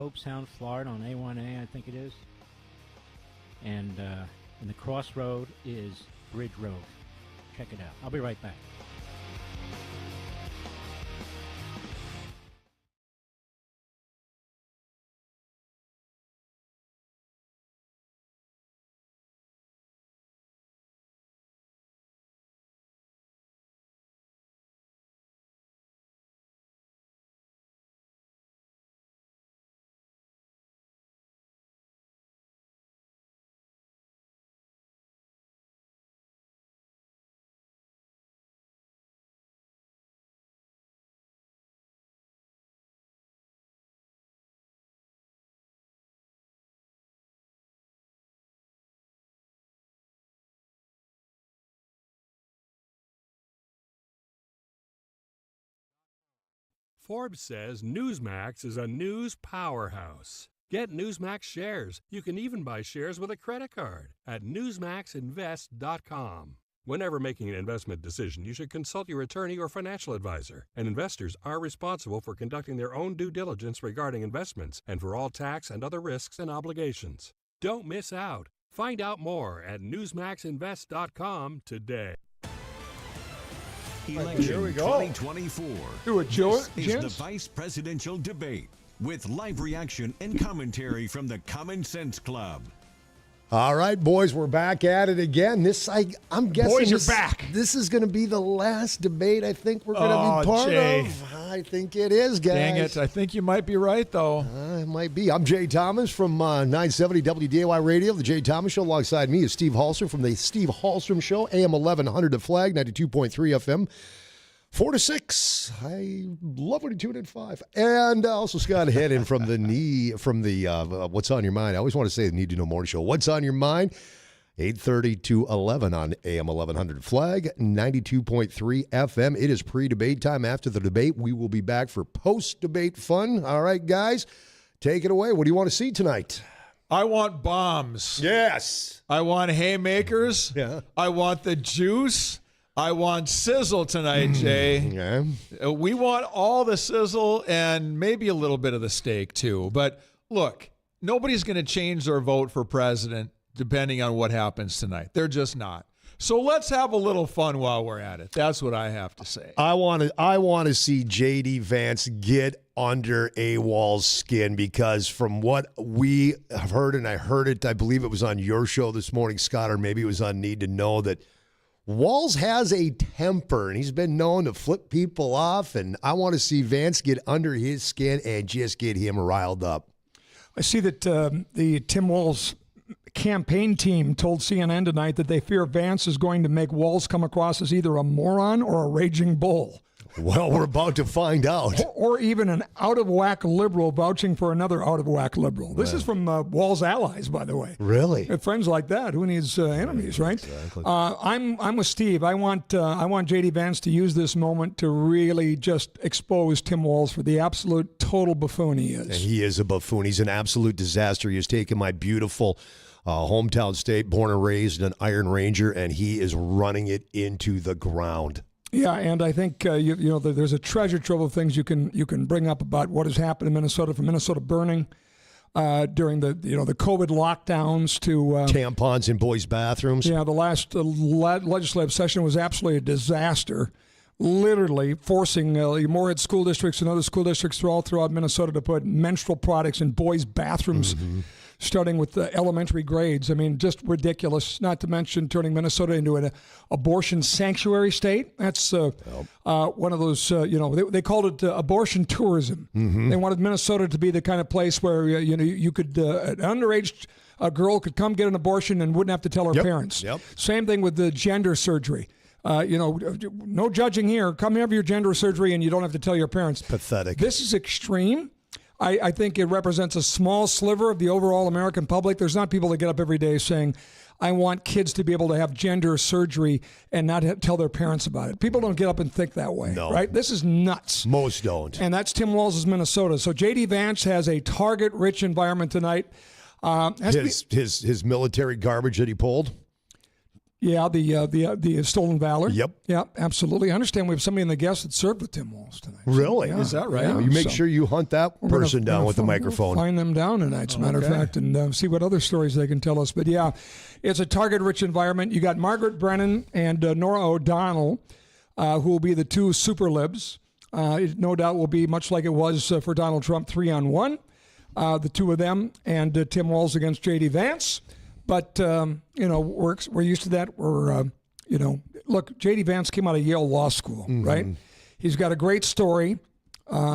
Hope Sound, Florida on A1A, I think it is. And the crossroad is Bridge Road. Check it out. I'll be right back. Forbes says Newsmax is a news powerhouse. Get Newsmax shares. You can even buy shares with a credit card at newsmaxinvest.com. Whenever making an investment decision, you should consult your attorney or financial advisor. And investors are responsible for conducting their own due diligence regarding investments and for all tax and other risks and obligations. Don't miss out. Find out more at newsmaxinvest.com today. Election Here we go. 2024. Do it, Joe. This is the Vice Presidential Debate with live reaction and commentary from the Common Sense Club. All right, boys, we're back at it again. I'm guessing Boys are back. This is going to be the last debate I think we're going to be part of. I think it is, guys. Dang it. I think you might be right, though. It might be. I'm Jay Thomas from 970 WDAY Radio, The Jay Thomas Show. Alongside me is Steve Hallstrom from The Steve Hallstrom Show, AM 1100 The Flag, 92.3 FM. 4 to 6. I love when you tune in 5. And also Scott Hennen from the What's on Your Mind. I always want to say the Need to Know Morning Show. What's on Your Mind? 8:30 to 11 on AM 1100 Flag, 92.3 FM. It is pre-debate time. After the debate, we will be back for post-debate fun. All right, guys, take it away. What do you want to see tonight? I want bombs. Yes. I want haymakers. Yeah. I want the juice. I want sizzle tonight, Jay. Yeah. We want all the sizzle and maybe a little bit of the steak, too. But look, nobody's going to change their vote for president depending on what happens tonight. They're just not. So let's have a little fun while we're at it. That's what I have to say. I want to see J.D. Vance get under Walz's skin, because from what we have heard, and I heard it, I believe it was on your show this morning, Scott, or maybe it was on Need to Know, that Walz has a temper, and he's been known to flip people off, and I want to see Vance get under his skin and just get him riled up. I see that the Tim Walz campaign team told CNN tonight that they fear Vance is going to make Walz come across as either a moron or a raging bull. Well, we're about to find out. Or even an out-of-whack liberal vouching for another out-of-whack liberal. This is from Walz allies, by the way. Really? Friends like that. Who needs enemies, right? Exactly. I'm with Steve. I want J.D. Vance to use this moment to really just expose Tim Walz for the absolute total buffoon he is. And he is a buffoon. He's an absolute disaster. He has taken my beautiful hometown state, born and raised an Iron Ranger, and he is running it into the ground. Yeah, and I think there's a treasure trove of things you can bring up about what has happened in Minnesota, from Minnesota burning during the COVID lockdowns to tampons in boys' bathrooms. Yeah, the last legislative session was absolutely a disaster. Literally forcing Moorhead school districts and other school districts all throughout Minnesota to put menstrual products in boys' bathrooms. Mm-hmm. Starting with the elementary grades. I mean, just ridiculous, not to mention turning Minnesota into an abortion sanctuary state. That's one of those, they called it abortion tourism. Mm-hmm. They wanted Minnesota to be the kind of place where, you could, an underage girl could come get an abortion and wouldn't have to tell her parents. Yep. Same thing with the gender surgery. No judging here. Come have your gender surgery and you don't have to tell your parents. Pathetic. This is extreme. I think it represents a small sliver of the overall American public. There's not people that get up every day saying, I want kids to be able to have gender surgery and not tell their parents about it. People don't get up and think that way, right? This is nuts. Most don't. And that's Tim Walz's Minnesota. So J.D. Vance has a target-rich environment tonight. His military garbage that he pulled? Yeah, the Stolen Valor. Yep. Yeah, absolutely. I understand we have somebody in the guest that served with Tim Walz tonight. Really? Yeah, Is that right? yeah. You make So sure you hunt that person down with the microphone. We'll find them down tonight, as a matter of fact, and see what other stories they can tell us. But yeah, it's a target-rich environment. You got Margaret Brennan and Nora O'Donnell, who will be the two super libs. It no doubt will be much like it was for Donald Trump, 3-on-1. The two of them and Tim Walz against J.D. Vance. But, we're used to that. Look, J.D. Vance came out of Yale Law School, right? He's got a great story.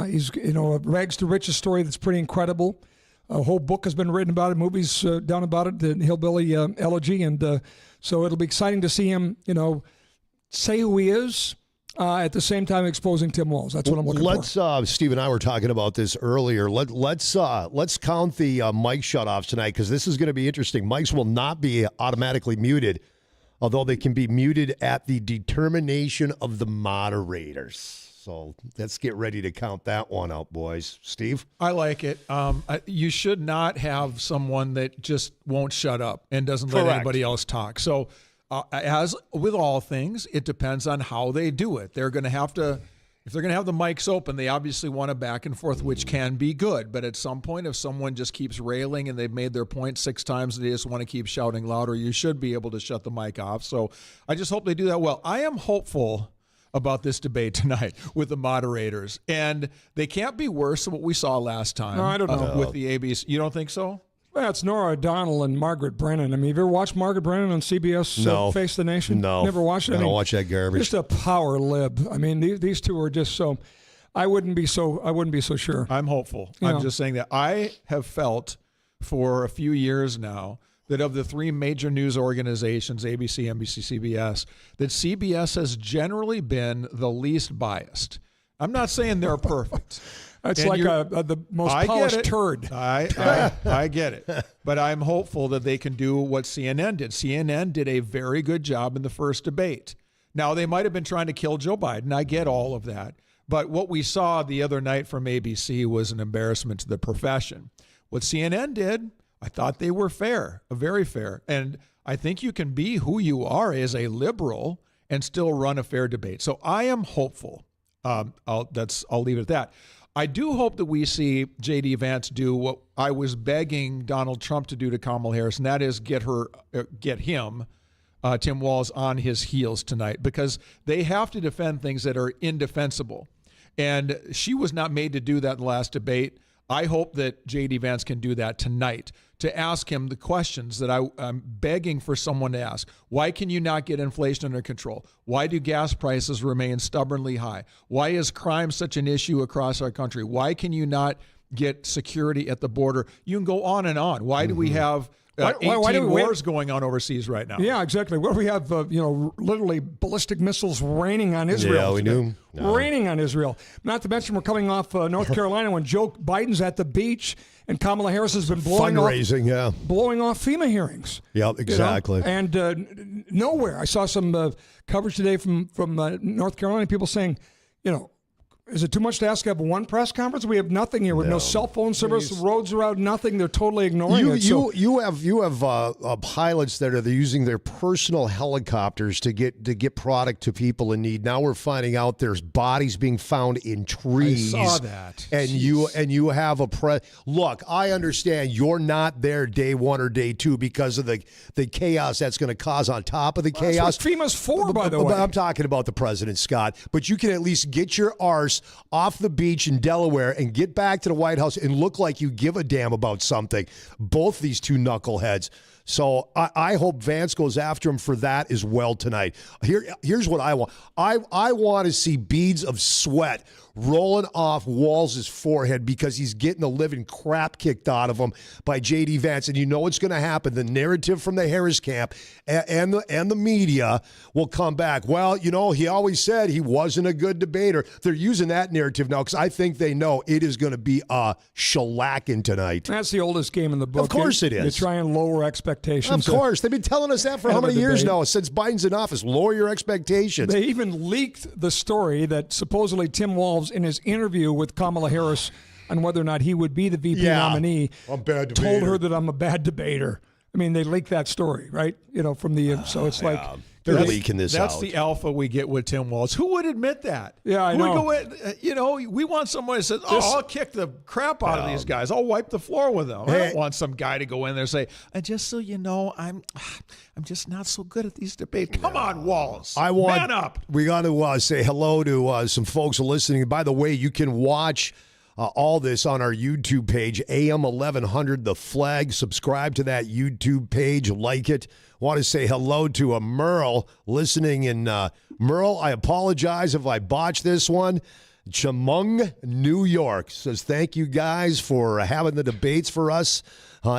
He's, a rags to riches story that's pretty incredible. A whole book has been written about it, movies done about it, the Hillbilly Elegy. And so it'll be exciting to see him, say who he is. At the same time exposing Tim Walz. That's what I'm looking for. Steve and I were talking about this earlier. Let's count the mic shutoffs tonight, because this is going to be interesting. Mics will not be automatically muted, although they can be muted at the determination of the moderators. So let's get ready to count that one out, boys. Steve? I like it. You should not have someone that just won't shut up and doesn't let anybody else talk. So as with all things, it depends on how they do it. They're going to have to, if they're going to have the mics open, they obviously want a back and forth, which can be good. But at some point, if someone just keeps railing and they've made their point 6 times and they just want to keep shouting louder, you should be able to shut the mic off. So I just hope they do that well. I am hopeful about this debate tonight with the moderators. And they can't be worse than what we saw last time. No, I don't know. With the ABC. You don't think so? Well, it's Nora O'Donnell and Margaret Brennan. I mean, have you ever watched Margaret Brennan on CBS No. Face the Nation? No. Never watched it? I don't watch that garbage. Just a power lib. I mean, these two are just so. I wouldn't be so sure. I'm hopeful. You know. I'm just saying that I have felt for a few years now that of the 3 major news organizations, ABC, NBC, CBS, that CBS has generally been the least biased. I'm not saying they're perfect. It's And like the most polished turd. I get it. But I'm hopeful that they can do what CNN did. CNN did a very good job in the first debate. Now, they might have been trying to kill Joe Biden. I get all of that. But what we saw the other night from ABC was an embarrassment to the profession. What CNN did, I thought they were fair, very fair. And I think you can be who you are as a liberal and still run a fair debate. So I am hopeful. I'll leave it at that. I do hope that we see J.D. Vance do what I was begging Donald Trump to do to Kamala Harris, and that is get him, Tim Walz, on his heels tonight, because they have to defend things that are indefensible. And she was not made to do that in the last debate. I hope that J.D. Vance can do that tonight, to ask him the questions that I'm begging for someone to ask. Why can you not get inflation under control? Why do gas prices remain stubbornly high? Why is crime such an issue across our country? Why can you not get security at the border? You can go on and on. Why do we have 18 wars going on overseas right now? Yeah, exactly. What do we have, literally ballistic missiles raining on Israel? Yeah, we do. No. Raining on Israel. Not to mention we're coming off North Carolina when Joe Biden's at the beach and Kamala Harris has been blowing off FEMA hearings. Yep, exactly. And nowhere. I saw some coverage today from North Carolina, people saying, is it too much to ask to have one press conference? We have nothing here with no cell phone service. The roads are out, nothing. They're totally ignoring it. You have pilots that are using their personal helicopters to get product to people in need. Now we're finding out there's bodies being found in trees. I saw that. And you have a look. I understand you're not there day 1 or day 2 because of the chaos that's going to cause on top of the chaos. That's what FEMA's for, by the way. I'm talking about the president, Scott. But you can at least get your arse off the beach in Delaware and get back to the White House and look like you give a damn about something. Both these two knuckleheads. So I hope Vance goes after him for that as well tonight. Here's what I want. I want to see beads of sweat rolling off Walz's forehead because he's getting the living crap kicked out of him by J.D. Vance. And you know what's going to happen. The narrative from the Harris camp and the media will come back. Well, he always said he wasn't a good debater. They're using that narrative now because I think they know it is going to be a shellacking tonight. That's the oldest game in the book. Of course it is. They try and lower expectations. Of course. They've been telling us that for how many years now? Since Biden's in office. Lower your expectations. They even leaked the story that supposedly Tim Walz, in his interview with Kamala Harris on whether or not he would be the VP nominee, I'm a bad debater. told her that I'm a bad debater. I mean, they leaked that story, right? From the so it's like they're leaking this That's out. the alpha we get with Tim Walz. Who would admit that? Yeah, I Who know. would go in, we want someone who says, I'll kick the crap out of these guys. I'll wipe the floor with them. I don't want some guy to go in there and say, and just so you know, I'm just not so good at these debates. Come on, Walz. Man up. We got to say hello to some folks listening. By the way, you can watch all this on our YouTube page, AM 1100 The Flag. Subscribe to that YouTube page, like it. Want to say hello to Merle listening in Merle. I apologize if I botched this one. Chemung, New York says thank you guys for having the debates for us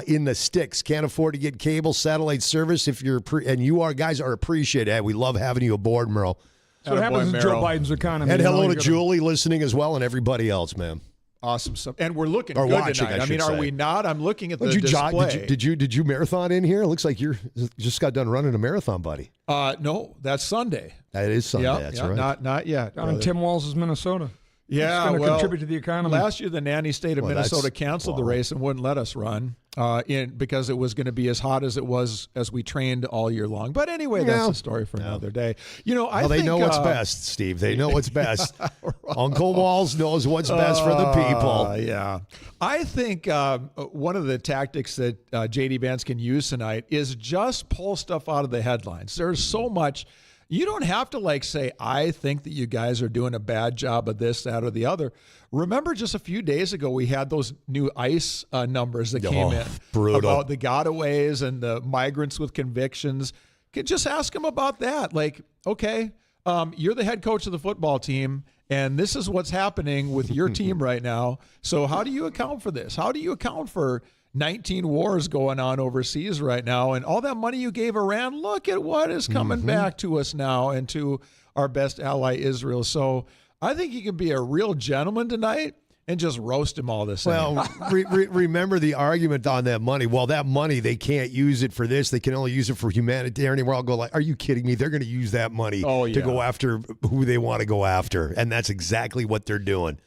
in the sticks. Can't afford to get cable satellite service if you're and you are guys are appreciated. We love having you aboard, Merle. So what happens in Joe Biden's economy. And hello to Julie listening as well and everybody else, man. Awesome stuff. And we're looking good watching, tonight. I mean, are we not? I'm looking at the display. Did you marathon in here? It looks like you just got done running a marathon, buddy. No, that's Sunday. That is Sunday. That's right. Not yet. Down in Tim Walz's Minnesota. Yeah, it's going to contribute to the economy. Last year, the nanny state of Minnesota canceled the race and wouldn't let us run because it was going to be as hot as it was as we trained all year long. But anyway, that's a story for another day. I think they know what's best, Steve. They know what's best. Uncle Walz knows what's best for the people. Yeah. I think one of the tactics that J.D. Vance can use tonight is just pull stuff out of the headlines. There's so much. You don't have to say, I think that you guys are doing a bad job of this, that, or the other. Remember just a few days ago, we had those new ICE numbers that came in about the gotaways and the migrants with convictions. Just ask them about that. Okay, you're the head coach of the football team, and this is what's happening with your team right now. So how do you account for this? How do you account for 19 wars going on overseas right now, and all that money you gave Iran, look at what is coming back to us now and to our best ally, Israel. So I think you can be a real gentleman tonight and just roast him all the same. Well, remember the argument on that money. Well, that money, they can't use it for this. They can only use it for humanitarian. Where I'll go are you kidding me? They're going to use that money to go after who they want to go after. And that's exactly what they're doing.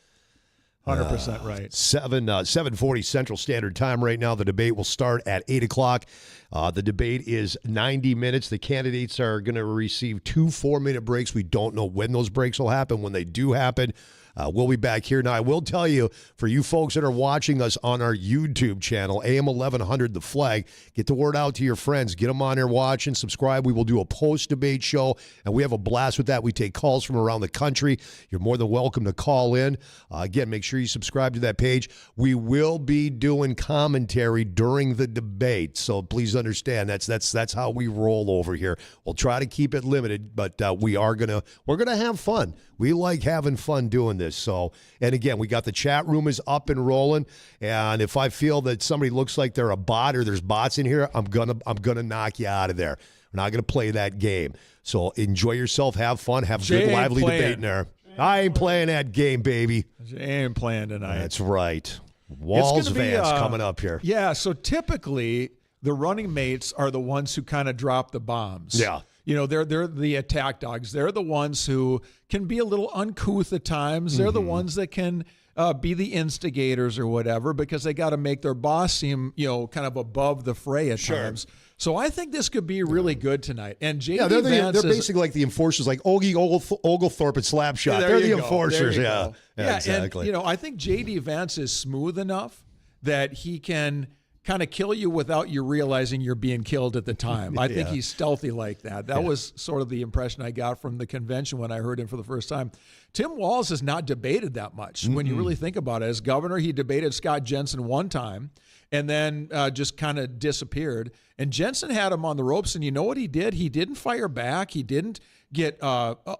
100% right. 7:40 Central Standard Time right now. The debate will start at 8 o'clock. The debate is 90 minutes. The candidates are going to receive 2 4-minute breaks. We don't know when those breaks will happen. When they do happen, we'll be back here. Now, I will tell you, for you folks that are watching us on our YouTube channel, AM 1100 The Flag, get the word out to your friends. Get them on there watching, subscribe. We will do a post-debate show, and we have a blast with that. We take calls from around the country. You're more than welcome to call in. Again, make sure you subscribe to that page. We will be doing commentary during the debate, so please understand that's how we roll over here. We'll try to keep it limited, but we're gonna have fun. We like having fun doing this. So, and again, we got the chat room is up and rolling. And if I feel that somebody looks like they're a bot or there's bots in here, I'm gonna knock you out of there. We're not gonna play that game. So enjoy yourself, have fun, have good lively debate in there. I ain't playing that game, baby. I ain't playing tonight. That's right. Walz Vance coming up here. Yeah. So typically the running mates are the ones who kind of drop the bombs. Yeah. They're the attack dogs. They're the ones who can be a little uncouth at times. They're the ones that can be the instigators or whatever because they got to make their boss seem, kind of above the fray at times. So I think this could be really good tonight. And J.D. Vance they're basically like the enforcers, like Oglethorpe and Slapshot. They're the enforcers. Yeah, exactly. And, I think J.D. Vance is smooth enough that he can kind of kill you without you realizing you're being killed at the time. I think he's stealthy like that. That was sort of the impression I got from the convention when I heard him for the first time. Tim Walz has not debated that much. When you really think about it, as governor, he debated Scott Jensen one time and then just kind of disappeared. And Jensen had him on the ropes, and you know what he did? He didn't fire back. He didn't get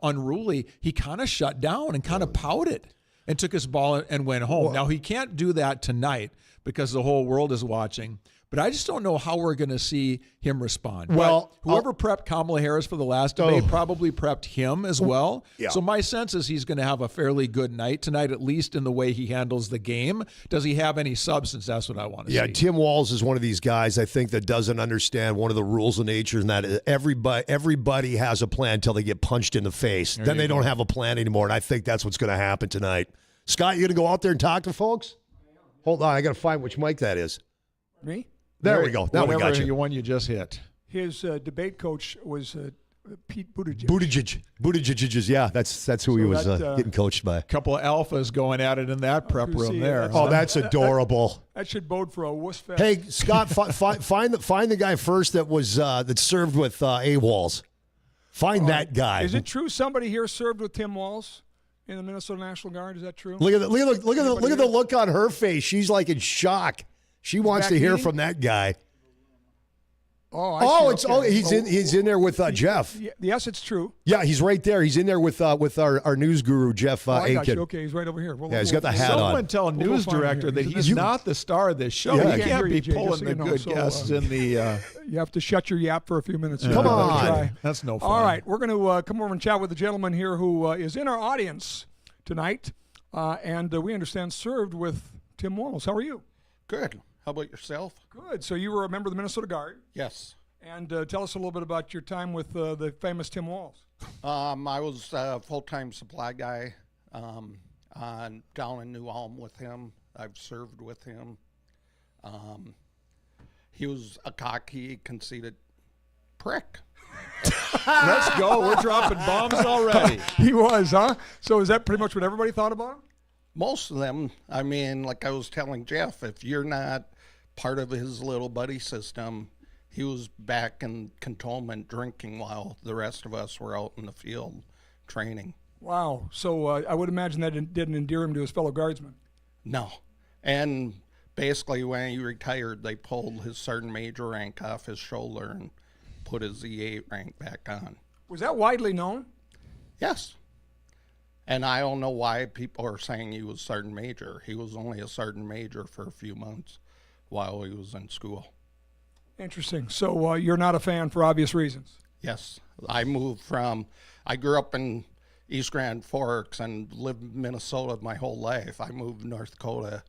unruly. He kind of shut down and kind of pouted and took his ball and went home. Now, he can't do that tonight because the whole world is watching. But I just don't know how we're going to see him respond. Well, but whoever prepped Kamala Harris for the last debate probably prepped him as well. Yeah. So my sense is he's going to have a fairly good night tonight, at least in the way he handles the game. Does he have any substance? That's what I want to see. Yeah, Tim Walz is one of these guys, I think, that doesn't understand one of the rules of nature, and that is everybody has a plan until they get punched in the face. Then they don't have a plan anymore, and I think that's what's going to happen tonight. Scott, you going to go out there and talk to folks? Hold on, I got to find which mic that is. Me? There we go. Now we got you. One you just hit. His debate coach was Pete Buttigieg. Buttigieg, yeah, that's who he was getting coached by. A couple of alphas going at it in that prep room there. Oh, that's adorable. That should bode for a wuss fest. Hey, Scott, find the guy first that was that served with Walz. Find that guy. Is it true somebody here served with Tim Walz in the Minnesota National Guard? Is that true? Look at the look on her face. She's like in shock. She wants to hear from that guy. He's in there with Jeff. Yes, it's true. Yeah, he's right there. He's in there with our news guru Jeff I got Aiken. you. Okay, he's right over here. He's got the hat on. Someone tell a news director that he's not the star of this show. Yeah, he can't be Jay, pulling the good guests in the. You have to shut your yap for a few minutes. Come on. That's no fun. All right, we're going to come over and chat with the gentleman here who is in our audience tonight, and we understand served with Tim Walz. How are you? Good. How about yourself? Good. So you were a member of the Minnesota Guard. Yes. And tell us a little bit about your time with the famous Tim Walz. I was a full-time supply guy down in New Ulm with him. I've served with him. He was a cocky, conceited prick. Let's go. We're dropping bombs already. He was, huh? So is that pretty much what everybody thought about him? Most of them. I mean, like I was telling Jeff, if you're not part of his little buddy system, he was back in cantonment drinking while the rest of us were out in the field training. Wow. So I would imagine that didn't endear him to his fellow guardsmen. No. And basically when he retired, they pulled his sergeant major rank off his shoulder and put his E8 rank back on. Was that widely known? Yes. And I don't know why people are saying he was sergeant major. He was only a sergeant major for a few months while he was in school. Interesting. So you're not a fan for obvious reasons. Yes. I grew up in East Grand Forks and lived in Minnesota my whole life. I moved to North Dakota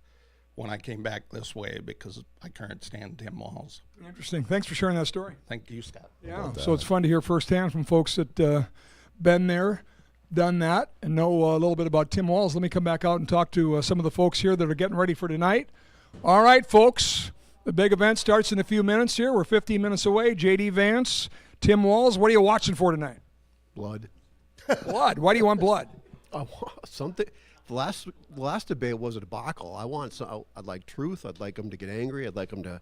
when I came back this way because I couldn't stand Tim Walz. Interesting. Thanks for sharing that story. Thank you, Scott. Yeah. So it's fun to hear firsthand from folks that been there, done that, and know a little bit about Tim Walz. Let me come back out and talk to some of the folks here that are getting ready for tonight. All right, folks. The big event starts in a few minutes here. We're 15 minutes away. J.D. Vance, Tim Walz, what are you watching for tonight? Blood. Blood? Why do you want blood? I want something. The last debate was a debacle. I'd like truth. I'd like him to get angry. I'd like him to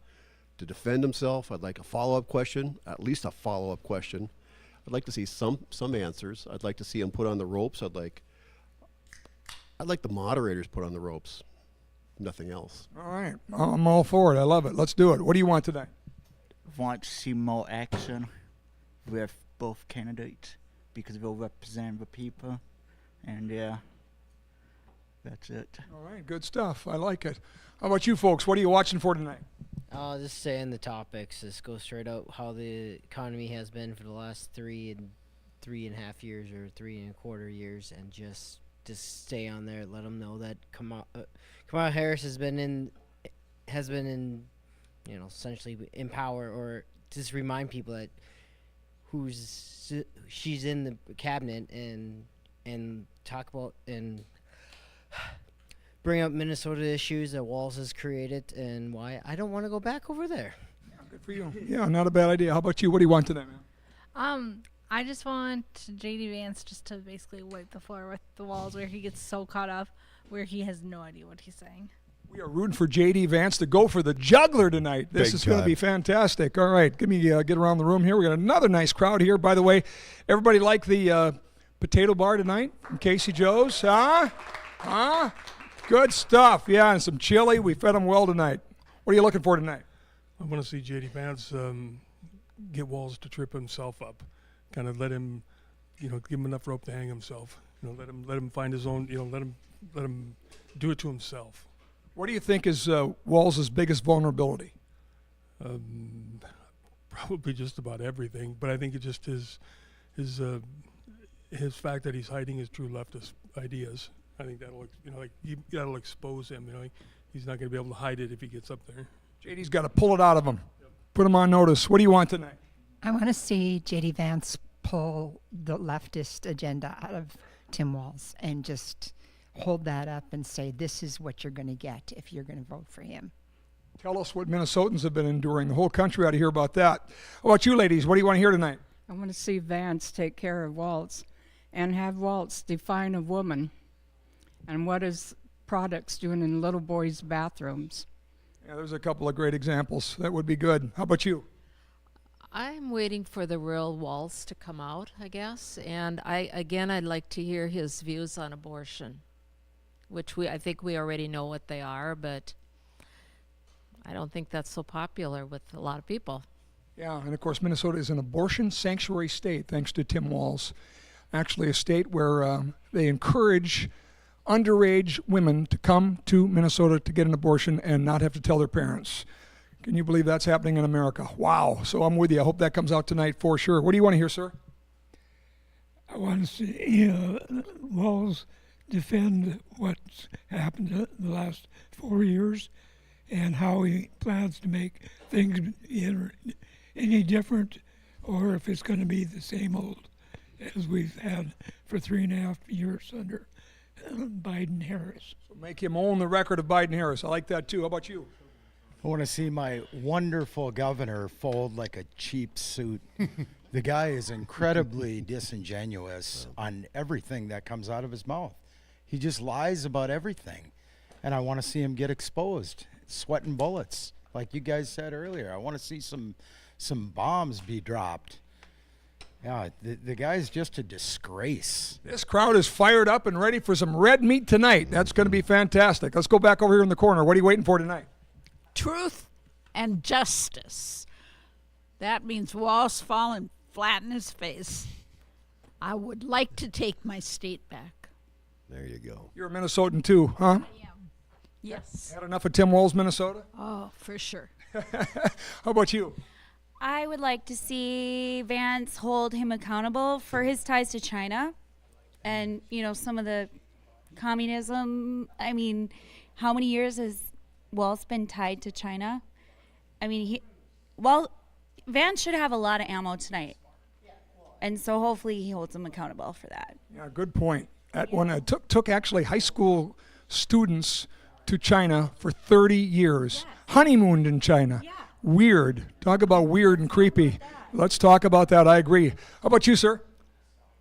defend himself. I'd like a follow-up question, at least a follow-up question. I'd like to see some answers. I'd like to see him put on the ropes. I'd like the moderators put on the ropes. Nothing else. All right. I'm all for it. I love it. Let's do it. What do you want tonight? Want to see more action with both candidates because they'll represent the people. And, yeah, that's it. All right. Good stuff. I like it. How about you folks? What are you watching for tonight? Just saying the topics. Just go straight out how the economy has been for the last 3.5 years or 3.25 years, and just stay on there. Let them know that Kamala Harris has been in, essentially in power, or just remind people that she's in the cabinet and talk about and bring up Minnesota issues that Walz has created and why I don't want to go back over there. Yeah, good for you. Yeah, not a bad idea. How about you? What do you want tonight, man? I just want J.D. Vance just to basically wipe the floor with the Walz where he gets so caught up where he has no idea what he's saying. We are rooting for J.D. Vance to go for the juggler tonight. This is going to be fantastic. All right, give me get around the room here. We got another nice crowd here. By the way, everybody like the potato bar tonight from Casey Joe's? Huh? Good stuff. Yeah, and some chili. We fed them well tonight. What are you looking for tonight? I want to see J.D. Vance get Walz to trip himself up. Kind of let him, give him enough rope to hang himself. Let him find his own. Let him do it to himself. What do you think is Walz's biggest vulnerability? Probably just about everything, but I think it's just his fact that he's hiding his true leftist ideas. I think that'll expose him. He's not going to be able to hide it if he gets up there. JD's got to pull it out of him. Yep. Put him on notice. What do you want tonight? I want to see J.D. Vance pull the leftist agenda out of Tim Walz and just hold that up and say, this is what you're going to get if you're going to vote for him. Tell us what Minnesotans have been enduring. The whole country ought to hear about that. How about you, ladies? What do you want to hear tonight? I want to see Vance take care of Walz and have Walz define a woman and what his products doing in little boys' bathrooms. Yeah, there's a couple of great examples. That would be good. How about you? I'm waiting for the real Walz to come out, I guess. And I'd like to hear his views on abortion, which I think we already know what they are, but I don't think that's so popular with a lot of people. Yeah, and of course, Minnesota is an abortion sanctuary state, thanks to Tim Walz. Actually, a state where they encourage underage women to come to Minnesota to get an abortion and not have to tell their parents. Can you believe that's happening in America? Wow. So I'm with you. I hope that comes out tonight for sure. What do you want to hear, sir? I want to see Walz defend what's happened in the last 4 years and how he plans to make things any different, or if it's going to be the same old as we've had for 3.5 years under Biden-Harris. So make him own the record of Biden-Harris. I like that too. How about you? I want to see my wonderful governor fold like a cheap suit. The guy is incredibly disingenuous on everything that comes out of his mouth. He just lies about everything. And I want to see him get exposed, sweating bullets. Like you guys said earlier, I want to see some bombs be dropped. Yeah, the guy's just a disgrace. This crowd is fired up and ready for some red meat tonight. That's going to be fantastic. Let's go back over here in the corner. What are you waiting for tonight? Truth and justice. That means Walz falling flat in his face. I would like to take my state back. There you go. You're a Minnesotan too, huh? I am. Yes. Had enough of Tim Walz, Minnesota? Oh, for sure. How about you? I would like to see Vance hold him accountable for his ties to China and, some of the communism. I mean, how many years has Walz been tied to China? I mean, Vance should have a lot of ammo tonight. And so hopefully he holds him accountable for that. Yeah, good point. That one took actually high school students to China for 30 years. Yes. Honeymooned in China. Yeah. Weird. Talk about weird and creepy. Let's talk about that. I agree. How about you, sir?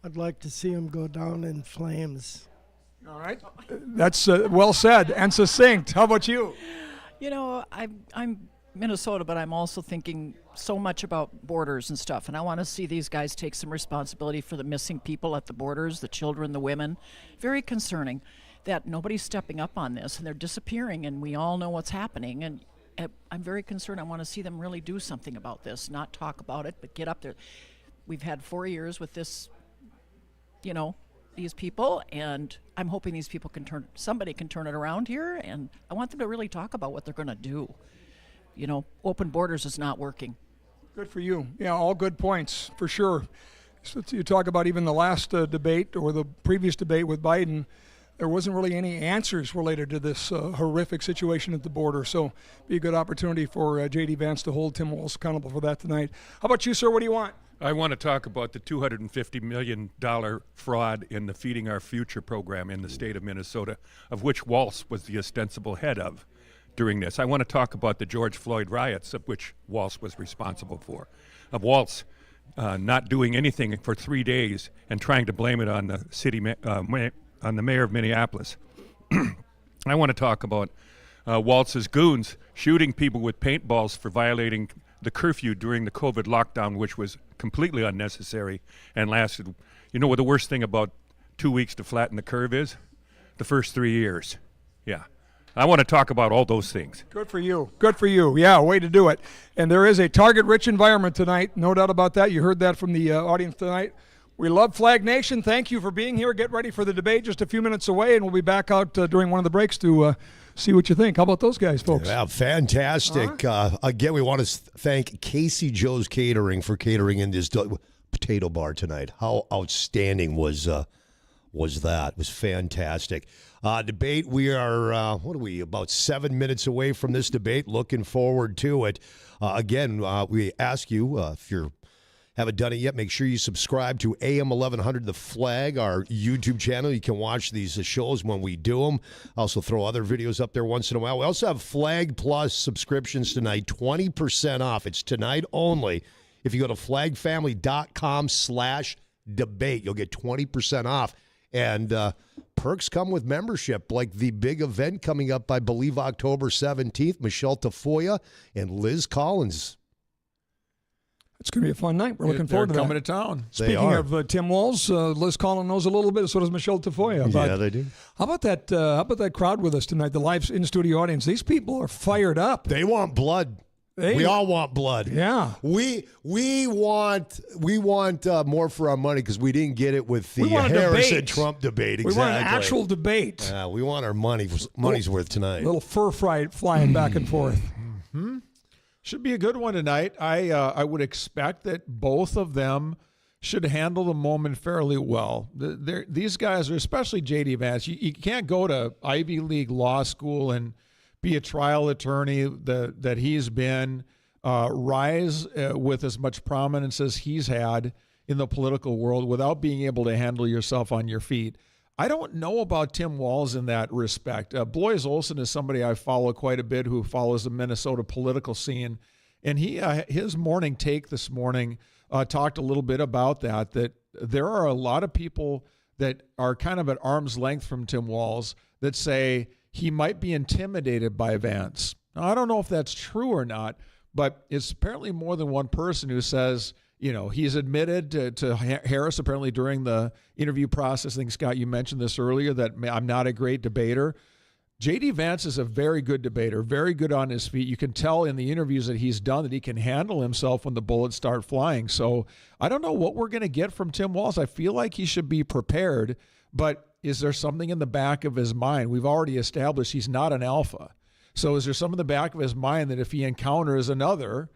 I'd like to see him go down in flames. All right. That's well said and succinct. How about you? I'm Minnesota, but I'm also thinking so much about borders and stuff, and I want to see these guys take some responsibility for the missing people at the borders, the children, the women. Very concerning that nobody's stepping up on this, and they're disappearing, and we all know what's happening, and I'm very concerned. I want to see them really do something about this, not talk about it, but get up there. We've had 4 years with this, these people, and I'm hoping these people somebody can turn it around here, and I want them to really talk about what they're going to do. Open borders is not working. Good for you. Yeah, all good points, for sure. So you talk about even the last debate or the previous debate with Biden, there wasn't really any answers related to this horrific situation at the border. So be a good opportunity for J.D. Vance to hold Tim Walz accountable for that tonight. How about you, sir? What do you want? I want to talk about the $250 million fraud in the Feeding Our Future program in the state of Minnesota, of which Walz was the ostensible head of during this. I want to talk about the George Floyd riots, of which Walz was responsible for. Of Walz not doing anything for 3 days and trying to blame it on the on the mayor of Minneapolis. I want to talk about Walz's goons shooting people with paintballs for violating the curfew during the COVID lockdown, which was completely unnecessary and lasted. You know what the worst thing about 2 weeks to flatten the curve is? The first 3 years. Yeah. I want to talk about all those things. Good for you. Good for you. Yeah, way to do it. And there is a target-rich environment tonight. No doubt about that. You heard that from the audience tonight. We love Flag Nation. Thank you for being here. Get ready for the debate just a few minutes away, and we'll be back out during one of the breaks to see what you think. How about those guys, folks? Yeah, fantastic. Again, we want to thank Casey Joe's Catering for catering in this potato bar tonight. How outstanding was that? It was fantastic. Debate, we are, about 7 minutes away from this debate. Looking forward to it. Again, we ask you if you're haven't done it yet, make sure you subscribe to AM 1100 The Flag, our YouTube channel. You can watch these shows when we do them. Also throw other videos up there once in a while. We also have Flag Plus subscriptions tonight, 20% off. It's tonight only. If you go to flagfamily.com/debate, you'll get 20% off. And perks come with membership, like the big event coming up, I believe, October 17th. Michelle Tafoya and Liz Collins. It's going to be a fun night. We're looking forward to that. Coming to town. Speaking of Tim Walz, Liz Collins knows a little bit, so does Michelle Tafoya. Yeah, they do. How about that crowd with us tonight, the live in-studio audience? These people are fired up. They want blood. We all want blood. Yeah. We want more for our money because we didn't get it with the Harris and Trump debate. Exactly. We want an actual debate. We want our money's worth tonight. A little fur flying back and forth. Mm-hmm. Should be a good one tonight. I would expect that both of them should handle the moment fairly well. These guys are, especially J.D. Vance, you can't go to Ivy League law school and be a trial attorney that he's been, rise with as much prominence as he's had in the political world without being able to handle yourself on your feet. I don't know about Tim Walz in that respect. Blois Olson is somebody I follow quite a bit who follows the Minnesota political scene. And his morning take this morning talked a little bit about that there are a lot of people that are kind of at arm's length from Tim Walz that say he might be intimidated by Vance. Now, I don't know if that's true or not, but it's apparently more than one person who says, he's admitted to Harris apparently during the interview process. I think, Scott, you mentioned this earlier, that I'm not a great debater. J.D. Vance is a very good debater, very good on his feet. You can tell in the interviews that he's done that he can handle himself when the bullets start flying. So I don't know what we're going to get from Tim Walz. I feel like he should be prepared, but is there something in the back of his mind? We've already established he's not an alpha. So is there some in the back of his mind that if he encounters another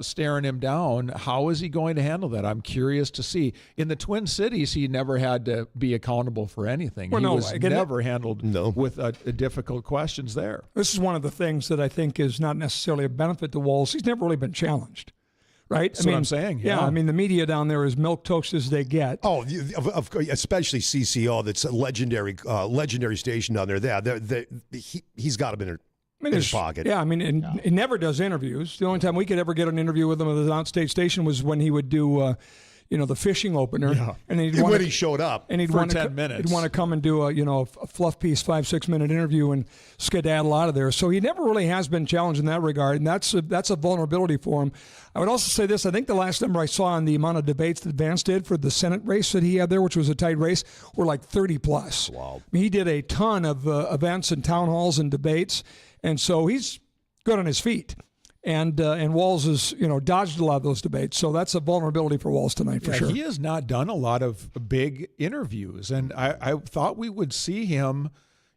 staring him down, how is he going to handle that? I'm curious to see. In the Twin Cities, he never had to be accountable for anything. He was never handled with difficult questions there. This is one of the things that I think is not necessarily a benefit to Walz. He's never really been challenged. Right? That's what I'm saying. Yeah, I mean, the media down there is milquetoast as they get. Oh, of course, especially CCO, that's a legendary station down there. He's got him in his pocket. Yeah, I mean, he never does interviews. The only time we could ever get an interview with him at the downstate station was when he would do, the fishing opener. Yeah. And when he showed up. And he'd for want 10 minutes. He'd want to come and do a fluff piece, 5-6 minute interview and skedaddle out of there. So he never really has been challenged in that regard, and that's a vulnerability for him. I would also say this. I think the last number I saw on the amount of debates that Vance did for the Senate race that he had there, which was a tight race, were like 30 plus. Wow. I mean, he did a ton of events and town halls and debates, and so he's good on his feet. And Walz has, dodged a lot of those debates. So that's a vulnerability for Walz tonight for sure. He has not done a lot of big interviews. And I thought we would see him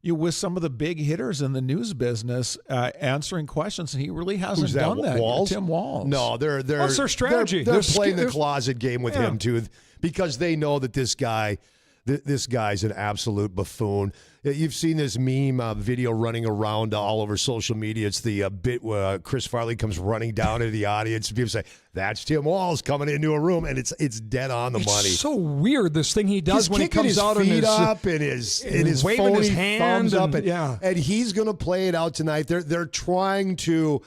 with some of the big hitters in the news business answering questions. And he really hasn't done that. Walz? Tim Walz. No, they're What's their strategy? They're playing the closet game with him, too, because they know that this guy's an absolute buffoon. You've seen this meme video running around all over social media. It's the bit where Chris Farley comes running down into the audience. People say, that's Tim Walz coming into a room, and it's dead on the money. It's so weird, this thing he does when he comes his out feet and up and his waving phony his hand thumbs up. and And he's going to play it out tonight. They're trying to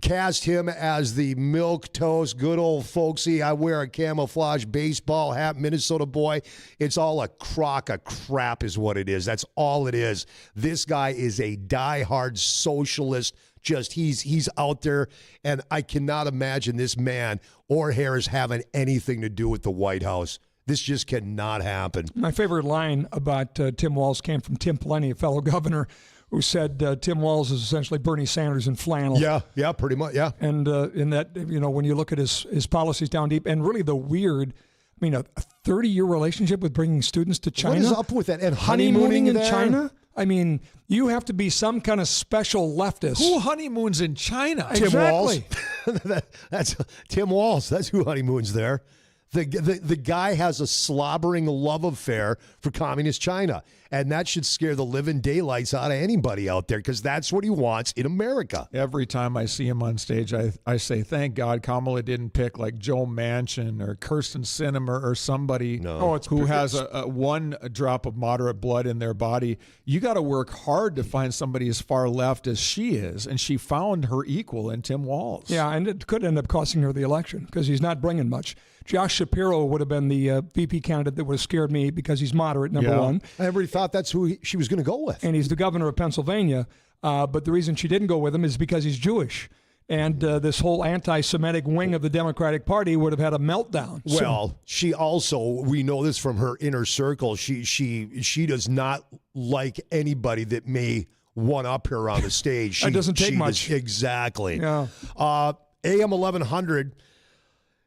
cast him as the milquetoast, good old folksy, I wear a camouflage baseball hat, Minnesota boy. It's all a crock of crap is what it is. That's all it is. This guy is a diehard socialist. Just he's out there, and I cannot imagine this man or Harris having anything to do with the White House. This just cannot happen. My favorite line about Tim Walz came from Tim Plenty, a fellow governor, who said Tim Walz is essentially Bernie Sanders in flannel. Yeah, pretty much, yeah. And in that, when you look at his policies down deep, and really the weird, a 30-year relationship with bringing students to China. What is up with that? And honeymooning in there? China? I mean, you have to be some kind of special leftist. Who honeymoons in China? Exactly. Tim Walz. That's Tim Walz. That's who honeymoons there. The guy has a slobbering love affair for communist China. And that should scare the living daylights out of anybody out there because that's what he wants in America. Every time I see him on stage, I say, thank God Kamala didn't pick like Joe Manchin or Kirsten Sinema or somebody who has a one drop of moderate blood in their body. You got to work hard to find somebody as far left as she is, and she found her equal in Tim Walz. Yeah, and it could end up costing her the election because he's not bringing much. Josh Shapiro would have been the VP candidate that would have scared me because he's moderate, number one. Everybody thought that's who she was going to go with. And he's the governor of Pennsylvania. But the reason she didn't go with him is because he's Jewish. And this whole anti-Semitic wing of the Democratic Party would have had a meltdown. Well, she also, we know this from her inner circle, she does not like anybody that may one-up her on the stage. It doesn't take much. Exactly. Yeah. AM 1100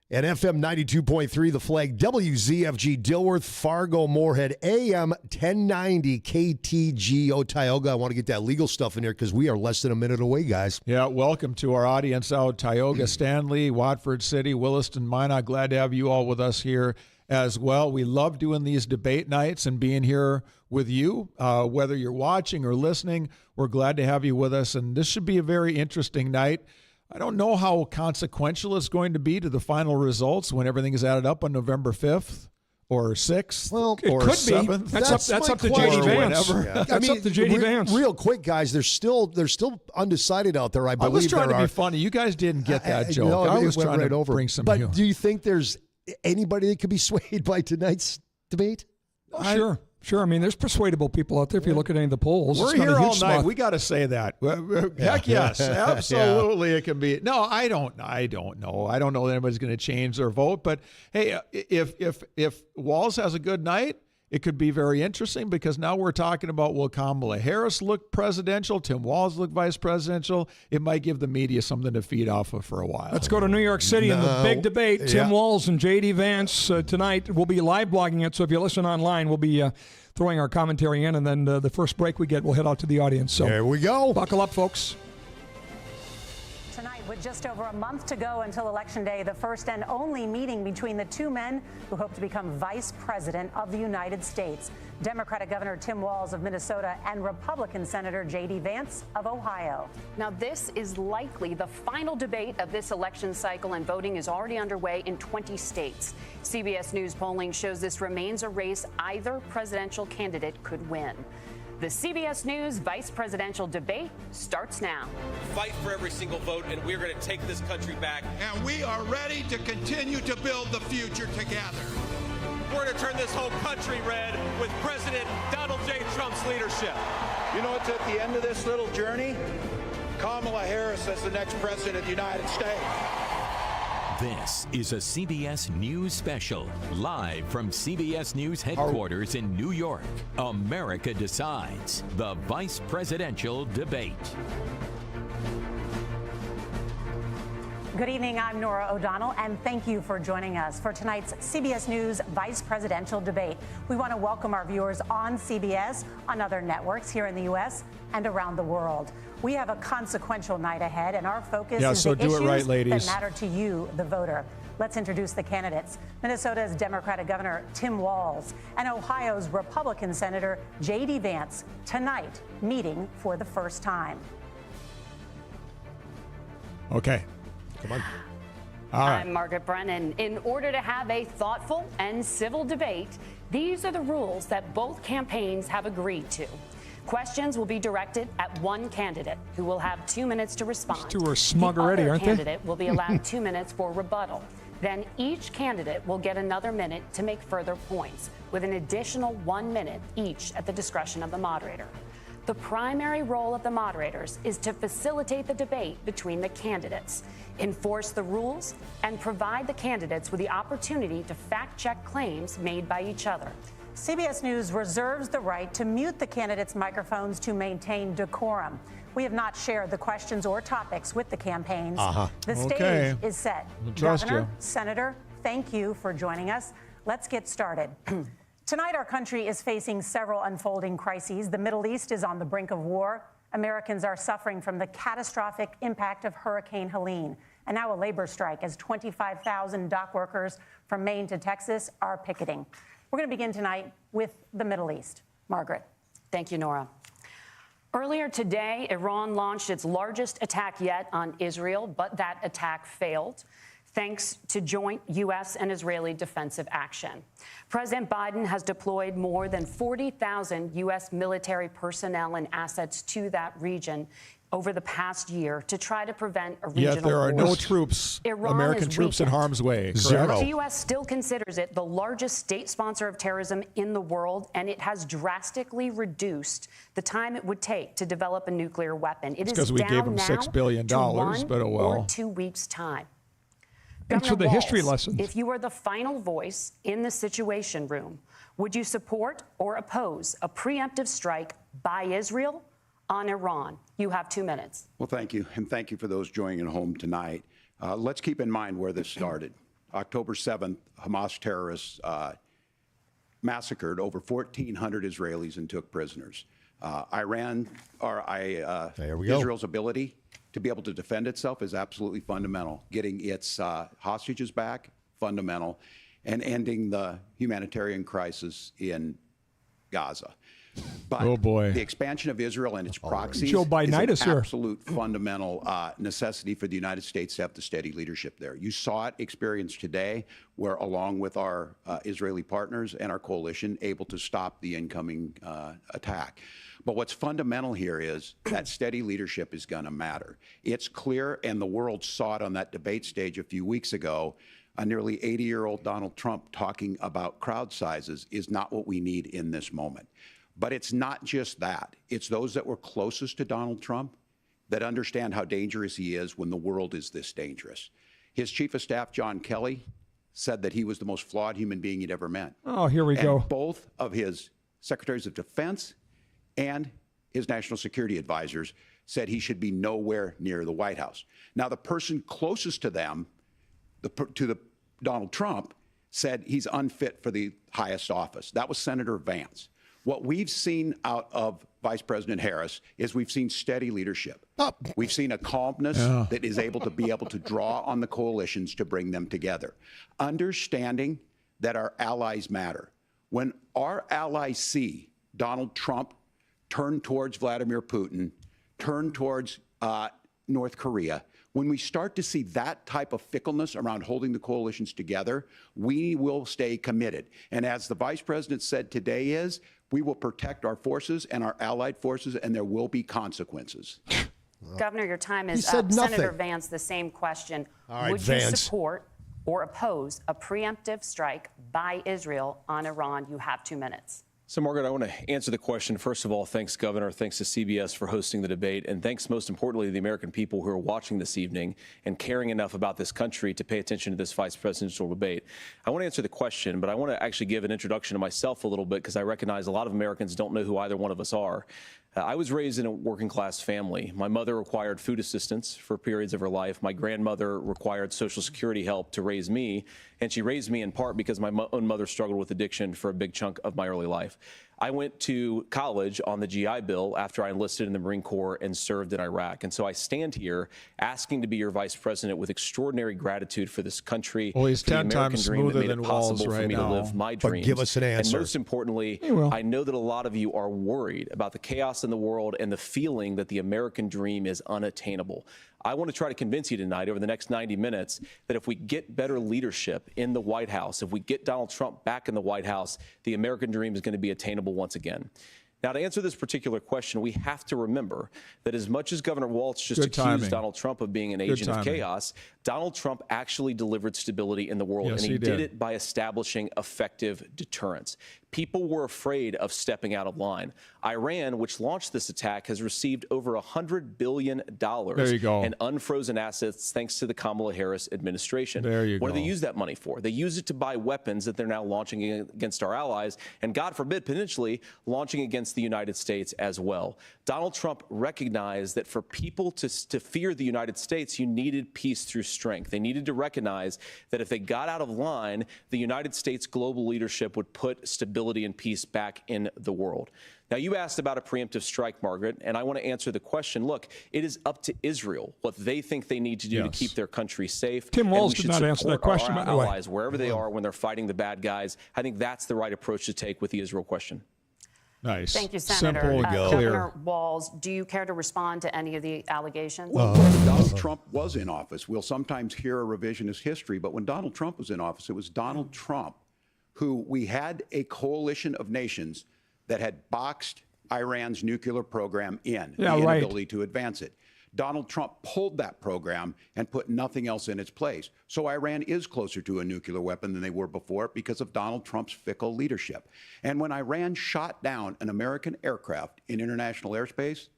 and FM 92.3, The Flag, WZFG, Dilworth, Fargo, Moorhead, AM 1090, KTGO, Tioga. I want to get that legal stuff in here because we are less than a minute away, guys. Yeah, welcome to our audience out Tioga, Stanley, Watford City, Williston, Minot. Glad to have you all with us here as well. We love doing these debate nights and being here with you. Whether you're watching or listening, we're glad to have you with us. And this should be a very interesting night. I don't know how consequential it's going to be to the final results when everything is added up on November 5th or 6th or it could 7th. Be. That's up to J.D. Vance. Yeah. That's up to J.D. Vance. Real quick, guys, they're still undecided out there. I believe I was trying to be funny. You guys didn't get that joke. No, I was went trying right to over. bring some But humor. do you think there's anybody that could be swayed by tonight's debate? Sure. I mean, there's persuadable people out there if you look at any of the polls. We're It's not a here huge all night. swath. We got to say that. Heck yes, absolutely. It can be. No, I don't know. I don't know that anybody's going to change their vote. But hey, if Walz has a good night, it could be very interesting because now we're talking about, will Kamala Harris look presidential? Tim Walz look vice presidential? It might give the media something to feed off of for a while. Let's go to New York City in the big debate. Tim Walz and J.D. Vance tonight. We'll be live blogging it, so if you listen online, we'll be throwing our commentary in, and then the first break we get, we'll head out to the audience. So there we go. Buckle up, folks. Tonight, with just over a month to go until Election Day, the first and only meeting between the two men who hope to become Vice President of the United States. Democratic Governor Tim Walz of Minnesota and Republican Senator J.D. Vance of Ohio. Now, this is likely the final debate of this election cycle, and voting is already underway in 20 states. CBS News polling shows this remains a race either presidential candidate could win. The CBS News vice presidential debate starts now. Fight for every single vote, and we're going to take this country back. And we are ready to continue to build the future together. We're going to turn this whole country red with President Donald J. Trump's leadership. You know what's at the end of this little journey? Kamala Harris as the next president of the United States. This is a CBS News special, live from CBS News headquarters in New York. America Decides, the vice presidential debate. Good evening, I'm Nora O'Donnell, and thank you for joining us for tonight's CBS News Vice Presidential Debate. We want to welcome our viewers on CBS, on other networks here in the U.S. and around the world. We have a consequential night ahead, and our focus is the issues that matter to you, the voter. Let's introduce the candidates. Minnesota's Democratic Governor Tim Walz and Ohio's Republican Senator J.D. Vance tonight meeting for the first time. Okay. Come on. All right. I'm Margaret Brennan. In order to have a thoughtful and civil debate, these are the rules that both campaigns have agreed to. Questions will be directed at one candidate who will have 2 minutes to respond. These two are smug already, aren't they? The other candidate will be allowed 2 minutes for rebuttal. Then each candidate will get another minute to make further points, with an additional 1 minute each at the discretion of the moderator. The primary role of the moderators is to facilitate the debate between the candidates, enforce the rules, and provide the candidates with the opportunity to fact-check claims made by each other. CBS News reserves the right to mute the candidates' microphones to maintain decorum. We have not shared the questions or topics with the campaigns. The stage is set. Governor, Senator, thank you for joining us. Let's get started. Tonight, our country is facing several unfolding crises. The Middle East is on the brink of war. Americans are suffering from the catastrophic impact of Hurricane Helene. And now a labor strike as 25,000 dock workers from Maine to Texas are picketing. We're going to begin tonight with the Middle East. Margaret. Thank you, Nora. Earlier today, Iran launched its largest attack yet on Israel, but that attack failed, thanks to joint U.S. and Israeli defensive action. President Biden has deployed more than 40,000 U.S. military personnel and assets to that region over the past year to try to prevent a regional Yet there are war. no troops, Iran American is troops in weakened. harm's way. The U.S. still considers it the largest state sponsor of terrorism in the world, and it has drastically reduced the time it would take to develop a nuclear weapon. It is because we down gave them now $6 billion, to 1 but oh well. or 2 weeks' time. Thanks for Governor the history Walz, lessons. if you were the final voice in the Situation Room, would you support or oppose a preemptive strike by Israel on Iran? You have 2 minutes. Well, thank you. And thank you for those joining at home tonight. Let's keep in mind where this started. October 7th, Hamas terrorists massacred over 1,400 Israelis and took prisoners. Israel's ability to be able to defend itself is absolutely fundamental. Getting its hostages back, fundamental, and ending the humanitarian crisis in Gaza. But oh boy. The expansion of Israel and its proxies Joe is Biden-itis an here. absolute fundamental necessity for the United States to have the steady leadership there. You saw it experienced today, where along with our Israeli partners and our coalition, able to stop the incoming attack. But what's fundamental here is that steady leadership is going to matter. It's clear, and the world saw it on that debate stage a few weeks ago, a nearly 80-year-old Donald Trump talking about crowd sizes is not what we need in this moment. But it's not just that. It's those that were closest to Donald Trump that understand how dangerous he is when the world is this dangerous. His chief of staff, John Kelly, said that he was the most flawed human being he'd ever met. Oh, here we go. Both of his secretaries of defense and his national security advisors said he should be nowhere near the White House. Now, the person closest to them, Donald Trump, said he's unfit for the highest office. That was Senator Vance. What we've seen out of Vice President Harris is we've seen steady leadership. We've seen a calmness that is able to draw on the coalitions to bring them together. Understanding that our allies matter. When our allies see Donald Trump turn towards Vladimir Putin, turn towards North Korea, when we start to see that type of fickleness around holding the coalitions together, we will stay committed. And as the Vice President said today we will protect our forces and our allied forces, and there will be consequences. Governor, your time is said up. nothing. Senator Vance, the same question. All right, would Vance. you support or oppose a preemptive strike by Israel on Iran? You have 2 minutes. So, Margaret, I want to answer the question. First of all, thanks, Governor. Thanks to CBS for hosting the debate. And thanks, most importantly, to the American people who are watching this evening and caring enough about this country to pay attention to this vice presidential debate. I want to answer the question, but I want to actually give an introduction to myself a little bit because I recognize a lot of Americans don't know who either one of us are. I was raised in a working class family. My mother required food assistance for periods of her life. My grandmother required Social Security help to raise me. And she raised me in part because my own mother struggled with addiction for a big chunk of my early life. I went to college on the GI Bill after I enlisted in the Marine Corps and served in Iraq. And so I stand here asking to be your vice president with extraordinary gratitude for this country. Well, he's for the 10 American times dream that smoother made than it possible Walz for right me now. to live my But dreams. give us an answer. And most importantly, I know that a lot of you are worried about the chaos in the world and the feeling that the American dream is unattainable. I want to try to convince you tonight over the next 90 minutes that if we get better leadership in the White House, if we get Donald Trump back in the White House, the American dream is going to be attainable once again. Now, to answer this particular question, we have to remember that as much as Governor Walz just accused Donald Trump of being an agent of chaos, Donald Trump actually delivered stability in the world, and he did it by establishing effective deterrence. People were afraid of stepping out of line. Iran, which launched this attack, has received over $100 billion in unfrozen assets thanks to the Kamala Harris administration. What do they use that money for? They use it to buy weapons that they're now launching against our allies, and God forbid, potentially launching against the United States as well. Donald Trump recognized that for people to fear the United States, you needed peace through strength. They needed to recognize that if they got out of line, the United States global leadership would put stability and peace back in the world. Now, you asked about a preemptive strike, Margaret, and I want to answer the question. Look, it is up to Israel what they think they need to do to keep their country safe. Tim Walz did not answer that question, by our the way. allies, wherever they are when they're fighting the bad guys. I think that's the right approach to take with the Israel question. Nice. Thank you, Senator. Simple, clear. Governor Walz, do you care to respond to any of the allegations? Well, when Donald Trump was in office, we'll sometimes hear a revisionist history, but when Donald Trump was in office, it was Donald Trump who we had a coalition of nations that had boxed Iran's nuclear program in, the inability to advance it. Donald Trump pulled that program and put nothing else in its place. So Iran is closer to a nuclear weapon than they were before because of Donald Trump's fickle leadership. And when Iran shot down an American aircraft in international airspace,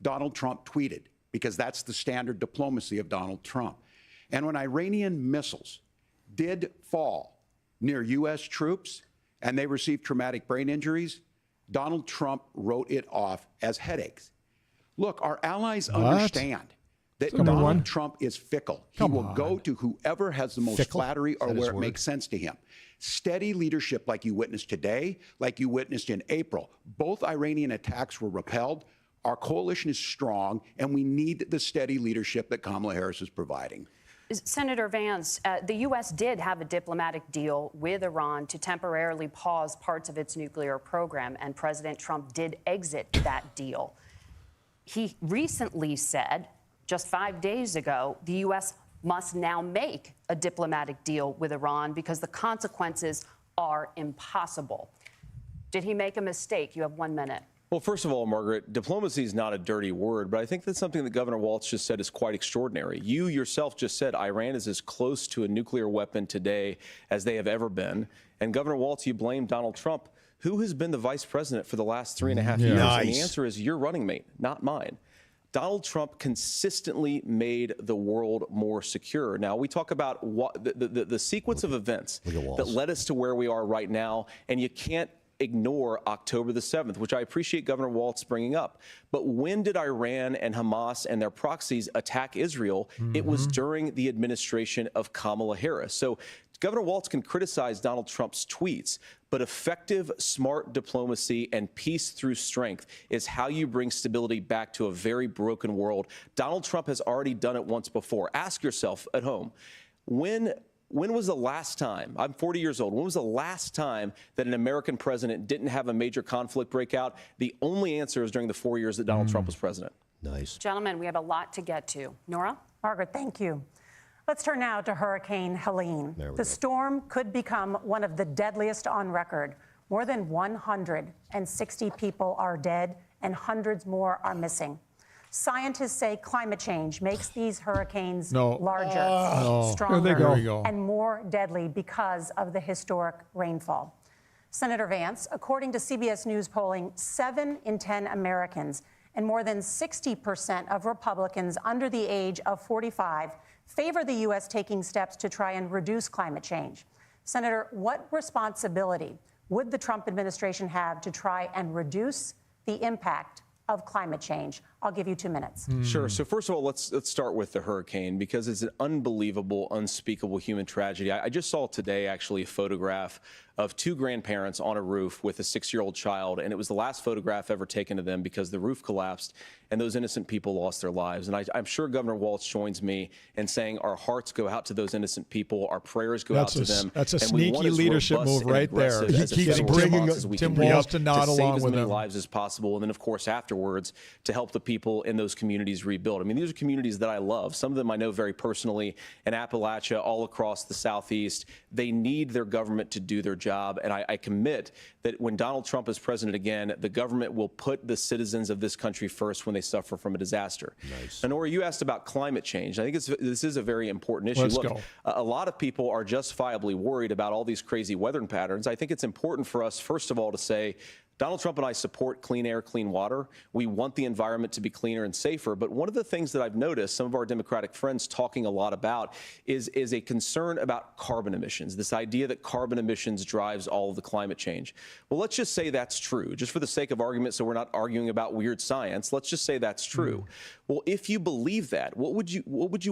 Donald Trump tweeted, because that's the standard diplomacy of Donald Trump. And when Iranian missiles did fall near U.S. troops and they received traumatic brain injuries, Donald Trump wrote it off as headaches. Look, our allies understand that Donald Trump is fickle. He will go to whoever has the most flattery or where it makes sense to him. Steady leadership like you witnessed today, like you witnessed in April. Both Iranian attacks were repelled. Our coalition is strong, and we need the steady leadership that Kamala Harris is providing. Senator Vance, the U.S. did have a diplomatic deal with Iran to temporarily pause parts of its nuclear program, and President Trump did exit that deal. He recently said, just 5 days ago, the U.S. must now make a diplomatic deal with Iran because the consequences are impossible. Did he make a mistake? You have 1 minute. Well, first of all, Margaret, diplomacy is not a dirty word, but I think that's something that Governor Walz just said is quite extraordinary. You yourself just said Iran is as close to a nuclear weapon today as they have ever been. And Governor Walz, you blame Donald Trump. Who has been the vice president for the last 3.5 years? And the answer is your running mate, not mine. Donald Trump consistently made the world more secure. Now, we talk about what the sequence of events that led us to where we are right now, and you can't ignore October the 7th, which I appreciate Governor Walz bringing up. But when did Iran and Hamas and their proxies attack Israel? It was during the administration of Kamala Harris. So Governor Walz can criticize Donald Trump's tweets, but effective, smart diplomacy and peace through strength is how you bring stability back to a very broken world. Donald Trump has already done it once before. Ask yourself at home, when was the last time, I'm 40 years old, when was the last time that an American president didn't have a major conflict break out? The only answer is during the 4 years that Donald Trump was president. Nice. Gentlemen, we have a lot to get to. Nora? Margaret, thank you. Let's turn now to Hurricane Helene. The storm could become one of the deadliest on record. More than 160 people are dead and hundreds more are missing. Scientists say climate change makes these hurricanes larger, stronger, and more deadly because of the historic rainfall. Senator Vance, according to CBS News polling, 7 in 10 Americans and more than 60% of Republicans under the age of 45 favor the U.S. taking steps to try and reduce climate change. Senator, what responsibility would the Trump administration have to try and reduce the impact of climate change? I'll give you 2 minutes. Sure. So first of all, let's start with the hurricane because it's an unbelievable, unspeakable human tragedy. I just saw today actually a photograph of 2 grandparents on a roof with a 6-year-old child, and it was the last photograph ever taken of them because the roof collapsed and those innocent people lost their lives. And I'm sure Governor Walz joins me in saying our hearts go out to those innocent people, our prayers go out to them. That's a sneaky leadership move right there. He keeps bringing Tim Walz to nod along with as many him. lives as possible, and then of course afterwards to help the people in those communities rebuild. I mean, these are communities that I love. Some of them I know very personally in Appalachia, all across the Southeast. They need their government to do their job, and I commit that when Donald Trump is president again, the government will put the citizens of this country first when they suffer from a disaster. Nice. And Nora, you asked about climate change. I think this is a very important issue. Look, a lot of people are justifiably worried about all these crazy weather patterns. I think it's important for us, first of all, to say Donald Trump and I support clean air, clean water. We want the environment to be cleaner and safer. But one of the things that I've noticed some of our Democratic friends talking a lot about is a concern about carbon emissions, this idea that carbon emissions drives all of the climate change. Well, let's just say that's true, just for the sake of argument, so we're not arguing about weird science. Let's just say that's true. Well, if you believe that, what would you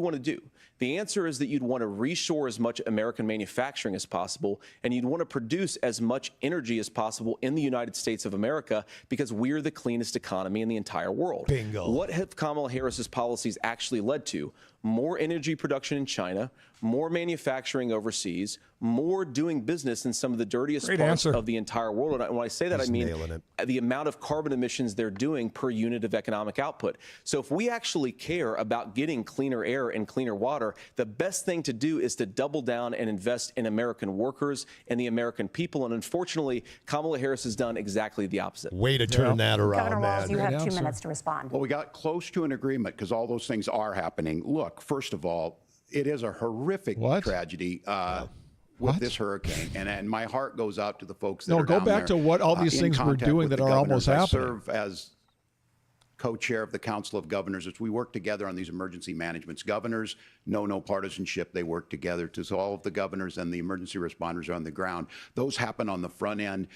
want to do? The answer is that you'd want to reshore as much American manufacturing as possible, and you'd want to produce as much energy as possible in the United States of America because we're the cleanest economy in the entire world. Bingo. What have Kamala Harris's policies actually led to? More energy production in China, more manufacturing overseas, more doing business in some of the dirtiest parts of the entire world. And when I say that, I mean the amount of carbon emissions they're doing per unit of economic output. So if we actually care about getting cleaner air and cleaner water, the best thing to do is to double down and invest in American workers and the American people. And unfortunately, Kamala Harris has done exactly the opposite. Way to turn that around, Governor Walz, man. you have 2 minutes to respond. Well, we got close to an agreement because all those things are happening. Look, first of all, it is a horrific tragedy with this hurricane, and my heart goes out to the folks that are go down back there, to what all these things we're doing that are almost happening. I serve as co-chair of the Council of Governors as we work together on these emergency managements. Governors know no partisanship. They work together. So all of the governors and the emergency responders are on the ground. Those happen on the front end.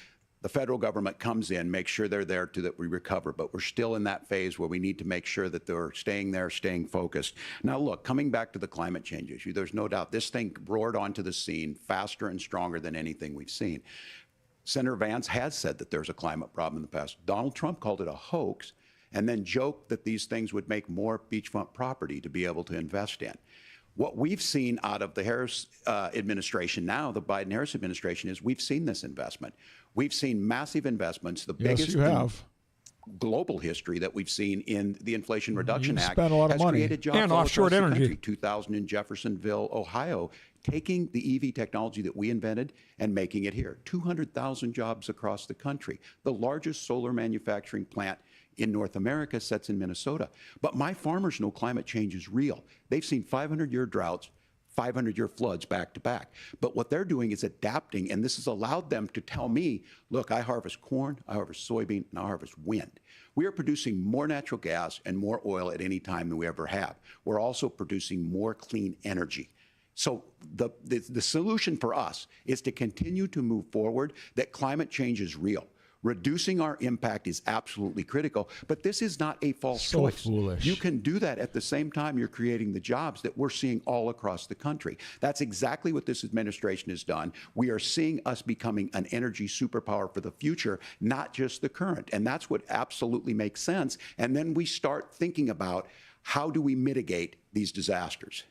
The federal government comes in, makes sure they're there to that we recover, but we're still in that phase where we need to make sure that they're staying there, staying focused. Now, look, coming back to the climate change issue, there's no doubt this thing roared onto the scene faster and stronger than anything we've seen. Senator Vance has said that there's a climate problem in the past. Donald Trump called it a hoax and then joked that these things would make more beachfront property to be able to invest in. What we've seen out of the Harris administration now, the Biden-Harris administration, is we've seen this investment. We've seen massive investments, the biggest in global history that we've seen in the Inflation Reduction Act. Spent a lot of money. Created jobs and all offshore across the energy. country. 2000 in Jeffersonville, Ohio, taking the EV technology that we invented and making it here. 200,000 jobs across the country. The largest solar manufacturing plant in North America sits in Minnesota. But my farmers know climate change is real. They've seen 500-year droughts, 500-year floods back to back. But what they're doing is adapting, and this has allowed them to tell me, look, I harvest corn, I harvest soybean, and I harvest wind. We are producing more natural gas and more oil at any time than we ever have. We're also producing more clean energy. So the solution for us is to continue to move forward that climate change is real. Reducing our impact is absolutely critical, but this is not a false choice. Foolish. You can do that at the same time you're creating the jobs that we're seeing all across the country. That's exactly what this administration has done. We are seeing us becoming an energy superpower for the future, not just the current. And that's what absolutely makes sense. And then we start thinking about how do we mitigate these disasters.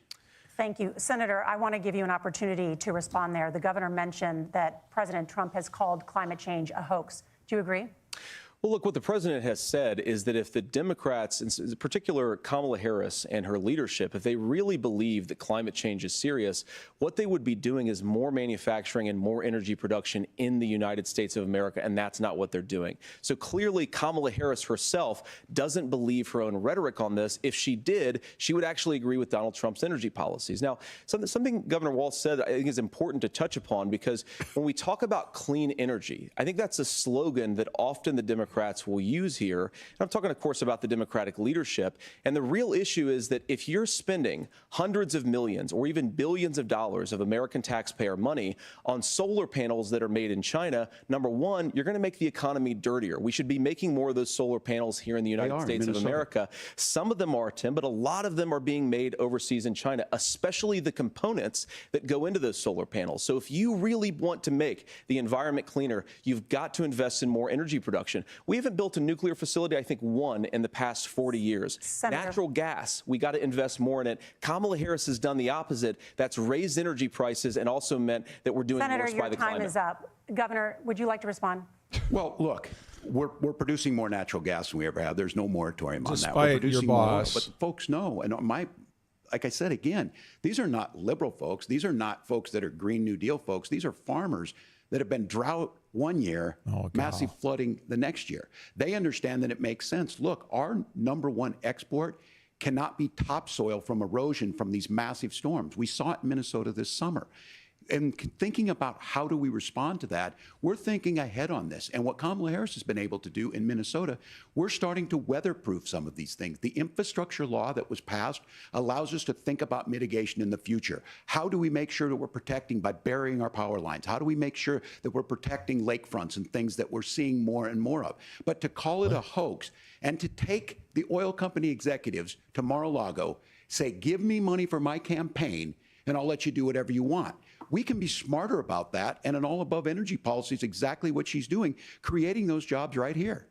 Thank you. Senator, I want to give you an opportunity to respond there. The governor mentioned that President Trump has called climate change a hoax. Do you agree? Well, look, what the president has said is that if the Democrats, in particular Kamala Harris and her leadership, if they really believe that climate change is serious, what they would be doing is more manufacturing and more energy production in the United States of America, and that's not what they're doing. So clearly, Kamala Harris herself doesn't believe her own rhetoric on this. If she did, she would actually agree with Donald Trump's energy policies. Now, something Governor Walz said I think is important to touch upon, because when we talk about clean energy, I think that's a slogan that often the Democrats will use here. And I'm talking, of course, about the Democratic leadership. And the real issue is that if you're spending hundreds of millions or even billions of dollars of American taxpayer money on solar panels that are made in China, number one, you're going to make the economy dirtier. We should be making more of those solar panels here in the United States of America. Some of them are, Tim, but a lot of them are being made overseas in China, especially the components that go into those solar panels. So if you really want to make the environment cleaner, you've got to invest in more energy production. We haven't built a nuclear facility, I think, one in the past 40 years. Senator. Natural gas, we got to invest more in it. Kamala Harris has done the opposite. That's raised energy prices and also meant that we're doing Senator, worse by the climate. Senator, your time is up. Governor, would you like to respond? Well, look, we're producing more natural gas than we ever have. There's no moratorium on that. Despite We're producing your more, boss. but folks know, and like I said again, these are not liberal folks. These are not folks that are Green New Deal folks. These are farmers that have been drought one year, massive flooding the next year. They understand that it makes sense. Look, our number one export cannot be topsoil from erosion from these massive storms. We saw it in Minnesota this summer. And thinking about how do we respond to that, we're thinking ahead on this. And what Kamala Harris has been able to do in Minnesota, we're starting to weatherproof some of these things. The infrastructure law that was passed allows us to think about mitigation in the future. How do we make sure that we're protecting by burying our power lines? How do we make sure that we're protecting lakefronts and things that we're seeing more and more of? But to call it a hoax and to take the oil company executives to Mar-a-Lago, say, give me money for my campaign and I'll let you do whatever you want. We can be smarter about that, and an all-above energy policy is exactly what she's doing, creating those jobs right here.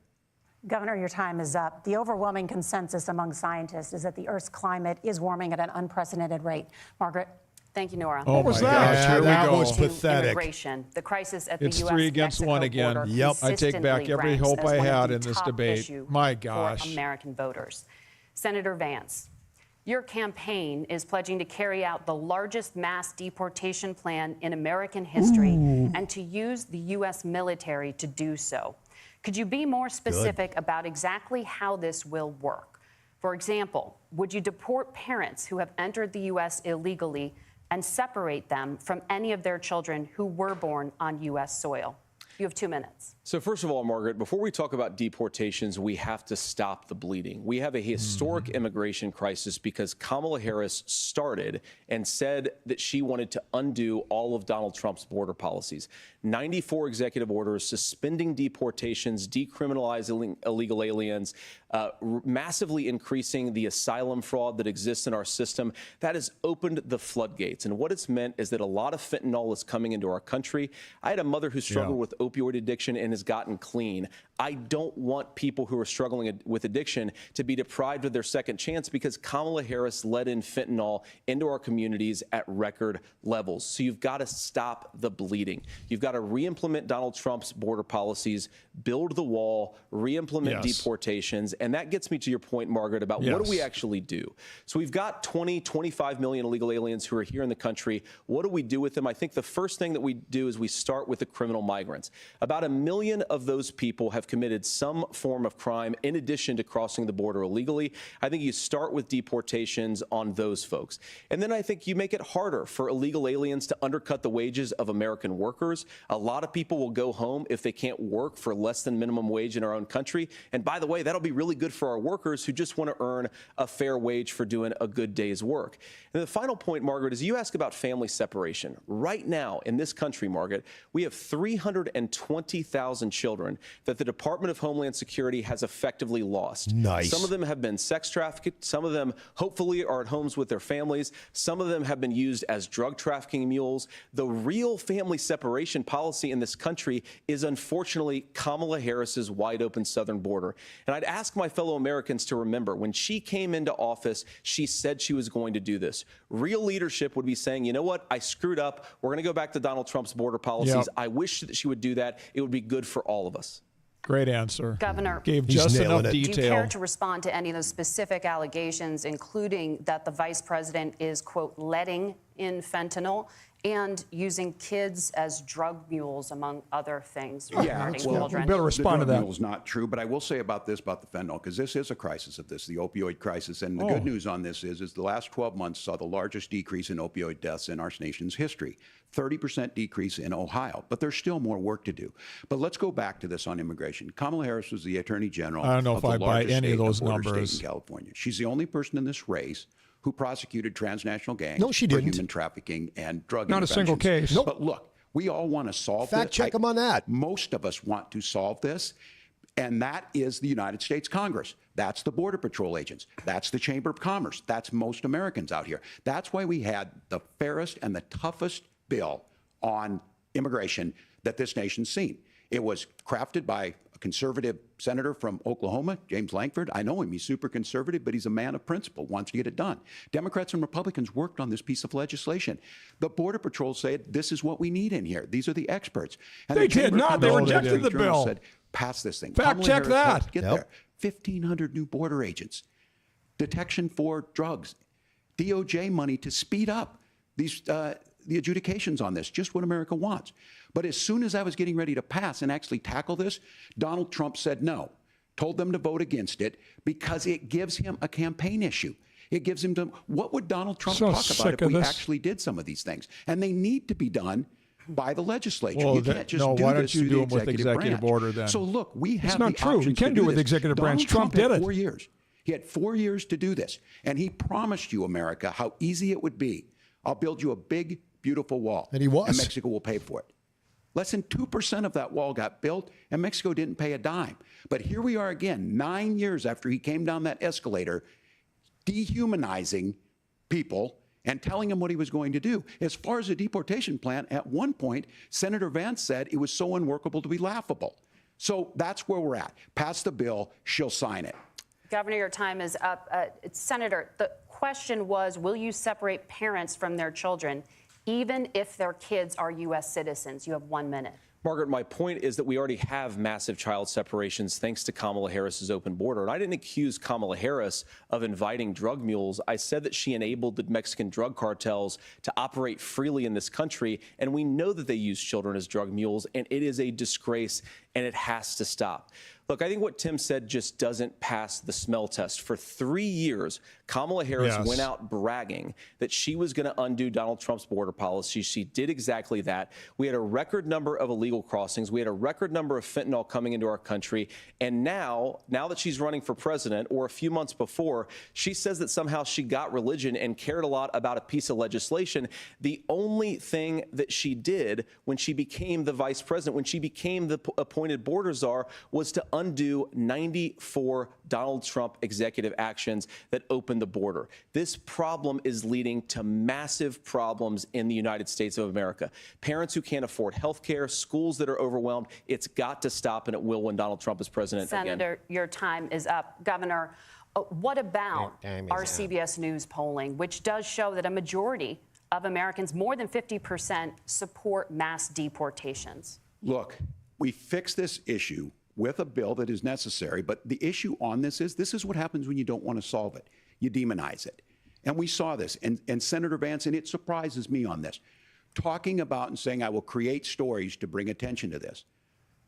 Governor, your time is up. The overwhelming consensus among scientists is that the Earth's climate is warming at an unprecedented rate. Margaret? Thank you, Nora. Oh, my gosh, here we that go. was pathetic. Immigration. The crisis at It's the U.S. 3 against 1 again. border Yep. I take back consistently every ranks hope as I one of had the in this top debate. issue My for gosh. American voters. Senator Vance, your campaign is pledging to carry out the largest mass deportation plan in American history and to use the U.S. military to do so. Could you be more specific about exactly how this will work? For example, would you deport parents who have entered the U.S. illegally and separate them from any of their children who were born on U.S. soil? You have 2 minutes. So first of all, Margaret, before we talk about deportations, we have to stop the bleeding. We have a historic immigration crisis because Kamala Harris started and said that she wanted to undo all of Donald Trump's border policies. 94 executive orders suspending deportations, decriminalizing illegal aliens, massively increasing the asylum fraud that exists in our system. That has opened the floodgates. And what it's meant is that a lot of fentanyl is coming into our country. I had a mother who struggled with opioid addiction and has gotten clean. I don't want people who are struggling with addiction to be deprived of their second chance because Kamala Harris let in fentanyl into our communities at record levels. So you've got to stop the bleeding. You've got to re-implement Donald Trump's border policies, build the wall, re-implement deportations. And that gets me to your point, Margaret, about what do we actually do? So we've got 20, 25 million illegal aliens who are here in the country. What do we do with them? I think the first thing that we do is we start with the criminal migrants. About 1 million of those people have committed some form of crime in addition to crossing the border illegally. I think you start with deportations on those folks. And then I think you make it harder for illegal aliens to undercut the wages of American workers. A lot of people will go home if they can't work for less than minimum wage in our own country. And by the way, that'll be really good for our workers who just want to earn a fair wage for doing a good day's work. And the final point, Margaret, is you ask about family separation. Right now in this country, Margaret, we have 320,000 children that the Department of Homeland Security has effectively lost. Nice. Some of them have been sex trafficked. Some of them hopefully are at homes with their families. Some of them have been used as drug trafficking mules. The real family separation policy in this country is unfortunately Kamala Harris's wide open southern border. And I'd ask my fellow Americans to remember when she came into office, she said she was going to do this. Real leadership would be saying, you know what, I screwed up. We're going to go back to Donald Trump's border policies. I wish that she would do that. It would be good for all of us. Great answer. Governor, Gave just enough detail. Do you care to respond to any of those specific allegations, including that the vice president is, quote, letting in fentanyl and using kids as drug mules, among other things? Yeah, well, you better respond to that. The drug mule is not true, but I will say about this, about the fentanyl, because this is a crisis of this, the opioid crisis. And the good news on this is the last 12 months saw the largest decrease in opioid deaths in our nation's history. 30% decrease in Ohio, but there's still more work to do. But let's go back to this on immigration. Kamala Harris was the Attorney General. I don't know if I buy any of those numbers. State in California. She's the only person in this race who prosecuted transnational gangs No, she for didn't. human trafficking and drug Not a single interventions. case. Nope. But look, we all want to solve this. Fact check them on that. Most of us want to solve this. And that is the United States Congress. That's the Border Patrol agents. That's the Chamber of Commerce. That's most Americans out here. That's why we had the fairest and the toughest bill on immigration that this nation's seen. It was crafted by a conservative senator from Oklahoma, James Lankford. I know him. He's super conservative, but he's a man of principle, wants to get it done. Democrats and Republicans worked on this piece of legislation. The Border Patrol said, this is what we need in here. These are the experts. And They did not. They rejected the bill. Said, pass this thing. Fact check that. Get there. 1,500 new border agents. Detection for drugs. DOJ money to speed up these the adjudications on this, just what America wants. But as soon as I was getting ready to pass and actually tackle this, Donald Trump said no, told them to vote against it because it gives him a campaign issue. It gives him to, what would Donald Trump talk about if we actually did some of these things? And they need to be done by the legislature. Well, you can't just do why this don't you through do the them with executive branch. order then? So look, we have It's not the true. You options can to do it do with this. executive branch. Donald Trump did had it. 4 years. He had 4 years to do this. And he promised you, America, how easy it would be. I'll build you a big, beautiful wall. And he was. And Mexico will pay for it. Less than 2% of that wall got built, and Mexico didn't pay a dime. But here we are again, 9 years after he came down that escalator, dehumanizing people and telling them what he was going to do. As far as the deportation plan, at one point, Senator Vance said it was so unworkable to be laughable. So that's where we're at. Pass the bill, she'll sign it. Governor, your time is up. Senator, the question was, will you separate parents from their children, even if their kids are U.S. citizens? You have 1 minute. Margaret, my point is that we already have massive child separations thanks to Kamala Harris's open border. And I didn't accuse Kamala Harris of inviting drug mules. I said that she enabled the Mexican drug cartels to operate freely in this country. And we know that they use children as drug mules. And it is a disgrace, and it has to stop. Look, I think what Tim said just doesn't pass the smell test. For 3 years, Kamala Harris went out bragging that she was going to undo Donald Trump's border policy. She did exactly that. We had a record number of illegal crossings. We had a record number of fentanyl coming into our country. And now that she's running for president, or a few months before, she says that somehow she got religion and cared a lot about a piece of legislation. The only thing that she did when she became the vice president, when she became the appointed border czar, was to undo 94 Donald Trump executive actions that opened the border. This problem is leading to massive problems in the United States of America. Parents who can't afford health care, schools that are overwhelmed. It's got to stop, and it will when Donald Trump is president again. Senator, your time is up. Governor, what about our CBS News polling, which does show that a majority of Americans, more than 50%, support mass deportations? Look, we fix this issue with a bill that is necessary, but the issue on this is what happens when you don't want to solve it. You demonize it. And we saw this, and Senator Vance, and it surprises me on this, talking about and saying, I will create stories to bring attention to this.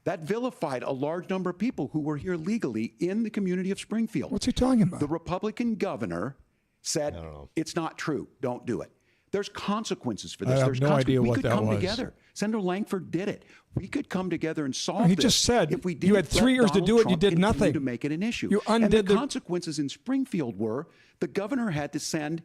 That vilified a large number of people who were here legally in the community of Springfield. What's he talking about? The Republican governor said, it's not true, don't do it. There's consequences for this. I have no idea what that was. We could come together. Senator Langford did it. We could come together and solve this. He just said if we you had 3 years to do it. You did nothing to make it an issue. You undid and the consequences in Springfield were the governor had to send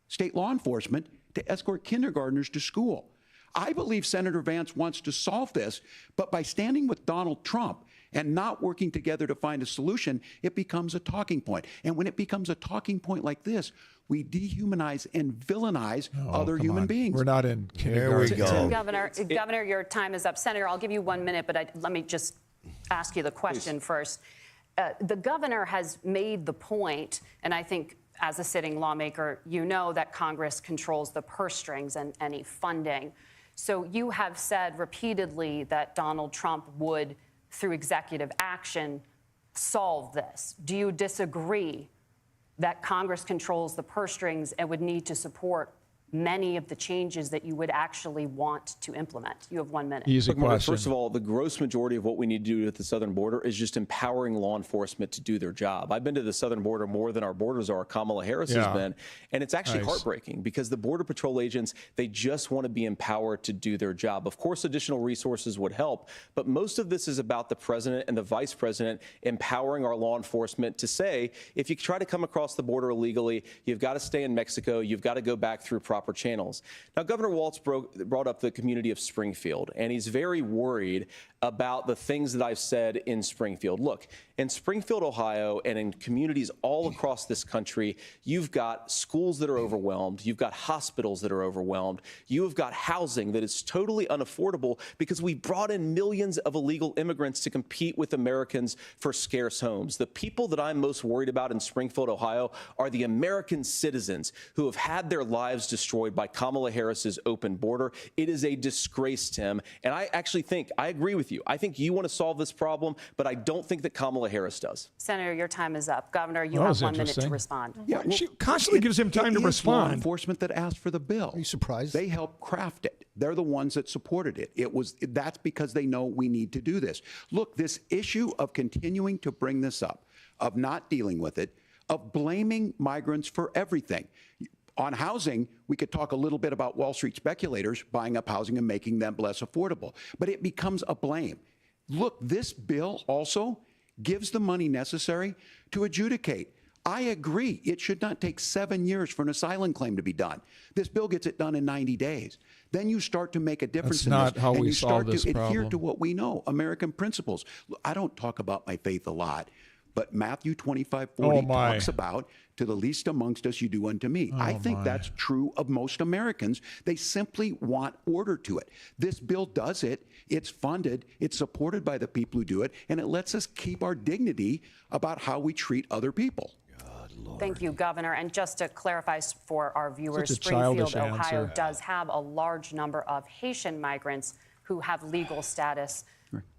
state law enforcement to escort kindergartners to school. I believe Senator Vance wants to solve this, but by standing with Donald Trump and not working together to find a solution, it becomes a talking point. And when it becomes a talking point like this, we dehumanize and villainize other human beings. We're not in kindergarten. There we go. Governor, your time is up. Senator, I'll give you 1 minute, but let me just ask you the question first. The governor has made the point, and I think as a sitting lawmaker, you know that Congress controls the purse strings and any funding. So you have said repeatedly that Donald Trump would, through executive action, solve this. Do you disagree that Congress controls the purse strings and would need to support many of the changes that you would actually want to implement? You have 1 minute. Easy question. First of all, the gross majority of what we need to do at the southern border is just empowering law enforcement to do their job. I've been to the southern border more than our borders are. Kamala Harris has been. And it's actually heartbreaking because the Border Patrol agents, they just want to be empowered to do their job. Of course, additional resources would help, but most of this is about the president and the vice president empowering our law enforcement to say, if you try to come across the border illegally, you've got to stay in Mexico, you've got to go back through proper channels. Now, Governor Walz brought up the community of Springfield, and he's very worried about the things that I've said in Springfield. Look, in Springfield, Ohio, and in communities all across this country, you've got schools that are overwhelmed. You've got hospitals that are overwhelmed. You've got housing that is totally unaffordable because we brought in millions of illegal immigrants to compete with Americans for scarce homes. The people that I'm most worried about in Springfield, Ohio, are the American citizens who have had their lives destroyed by Kamala Harris's open border. It is a disgrace, Tim. And I actually think, I agree with you. I think you want to solve this problem, but I don't think that Kamala Harris does. Senator, your time is up. Governor, you have 1 minute to respond. Yeah, well, she constantly gives him time to respond. Law enforcement that asked for the bill. Are you surprised? They helped craft it. They're the ones that supported it. That's because they know we need to do this. Look, this issue of continuing to bring this up, of not dealing with it, of blaming migrants for everything. On housing, we could talk a little bit about Wall Street speculators buying up housing and making them less affordable, but it becomes a blame. Look, this bill also gives the money necessary to adjudicate. I agree. It should not take 7 years for an asylum claim to be done. This bill gets it done in 90 days. Then you start to make a difference in this. That's not how we solve this and you start to adhere problem. to what we know, American principles. Look, I don't talk about my faith a lot, but Matthew 25:40 talks about, to the least amongst us, you do unto me. I think that's true of most Americans. They simply want order to it. This bill does it. It's funded. It's supported by the people who do it. And it lets us keep our dignity about how we treat other people. Thank you, Governor. And just to clarify for our viewers, Such a childish Springfield, Ohio answer. does have a large number of Haitian migrants who have legal status,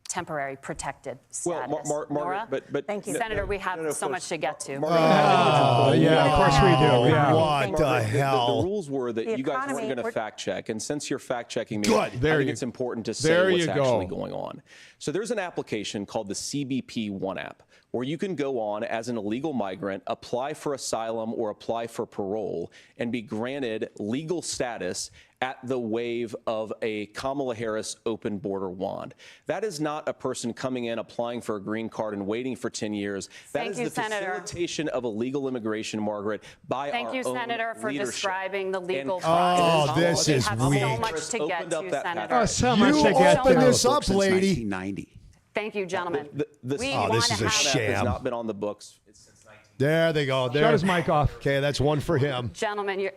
temporary protected status. Nora? but Thank you, Senator. We have so much to get to. Yeah, of course we do. Yeah. What the hell? The rules were that The you guys weren't economy- going to fact check, and since you're fact checking me, Good. I think it's important to say there what's you go. actually going on. So there's an application called the CBP One app, where you can go on as an illegal migrant, apply for asylum or apply for parole, and be granted legal status at the wave of a Kamala Harris open border wand. That is not a person coming in, applying for a green card and waiting for 10 years. That Thank is you, the Senator. facilitation of illegal immigration, Margaret, by Thank our you, own Senator, for leadership. describing the legal And process. Oh, this We is have so weak. much to get Opened up to, that Senator. path. So much You to get open to. this up, Since lady. 1990. Thank you, gentlemen. This We Oh, this wanna is a have- sham. has not been on the books since 19. There they go. There. Shut his mic off. Okay, that's one for him. Gentlemen,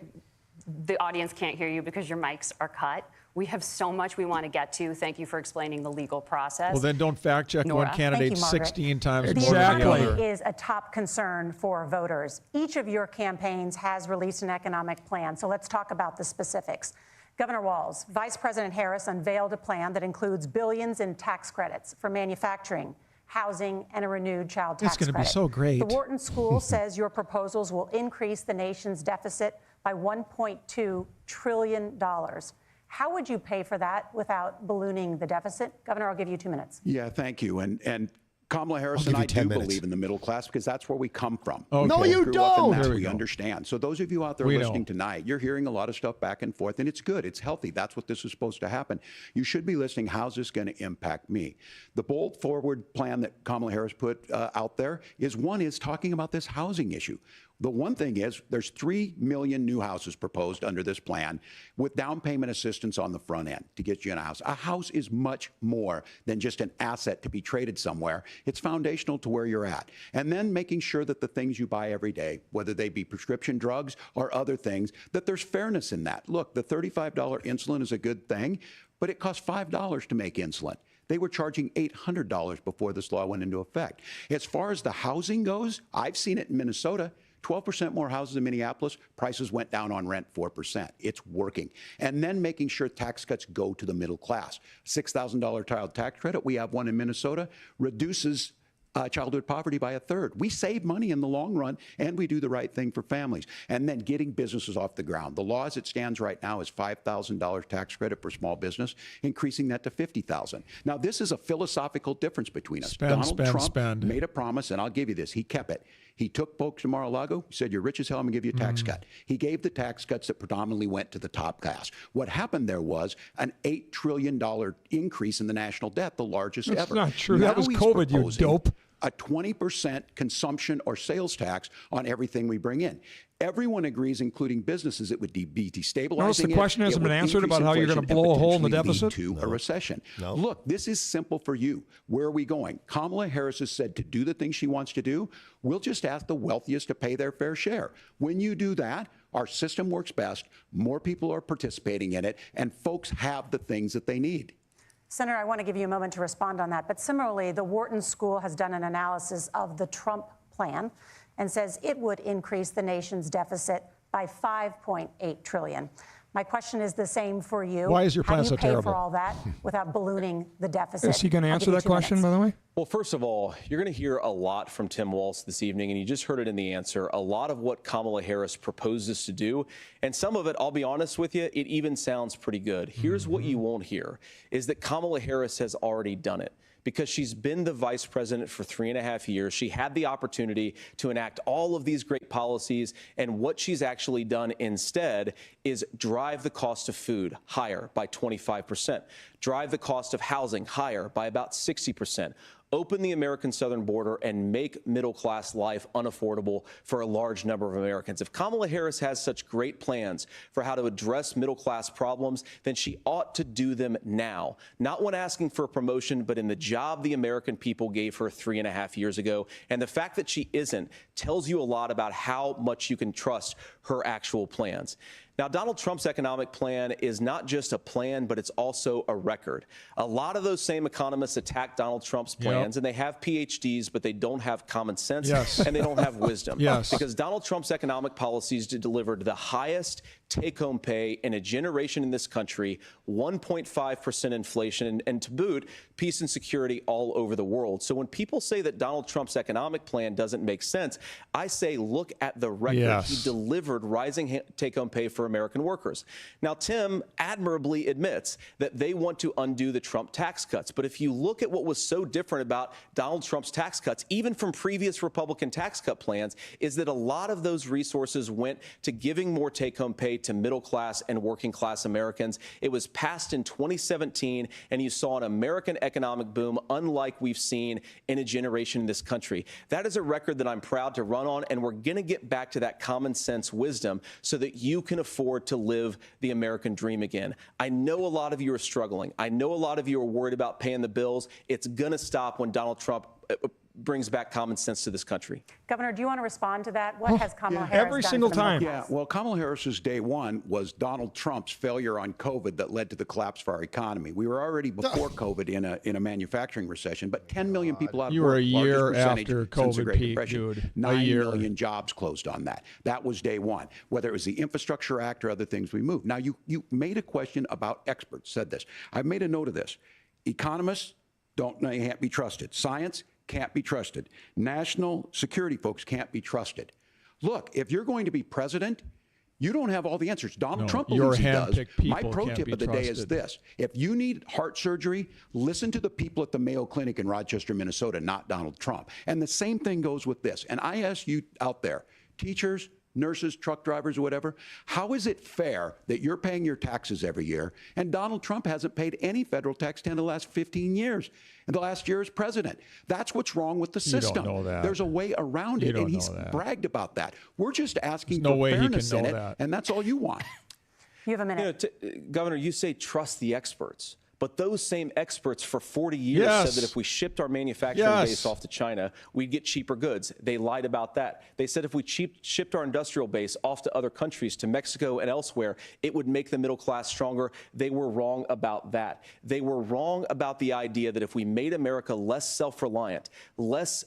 the audience can't hear you because your mics are cut. We have so much we want to get to. Thank you for explaining the legal process. Well, then don't fact check Nora. one candidate Thank you, Margaret. 16 times The more than the economy other. is a top concern for voters. Each of your campaigns has released an economic plan, so let's talk about the specifics. Governor Walz, Vice President Harris unveiled a plan that includes billions in tax credits for manufacturing, housing, and a renewed child tax It's gonna be credit. so great. The Wharton School says your proposals will increase the nation's deficit by $1.2 trillion. How would you pay for that without ballooning the deficit? Governor, I'll give you 2 minutes. Yeah, thank you. And Kamala Harris I'll and give I you 10 do minutes. believe in the middle class because that's where we come from. Okay. No, you Grew up in don't. that, There we we go. understand. So those of you out there We listening know. tonight, you're hearing a lot of stuff back and forth, and it's good. It's healthy. That's what this is supposed to happen. You should be listening. How's this going to impact me? The bold forward plan that Kamala Harris put out there is talking about this housing issue. The one thing is there's 3 million new houses proposed under this plan with down payment assistance on the front end to get you in a house. A house is much more than just an asset to be traded somewhere. It's foundational to where you're at. And then making sure that the things you buy every day, whether they be prescription drugs or other things, that there's fairness in that. Look, the $35 insulin is a good thing, but it costs $5 to make insulin. They were charging $800 before this law went into effect. As far as the housing goes, I've seen it in Minnesota. 12% more houses in Minneapolis, prices went down on rent 4%. It's working. And then making sure tax cuts go to the middle class. $6,000 child tax credit, we have one in Minnesota, reduces childhood poverty by a third. We save money in the long run, and we do the right thing for families. And then getting businesses off the ground. The law as it stands right now is $5,000 tax credit for small business, increasing that to $50,000. Now, this is a philosophical difference between us. Donald Trump made a promise, and I'll give you this. He kept it. He took folks to Mar-a-Lago, he said, you're rich as hell, I'm going to give you a tax cut. He gave the tax cuts that predominantly went to the top class. What happened there was an $8 trillion increase in the national debt, the largest That's ever. not true. That was he's COVID, you proposing dope. A 20% consumption or sales tax on everything we bring in. Everyone agrees, including businesses, it would be destabilizing. Notice the question hasn't been answered about how you're going to blow a hole in the deficit. To a recession. Look, this is simple for you. Where are we going? Kamala Harris has said to do the things she wants to do. We'll just ask the wealthiest to pay their fair share. When you do that, our system works best. More people are participating in it, and folks have the things that they need. Senator, I want to give you a moment to respond on that. But similarly, the Wharton School has done an analysis of the Trump plan and says it would increase the nation's deficit by $5.8 trillion. My question is the same for you. Why is your plan How do you so pay terrible? for all that without ballooning the deficit? Is he going to I'll answer give you that 2 question, minutes. by the way? Well, first of all, you're going to hear a lot from Tim Walz this evening, and you just heard it in the answer. A lot of what Kamala Harris proposes to do, and some of it, I'll be honest with you, it even sounds pretty good. Here's what you won't hear, is that Kamala Harris has already done it. Because she's been the vice president for 3.5 years. She had the opportunity to enact all of these great policies, and what she's actually done instead is drive the cost of food higher by 25%, drive the cost of housing higher by about 60%, open the American southern border, and make middle-class life unaffordable for a large number of Americans. If Kamala Harris has such great plans for how to address middle-class problems, then she ought to do them now. Not when asking for a promotion, but in the job the American people gave her 3.5 years ago. And the fact that she isn't tells you a lot about how much you can trust her actual plans. Now, Donald Trump's economic plan is not just a plan, but it's also a record. A lot of those same economists attack Donald Trump's plans, and they have PhDs, but they don't have common sense, and they don't have wisdom. Because Donald Trump's economic policies delivered the highest take-home pay in a generation in this country, 1.5% inflation, and to boot, peace and security all over the world. So when people say that Donald Trump's economic plan doesn't make sense, I say look at the record. He delivered rising take-home pay for American workers. Now, Tim admirably admits that they want to undo the Trump tax cuts. But if you look at what was so different about Donald Trump's tax cuts, even from previous Republican tax cut plans, is that a lot of those resources went to giving more take-home pay to middle class and working class Americans. It was passed in 2017, and you saw an American economic boom unlike we've seen in a generation in this country. That is a record that I'm proud to run on, and we're going to get back to that common sense wisdom so that you can afford to live the American dream again. I know a lot of you are struggling. I know a lot of you are worried about paying the bills. It's going to stop when Donald Trump brings back common sense to this country. Governor, do you want to respond to that? What has Kamala Harris every done single for the time? middle class? Well, Kamala Harris's day one was Donald Trump's failure on COVID that led to the collapse of our economy. We were already before COVID in a manufacturing recession, but 10 million people out of work. You were a year after COVID peak, dude. 9 million jobs closed on that. That was day one. Whether it was the Infrastructure Act or other things we moved. Now, you made a question about experts, said this. I've made a note of this. Economists can't be trusted. Science can't be trusted. National security folks can't be trusted. Look, if you're going to be president, you don't have all the answers. Donald Trump believes he does. My pro tip of the day is this. If you need heart surgery, listen to the people at the Mayo Clinic in Rochester, Minnesota, not Donald Trump. And the same thing goes with this. And I ask you out there, teachers, nurses, truck drivers, or whatever, how is it fair that you're paying your taxes every year and Donald Trump hasn't paid any federal tax in the last 15 years? And the last year as president. That's what's wrong with the system. You don't know that. There's a way around it, and he's bragged about that. We're just asking for fairness in it, and that's all you want. You have a minute. Governor, you say trust the experts. But those same experts for 40 years said that if we shipped our manufacturing base off to China, we'd get cheaper goods. They lied about that. They said if we shipped our industrial base off to other countries, to Mexico and elsewhere, it would make the middle class stronger. They were wrong about that. They were wrong about the idea that if we made America less self-reliant, less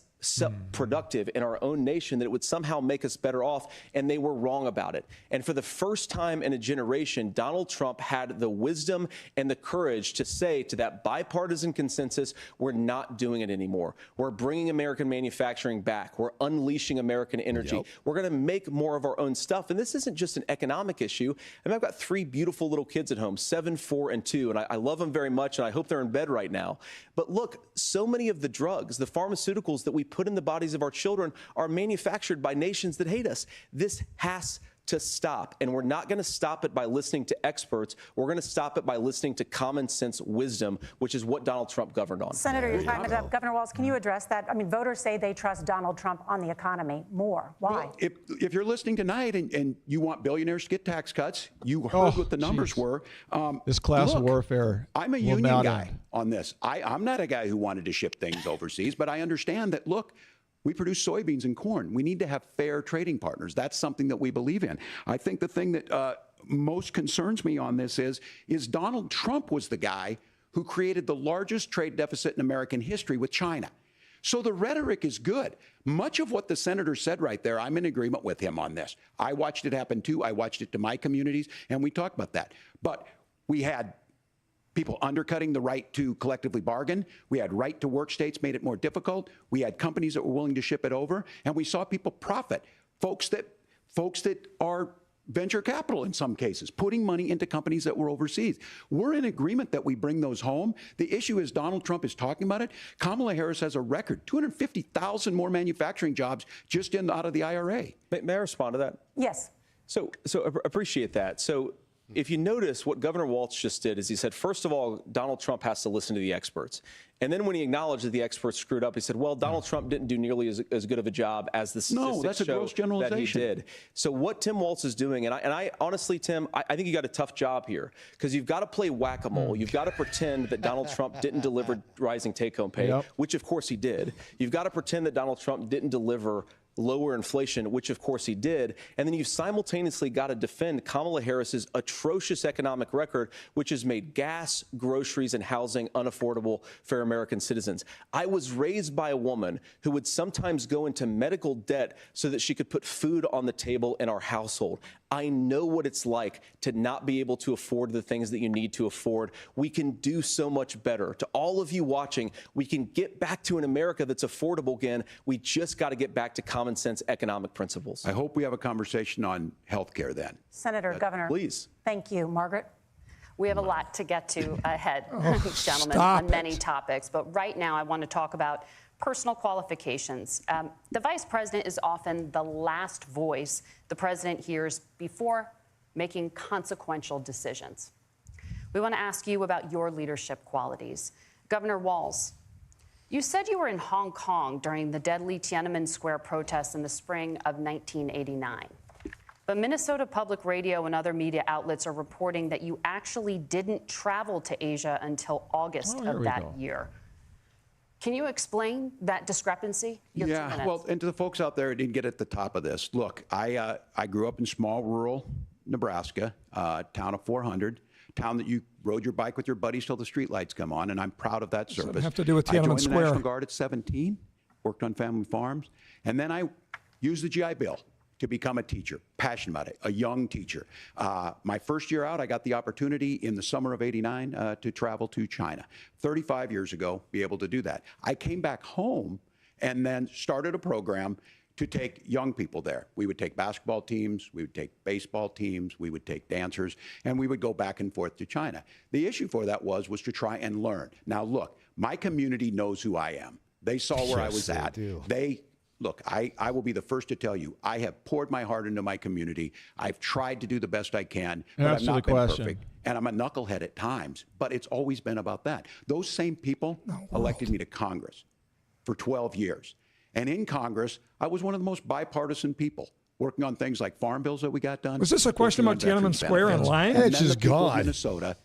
productive in our own nation, that it would somehow make us better off, and they were wrong about it. And for the first time in a generation, Donald Trump had the wisdom and the courage to say to that bipartisan consensus, we're not doing it anymore. We're bringing American manufacturing back. We're unleashing American energy. We're going to make more of our own stuff. And this isn't just an economic issue. I mean, I've got 3 beautiful little kids at home, 7, 4, and 2, and I love them very much, and I hope they're in bed right now. But look, so many of the drugs, the pharmaceuticals that we put in the bodies of our children are manufactured by nations that hate us. This has to stop, and we're not going to stop it by listening to experts. We're going to stop it by listening to common sense wisdom, which is what Donald Trump governed on. Senator, your time is up. Governor Walz, can you address that? I mean, voters say they trust Donald Trump on the economy more. Why? Well, if you're listening tonight and you want billionaires to get tax cuts, you heard what the numbers were. This class warfare. I'm a union guy on this. I'm not a guy who wanted to ship things overseas, but I understand that, look, we produce soybeans and corn. We need to have fair trading partners. That's something that we believe in. I think the thing that most concerns me on this is Donald Trump was the guy who created the largest trade deficit in American history with China. So the rhetoric is good. Much of what the senator said right there, I'm in agreement with him on this. I watched it happen too. I watched it to my communities, and we talked about that. But we had people undercutting the right to collectively bargain. We had right to work states made it more difficult. We had companies that were willing to ship it over, and we saw people profit. Folks that are venture capital in some cases, putting money into companies that were overseas. We're in agreement that we bring those home. The issue is Donald Trump is talking about it. Kamala Harris has a record, 250,000 more manufacturing jobs just out of the IRA. May I respond to that? Yes. So appreciate that. So if you notice, what Governor Walz just did is he said, first of all, Donald Trump has to listen to the experts. And then when he acknowledged that the experts screwed up, he said, well, Donald Trump didn't do nearly as good of a job as the statistics show that he did. So what Tim Walz is doing, and I honestly, Tim, I think you got a tough job here, because you've got to play whack-a-mole. You've got to pretend that Donald Trump didn't deliver rising take-home pay, which of course he did. You've got to pretend that Donald Trump didn't deliver lower inflation, which of course he did, and then you've simultaneously got to defend Kamala Harris's atrocious economic record, which has made gas, groceries, and housing unaffordable for American citizens. I was raised by a woman who would sometimes go into medical debt so that she could put food on the table in our household. I know what it's like to not be able to afford the things that you need to afford. We can do so much better. To all of you watching, we can get back to an America that's affordable again. We just got to get back to common sense economic principles. I hope we have a conversation on health care then. Senator, Governor. Please. Thank you. Margaret? We have a lot to get to ahead, gentlemen, stop on many it. topics. But right now, I want to talk about personal qualifications. The vice president is often the last voice the president hears before making consequential decisions. We want to ask you about your leadership qualities. Governor Walz, you said you were in Hong Kong during the deadly Tiananmen Square protests in the spring of 1989. But Minnesota Public Radio and other media outlets are reporting that you actually didn't travel to Asia until August of that year. Can you explain that discrepancy? Yeah, well, and to the folks out there who didn't get at the top of this, look, I grew up in small rural Nebraska, town of 400, town that you rode your bike with your buddies till the streetlights come on, and I'm proud of that service. Does it have to do with I Tiananmen joined the Square? National Guard at 17, worked on family farms, and then I used the GI Bill to become a teacher, passionate about it, a young teacher. My first year out, I got the opportunity in the summer of '89 to travel to China. 35 years ago, be able to do that. I came back home and then started a program to take young people there. We would take basketball teams, we would take baseball teams, we would take dancers, and we would go back and forth to China. The issue for that was to try and learn. Now look, my community knows who I am. They saw where I was at. Look, I will be the first to tell you, I have poured my heart into my community. I've tried to do the best I can, but I've not been perfect. And I'm a knucklehead at times, but it's always been about that. Those same people elected me to Congress for 12 years. And in Congress, I was one of the most bipartisan people, working on things like farm bills that we got done. Was this a question about Tiananmen Square and Lying? And then the people of Minnesota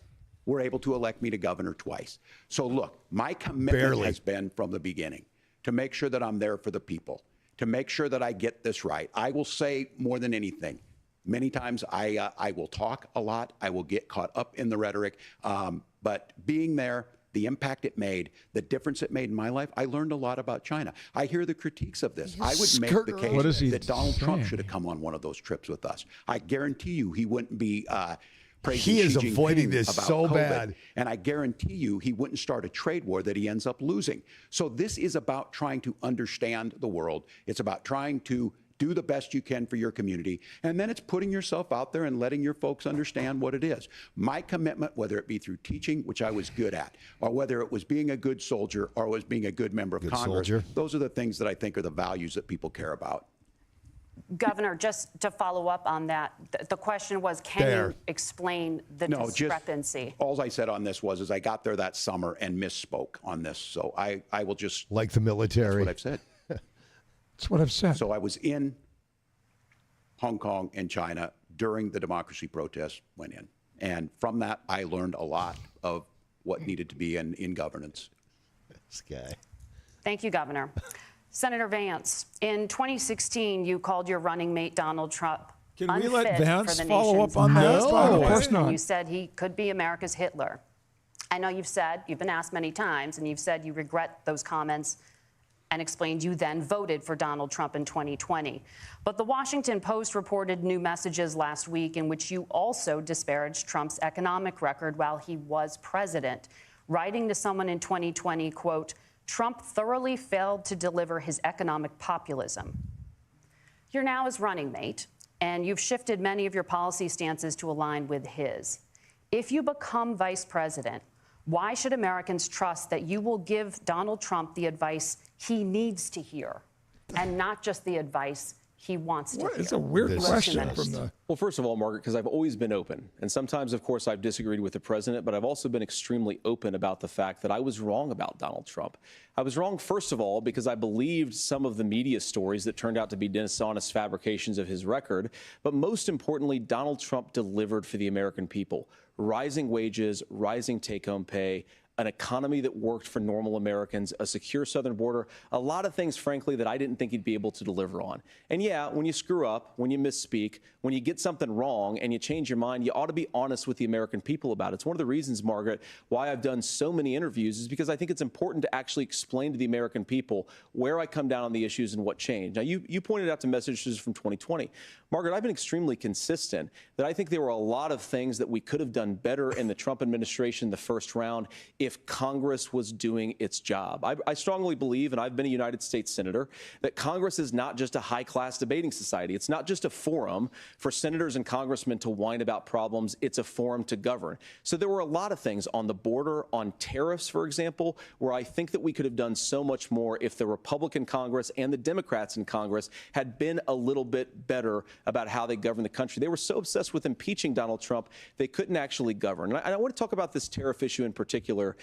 were able to elect me to governor twice. So look, my commitment has been from the beginning to make sure that I'm there for the people, to make sure that I get this right. I will say more than anything, many times I will talk a lot, I will get caught up in the rhetoric, but being there, the impact it made, the difference it made in my life, I learned a lot about China. I hear the critiques of this. I would make the case that Donald Trump should have come on one of those trips with us. I guarantee you he wouldn't be praising He is Xi Jinping avoiding this about so COVID. bad. And I guarantee you he wouldn't start a trade war that he ends up losing. So this is about trying to understand the world. It's about trying to do the best you can for your community. And then it's putting yourself out there and letting your folks understand what it is. My commitment, whether it be through teaching, which I was good at, or whether it was being a good soldier or was being a good member of Congress, those are the things that I think are the values that people care about. Governor, just to follow up on that, the question was, can you explain the discrepancy? All I said on this was I got there that summer and misspoke on this. So I will just... Like the military. That's what I've said. That's what I've said. So I was in Hong Kong and China during the democracy protests went in. And from that, I learned a lot of what needed to be in governance. This guy. Thank you, Governor. Senator Vance, in 2016, you called your running mate Donald Trump Can we let Vance for the follow nation's up on that? highest No, of office, course not. and you said he could be America's Hitler. I know you've been asked many times, and you've said you regret those comments and explained you then voted for Donald Trump in 2020. But the Washington Post reported new messages last week in which you also disparaged Trump's economic record while he was president, writing to someone in 2020, quote, Trump thoroughly failed to deliver his economic populism. You're now his running mate, and you've shifted many of your policy stances to align with his. If you become vice president, why should Americans trust that you will give Donald Trump the advice he needs to hear and not just the advice he wants to hear? It's a weird question from the... Well, first of all, Margaret, because I've always been open. And sometimes, of course, I've disagreed with the president, but I've also been extremely open about the fact that I was wrong about Donald Trump. I was wrong, first of all, because I believed some of the media stories that turned out to be dishonest fabrications of his record. But most importantly, Donald Trump delivered for the American people. Rising wages, rising take-home pay, an economy that worked for normal Americans, a secure southern border, a lot of things, frankly, that I didn't think he'd be able to deliver on. And yeah, when you screw up, when you misspeak, when you get something wrong and you change your mind, you ought to be honest with the American people about it. It's one of the reasons, Margaret, why I've done so many interviews, is because I think it's important to actually explain to the American people where I come down on the issues and what changed. Now, you pointed out to messages from 2020. Margaret, I've been extremely consistent that I think there were a lot of things that we could have done better in the Trump administration the first round if Congress was doing its job. I strongly believe, and I've been a United States Senator, that Congress is not just a high-class debating society. It's not just a forum for senators and congressmen to whine about problems. It's a forum to govern. So there were a lot of things on the border, on tariffs, for example, where I think that we could have done so much more if the Republican Congress and the Democrats in Congress had been a little bit better about how they govern the country. They were so obsessed with impeaching Donald Trump, they couldn't actually govern. And I want to talk about this tariff issue in particular,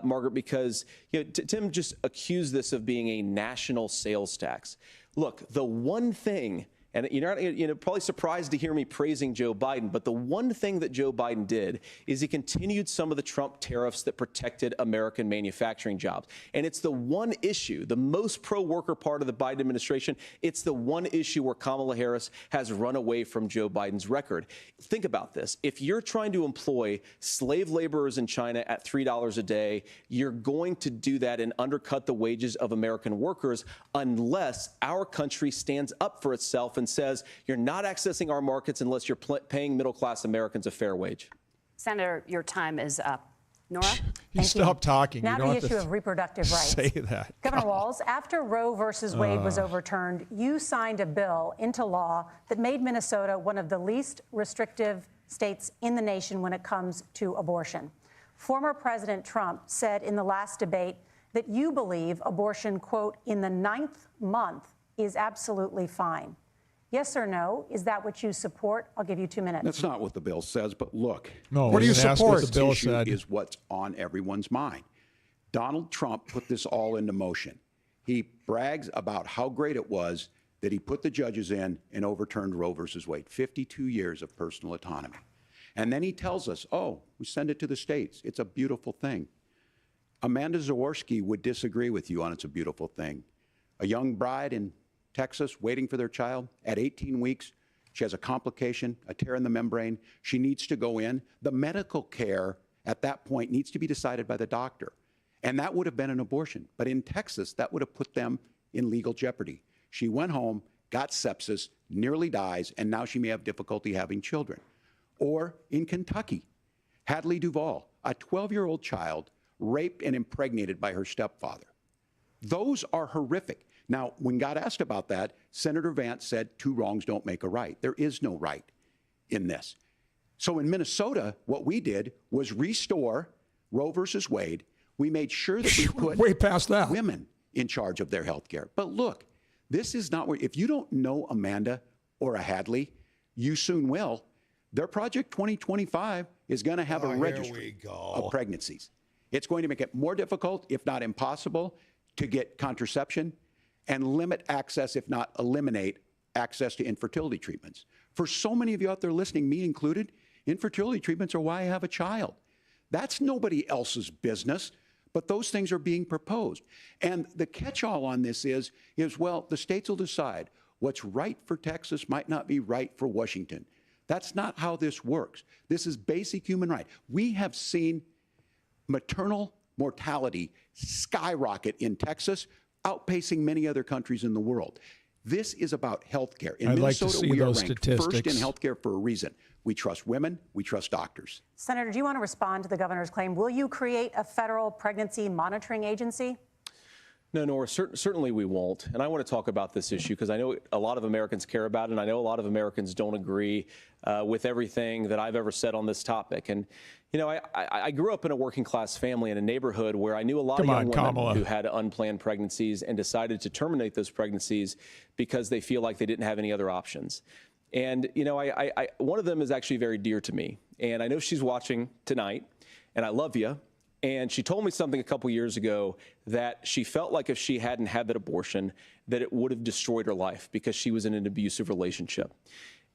Margaret, because Tim just accused this of being a national sales tax. Look, the one thing, and you're probably surprised to hear me praising Joe Biden, but the one thing that Joe Biden did is he continued some of the Trump tariffs that protected American manufacturing jobs. And it's the one issue, the most pro-worker part of the Biden administration, it's the one issue where Kamala Harris has run away from Joe Biden's record. Think about this. If you're trying to employ slave laborers in China at $3 a day, you're going to do that and undercut the wages of American workers unless our country stands up for itself and says you're not accessing our markets unless you're paying middle-class Americans a fair wage. Senator, your time is up. Nora? You stop talking. Now you don't the issue of reproductive rights. Say that. Governor Walz, after Roe versus Wade was overturned, you signed a bill into law that made Minnesota one of the least restrictive states in the nation when it comes to abortion. Former President Trump said in the last debate that you believe abortion, quote, in the 9th month is absolutely fine. Yes or no? Is that what you support? I'll give you 2 minutes. That's not what the bill says, but look. No, what do you support? The bill said is what's on everyone's mind. Donald Trump put this all into motion. He brags about how great it was that he put the judges in and overturned Roe versus Wade, 52 years of personal autonomy. And then he tells us, oh, we send it to the states. It's a beautiful thing. Amanda Zaworski would disagree with you on it's a beautiful thing. A young bride in Texas waiting for their child at 18 weeks. She has a complication, a tear in the membrane. She needs to go in. The medical care at that point needs to be decided by the doctor. And that would have been an abortion. But in Texas, that would have put them in legal jeopardy. She went home, got sepsis, nearly dies, and now she may have difficulty having children. Or in Kentucky, Hadley Duvall, a 12-year-old child raped and impregnated by her stepfather. Those are horrific. Now, when God asked about that, Senator Vance said 2 wrongs don't make a right. There is no right in this. So in Minnesota, what we did was restore Roe versus Wade. We made sure that we put way past that women in charge of their health care. But look, this is not where, if you don't know Amanda or a Hadley, you soon will. Their Project 2025 is going to have a registry of pregnancies. It's going to make it more difficult, if not impossible, to get contraception and limit access, if not eliminate access to infertility treatments. For so many of you out there listening, me included, infertility treatments are why I have a child. That's nobody else's business, but those things are being proposed. And the catch-all on this is, well, the states will decide what's right for Texas might not be right for Washington. That's not how this works. This is basic human right. We have seen maternal mortality skyrocket in Texas, outpacing many other countries in the world. This is about health care. In Minnesota, we are ranked first in health care for a reason. We trust women. We trust doctors. Senator, do you want to respond to the governor's claim? Will you create a federal pregnancy monitoring agency? No, Nora, certainly we won't. And I want to talk about this issue because I know a lot of Americans care about it, and I know a lot of Americans don't agree with everything that I've ever said on this topic. And, you know, I grew up in a working class family in a neighborhood where I knew a lot of young women who had unplanned pregnancies and decided to terminate those pregnancies because they feel like they didn't have any other options. And, you know, one of them is actually very dear to me. And I know she's watching tonight, and I love you. And she told me something a couple years ago that she felt like if she hadn't had that abortion, that it would have destroyed her life because she was in an abusive relationship.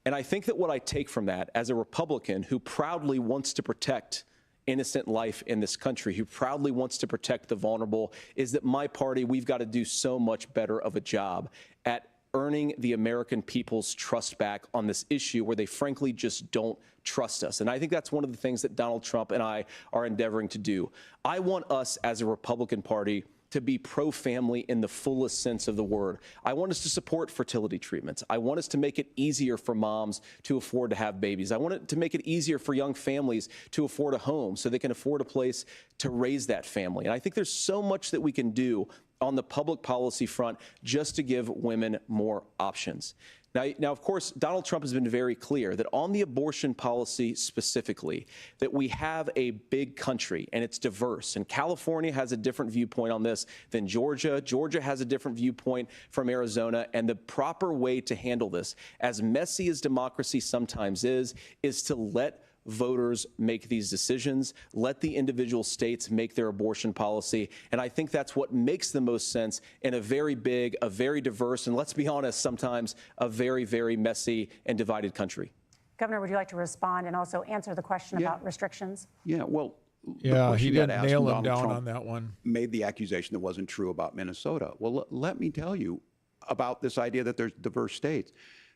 And I think that what I take from that as a Republican who proudly wants to protect innocent life in this country, who proudly wants to protect the vulnerable, is that my party, we've got to do so much better of a job at earning the American people's trust back on this issue where they frankly just don't trust us. And I think that's one of the things that Donald Trump and I are endeavoring to do. I want us as a Republican Party to be pro-family in the fullest sense of the word. I want us to support fertility treatments. I want us to make it easier for moms to afford to have babies. I want it to make it easier for young families to afford a home so they can afford a place to raise that family. And I think there's so much that we can do on the public policy front just to give women more options. Now, of course, Donald Trump has been very clear that on the abortion policy specifically, that we have a big country and it's diverse. And California has a different viewpoint on this than Georgia. Georgia has a different viewpoint from Arizona. And the proper way to handle this, as messy as democracy sometimes is to let voters make these decisions, let the individual states make their abortion policy. And I think that's what makes the most sense in a very big, a very diverse, and let's be honest, sometimes a very, very messy and divided country. Governor, would you like to respond and also answer the question about restrictions? Yeah, well, yeah, he didn't nail him Donald down Trump on that one. Made the accusation that wasn't true about Minnesota. Well, let me tell you about this idea that there's diverse states.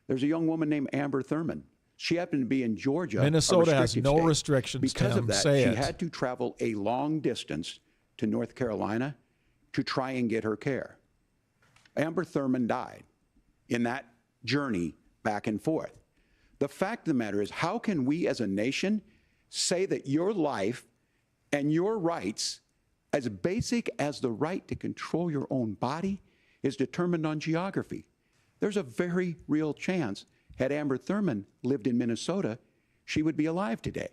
There's a young woman named Amber Thurman. She happened to be in Georgia. Minnesota has no restrictions. Because of that, she had to travel a long distance to North Carolina to try and get her care. Amber Thurman died in that journey back and forth. The fact of the matter is, how can we as a nation say that your life and your rights, as basic as the right to control your own body, is determined on geography? There's a very real chance, had Amber Thurman lived in Minnesota, she would be alive today.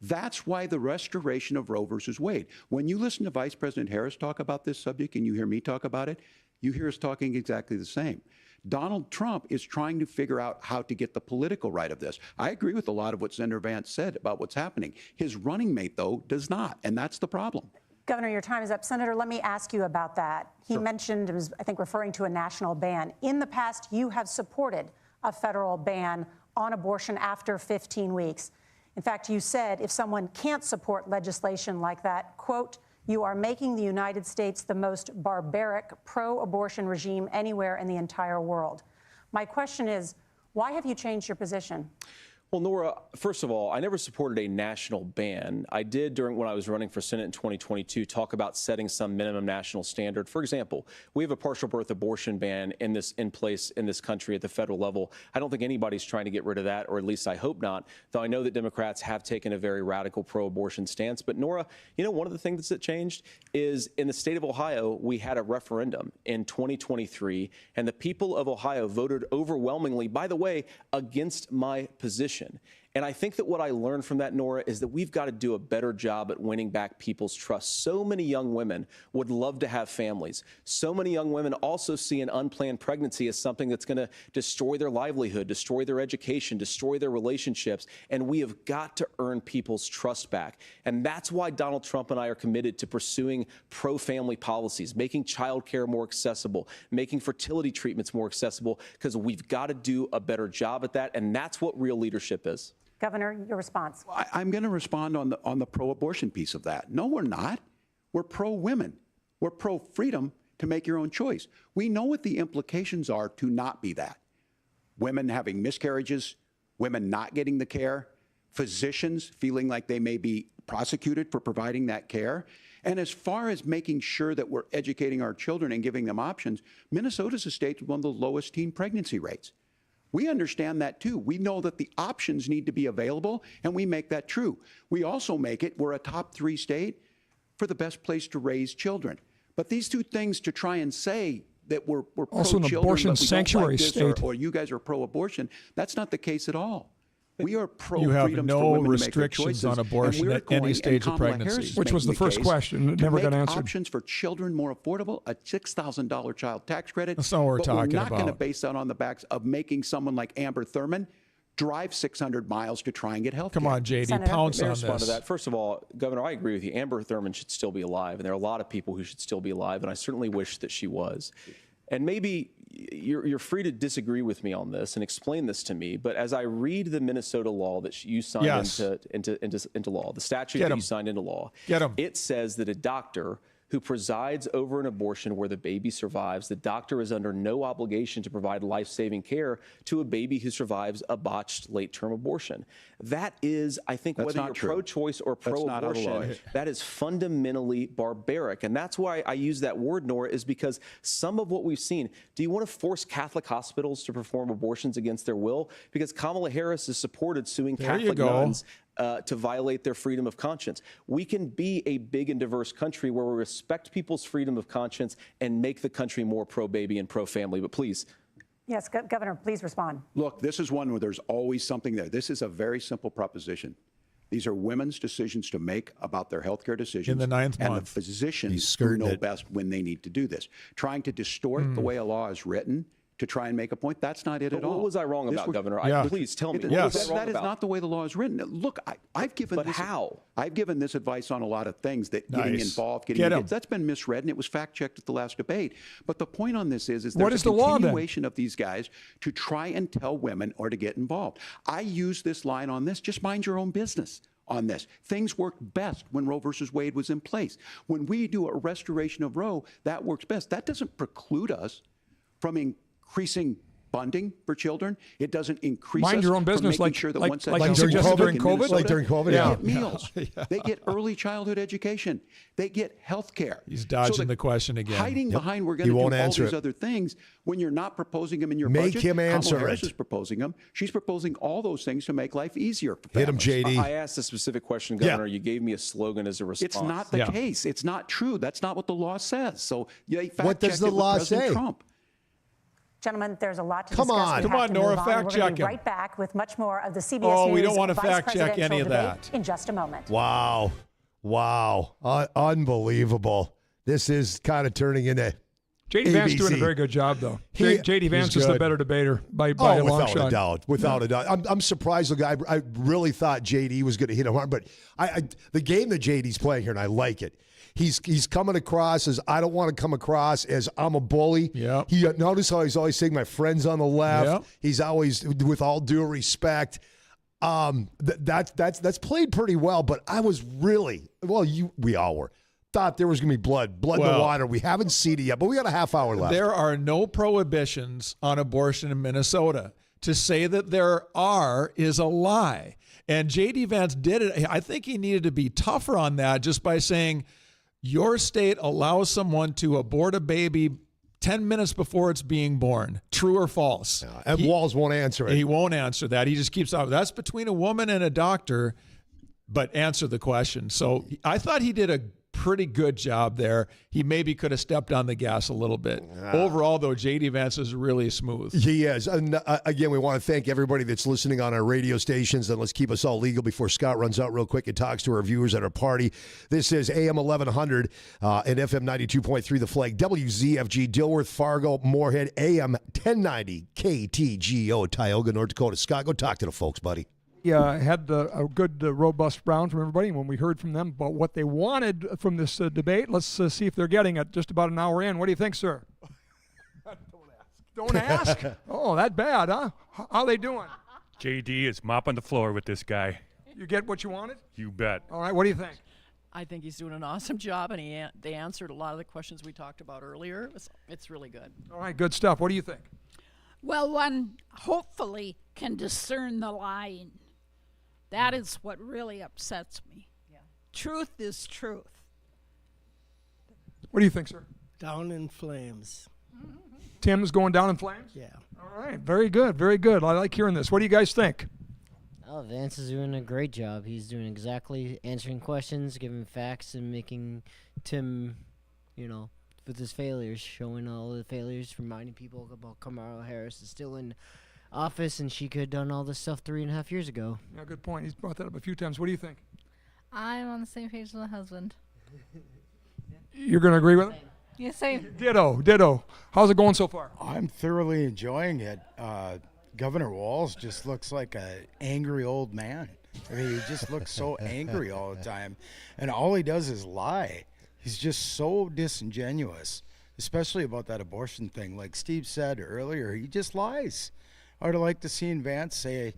That's why the restoration of Roe versus Wade. When you listen to Vice President Harris talk about this subject and you hear me talk about it, you hear us talking exactly the same. Donald Trump is trying to figure out how to get the political right of this. I agree with a lot of what Senator Vance said about what's happening. His running mate, though, does not, and that's the problem. Governor, your time is up. Senator, let me ask you about that. He mentioned, it was, I think, referring to a national ban. In the past, you have supported a federal ban on abortion after 15 weeks. In fact, you said if someone can't support legislation like that, quote, you are making the United States the most barbaric pro-abortion regime anywhere in the entire world. My question is, why have you changed your position? Well, Nora, first of all, I never supported a national ban. I did when I was running for Senate in 2022 talk about setting some minimum national standard. For example, we have a partial birth abortion ban in place in this country at the federal level. I don't think anybody's trying to get rid of that, or at least I hope not, though I know that Democrats have taken a very radical pro-abortion stance. But Nora, you know, one of the things that changed is in the state of Ohio, we had a referendum in 2023, and the people of Ohio voted overwhelmingly, by the way, against my position. And I think that what I learned from that, Nora, is that we've got to do a better job at winning back people's trust. So many young women would love to have families. So many young women also see an unplanned pregnancy as something that's going to destroy their livelihood, destroy their education, destroy their relationships. And we have got to earn people's trust back. And that's why Donald Trump and I are committed to pursuing pro-family policies, making child care more accessible, making fertility treatments more accessible, because we've got to do a better job at that. And that's what real leadership is. Governor, your response. I'm going to respond on the pro-abortion piece of that. No, we're not. We're pro-women. We're pro-freedom to make your own choice. We know what the implications are to not be that. Women having miscarriages, women not getting the care, physicians feeling like they may be prosecuted for providing that care. And as far as making sure that we're educating our children and giving them options, Minnesota's a state with one of the lowest teen pregnancy rates. We understand that, too. We know that the options need to be available, and we make that true. We also make it, we're a top 3 state for the best place to raise children. But these two things to try and say that we're also pro-children, an abortion but we sanctuary don't like this, state. or you guys are pro-abortion, that's not the case at all. We are You pro-freedom have no for women restrictions to make on their choices, abortion and we're at any going, stage and of Kamala pregnancy. Harris is Which was making the first case question that to never make got answered. options for children more affordable, a $6,000 child tax credit. That's not what we're but talking we're not going to about. base that on the backs of making someone like Amber Thurman drive 600 miles to try and get health care. Come on, JD, pounce May I on respond this. to that? First of all, Governor, I agree with you. Amber Thurman should still be alive, and there are a lot of people who should still be alive, and I certainly wish that she was. And maybe you're free to disagree with me on this and explain this to me. But as I read the Minnesota law that you signed into law, the statute that you signed into law, it says that a doctor who presides over an abortion where the baby survives, the doctor is under no obligation to provide life-saving care to a baby who survives a botched late-term abortion. That is, I think, whether you're pro-choice or pro-abortion, that is fundamentally barbaric. And that's why I use that word, Nora, is because some of what we've seen, do you want to force Catholic hospitals to perform abortions against their will? Because Kamala Harris has supported suing Catholic nuns to violate their freedom of conscience. We can be a big and diverse country where we respect people's freedom of conscience and make the country more pro-baby and pro-family. But please. Yes, Governor, please respond. Look, this is one where there's always something there. This is a very simple proposition. These are women's decisions to make about their health care decisions. In the 9th month. And the physicians who know best when they need to do this. Trying to distort the way a law is written to try and make a point, that's not it at all. What was I wrong about, Governor? Please tell me. That is not the way the law is written. Look, I've given I've given this advice on a lot of things, that getting involved, getting engaged, that's been misread, and it was fact-checked at the last debate. But the point on this is there's a continuation of these guys to try and tell women or to get involved. I use this line on this, just mind your own business on this. Things worked best when Roe versus Wade was in place. When we do a restoration of Roe, that works best. That doesn't preclude us from increasing funding for children. It doesn't increase mind your own business, like sure that like during COVID. Like during COVID, they get meals. They get early childhood education. They get health care. He's dodging the question again. Hiding behind we're going to do all these other things when you're not proposing them in your budget. Make him answer Kamala Harris is proposing them. She's proposing all those things to make life easier for families. Hit him, JD. I asked a specific question, Governor. You gave me a slogan as a response. It's not the case. It's not true. That's not what the law says. So what does the law say? Trump. Gentlemen, there's a lot to Come discuss. on. We Come have on, to Nora, move fact We're check going to be him. right back with much more of the CBS Oh, we News don't want to Vice fact check any of Presidential that. debate in just a moment. Wow. Unbelievable. This is kind of turning into J.D. ABC. Vance doing a very good job, though. J.D. Vance is the better debater by a long shot. Without a doubt. I'm surprised. Look, I really thought J.D. was going to hit him hard, but the game that J.D.'s playing here, and I like it. He's coming across as I don't want to come across as I'm a bully. Yeah. Notice how he's always saying my friends on the left. Yep. He's always, with all due respect. That's played pretty well, but I was really we all were. Thought there was going to be blood in the water. We haven't seen it yet, but we got a half hour left. There are no prohibitions on abortion in Minnesota. To say that there are is a lie. And J.D. Vance did it. I think he needed to be tougher on that just by saying your state allows someone to abort a baby 10 minutes before it's being born. True or false? Yeah, and Walz won't answer it. He won't answer that. He just keeps out. That's between a woman and a doctor, but answer the question. So I thought he did a pretty good job there. He maybe could have stepped on the gas a little bit. Overall, though, J.D. Vance is really smooth. He is. And again, we want to thank everybody that's listening on our radio stations. And let's keep us all legal before Scott runs out real quick and talks to our viewers at our party. This is AM 1100 and FM 92.3 The Flag, WZFG, Dilworth, Fargo, Moorhead, AM 1090, KTGO, Tioga, North Dakota. Scott, go talk to the folks, buddy. Had a good, robust round from everybody. And when we heard from them about what they wanted from this debate, let's see if they're getting it just about an hour in. What do you think, sir? Don't ask. Oh, that bad, huh? How are they doing? JD is mopping the floor with this guy. You get what you wanted? You bet. All right, what do you think? I think he's doing an awesome job, and they answered a lot of the questions we talked about earlier. It's really good. All right, good stuff. What do you think? Well, one hopefully can discern the lying. That is what really upsets me. Yeah. Truth is truth. What do you think, sir? Down in flames. Tim's going down in flames? Yeah. All right, very good, very good. I like hearing this. What do you guys think? Oh, Vance is doing a great job. He's doing exactly answering questions, giving facts, and making Tim, with his failures, showing all the failures, reminding people about Kamala Harris is still in office, and she could have done all this stuff 3.5 years ago. Yeah, good point. He's brought that up a few times. What do you think? I'm on the same page as my husband. You're going to agree with him? Yeah, same. Ditto. How's it going so far? I'm thoroughly enjoying it. Governor Walz just looks like an angry old man. I mean, he just looks so angry all the time. And all he does is lie. He's just so disingenuous. especially about that abortion thing. Like Steve said earlier, he just lies. I would have liked to see Vance say,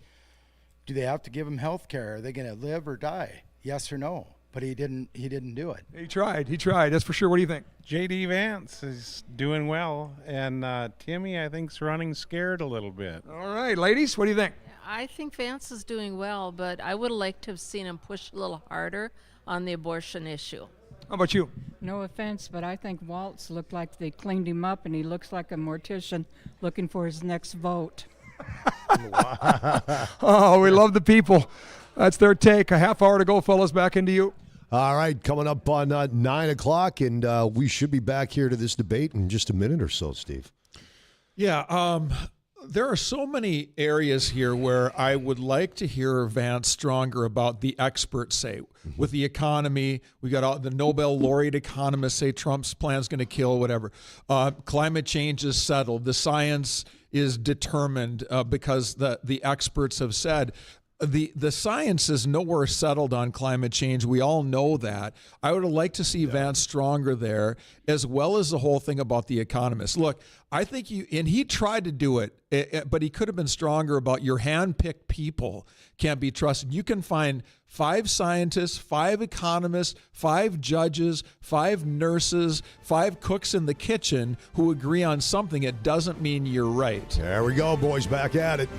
do they have to give him health care? Are they going to live or die? Yes or no? But he didn't do it. He tried. That's for sure. What do you think? J.D. Vance is doing well, and Timmy, I think, is running scared a little bit. All right, ladies, what do you think? I think Vance is doing well, but I would have liked to have seen him push a little harder on the abortion issue. How about you? No offense, but I think Walz looked like they cleaned him up, and he looks like a mortician looking for his next vote. Oh, we love the people. That's their take. A half hour to go, fellas. Back into you. All right, coming up on 9 o'clock, and we should be back here to this debate in just a minute or so, Steve. Yeah, there are so many areas here where I would like to hear Vance stronger about the experts say. With the economy, we got all the Nobel laureate economists say Trump's plan is going to kill whatever. Climate change is settled. The science is determined because the experts have said. The science is nowhere settled on climate change. We all know that. I would have liked to see Vance stronger there, as well as the whole thing about the economists. Look, I think and he tried to do it, but he could have been stronger about your hand-picked people can't be trusted. You can find 5 scientists, 5 economists, 5 judges, 5 nurses, 5 cooks in the kitchen who agree on something. It doesn't mean you're right. There we go, boys, back at it.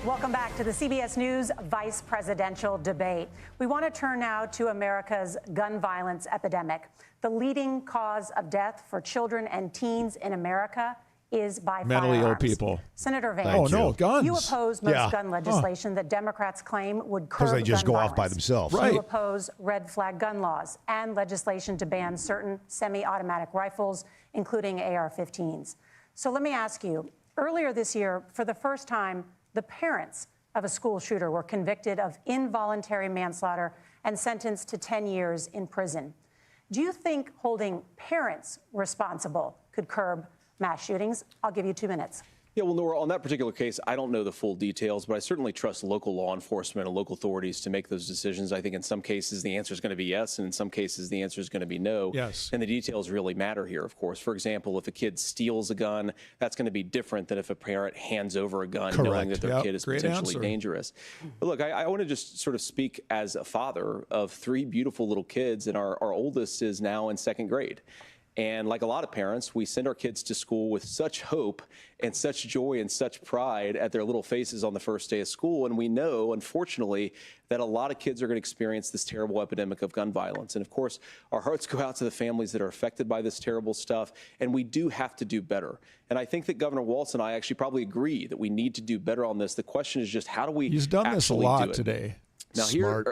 Welcome back to the CBS News vice presidential debate. We want to turn now to America's gun violence epidemic. The leading cause of death for children and teens in America is by mentally firearms. Ill people. Senator Vance, guns. you oppose most gun legislation that Democrats claim would curb because they just gun go violence. off by themselves. You oppose red flag gun laws and legislation to ban certain semi-automatic rifles, including AR-15s. So let me ask you, earlier this year, for the first time, the parents of a school shooter were convicted of involuntary manslaughter and sentenced to 10 years in prison. Do you think holding parents responsible could curb mass shootings? I'll give you 2 minutes. Yeah, well, Nora, on that particular case, I don't know the full details, but I certainly trust local law enforcement and local authorities to make those decisions. I think in some cases the answer is going to be yes, and in some cases the answer is going to be no. Yes. And the details really matter here, of course. For example, if a kid steals a gun, that's going to be different than if a parent hands over a gun knowing that their kid is potentially dangerous. But look, I want to just sort of speak as a father of 3 beautiful little kids, and our oldest is now in 2nd grade. And like a lot of parents, we send our kids to school with such hope and such joy and such pride at their little faces on the first day of school. And we know, unfortunately, that a lot of kids are going to experience this terrible epidemic of gun violence. And of course, our hearts go out to the families that are affected by this terrible stuff. And we do have to do better. And I think that Governor Walz and I actually probably agree that we need to do better on this. The question is just how do we He's done this a lot today. Now,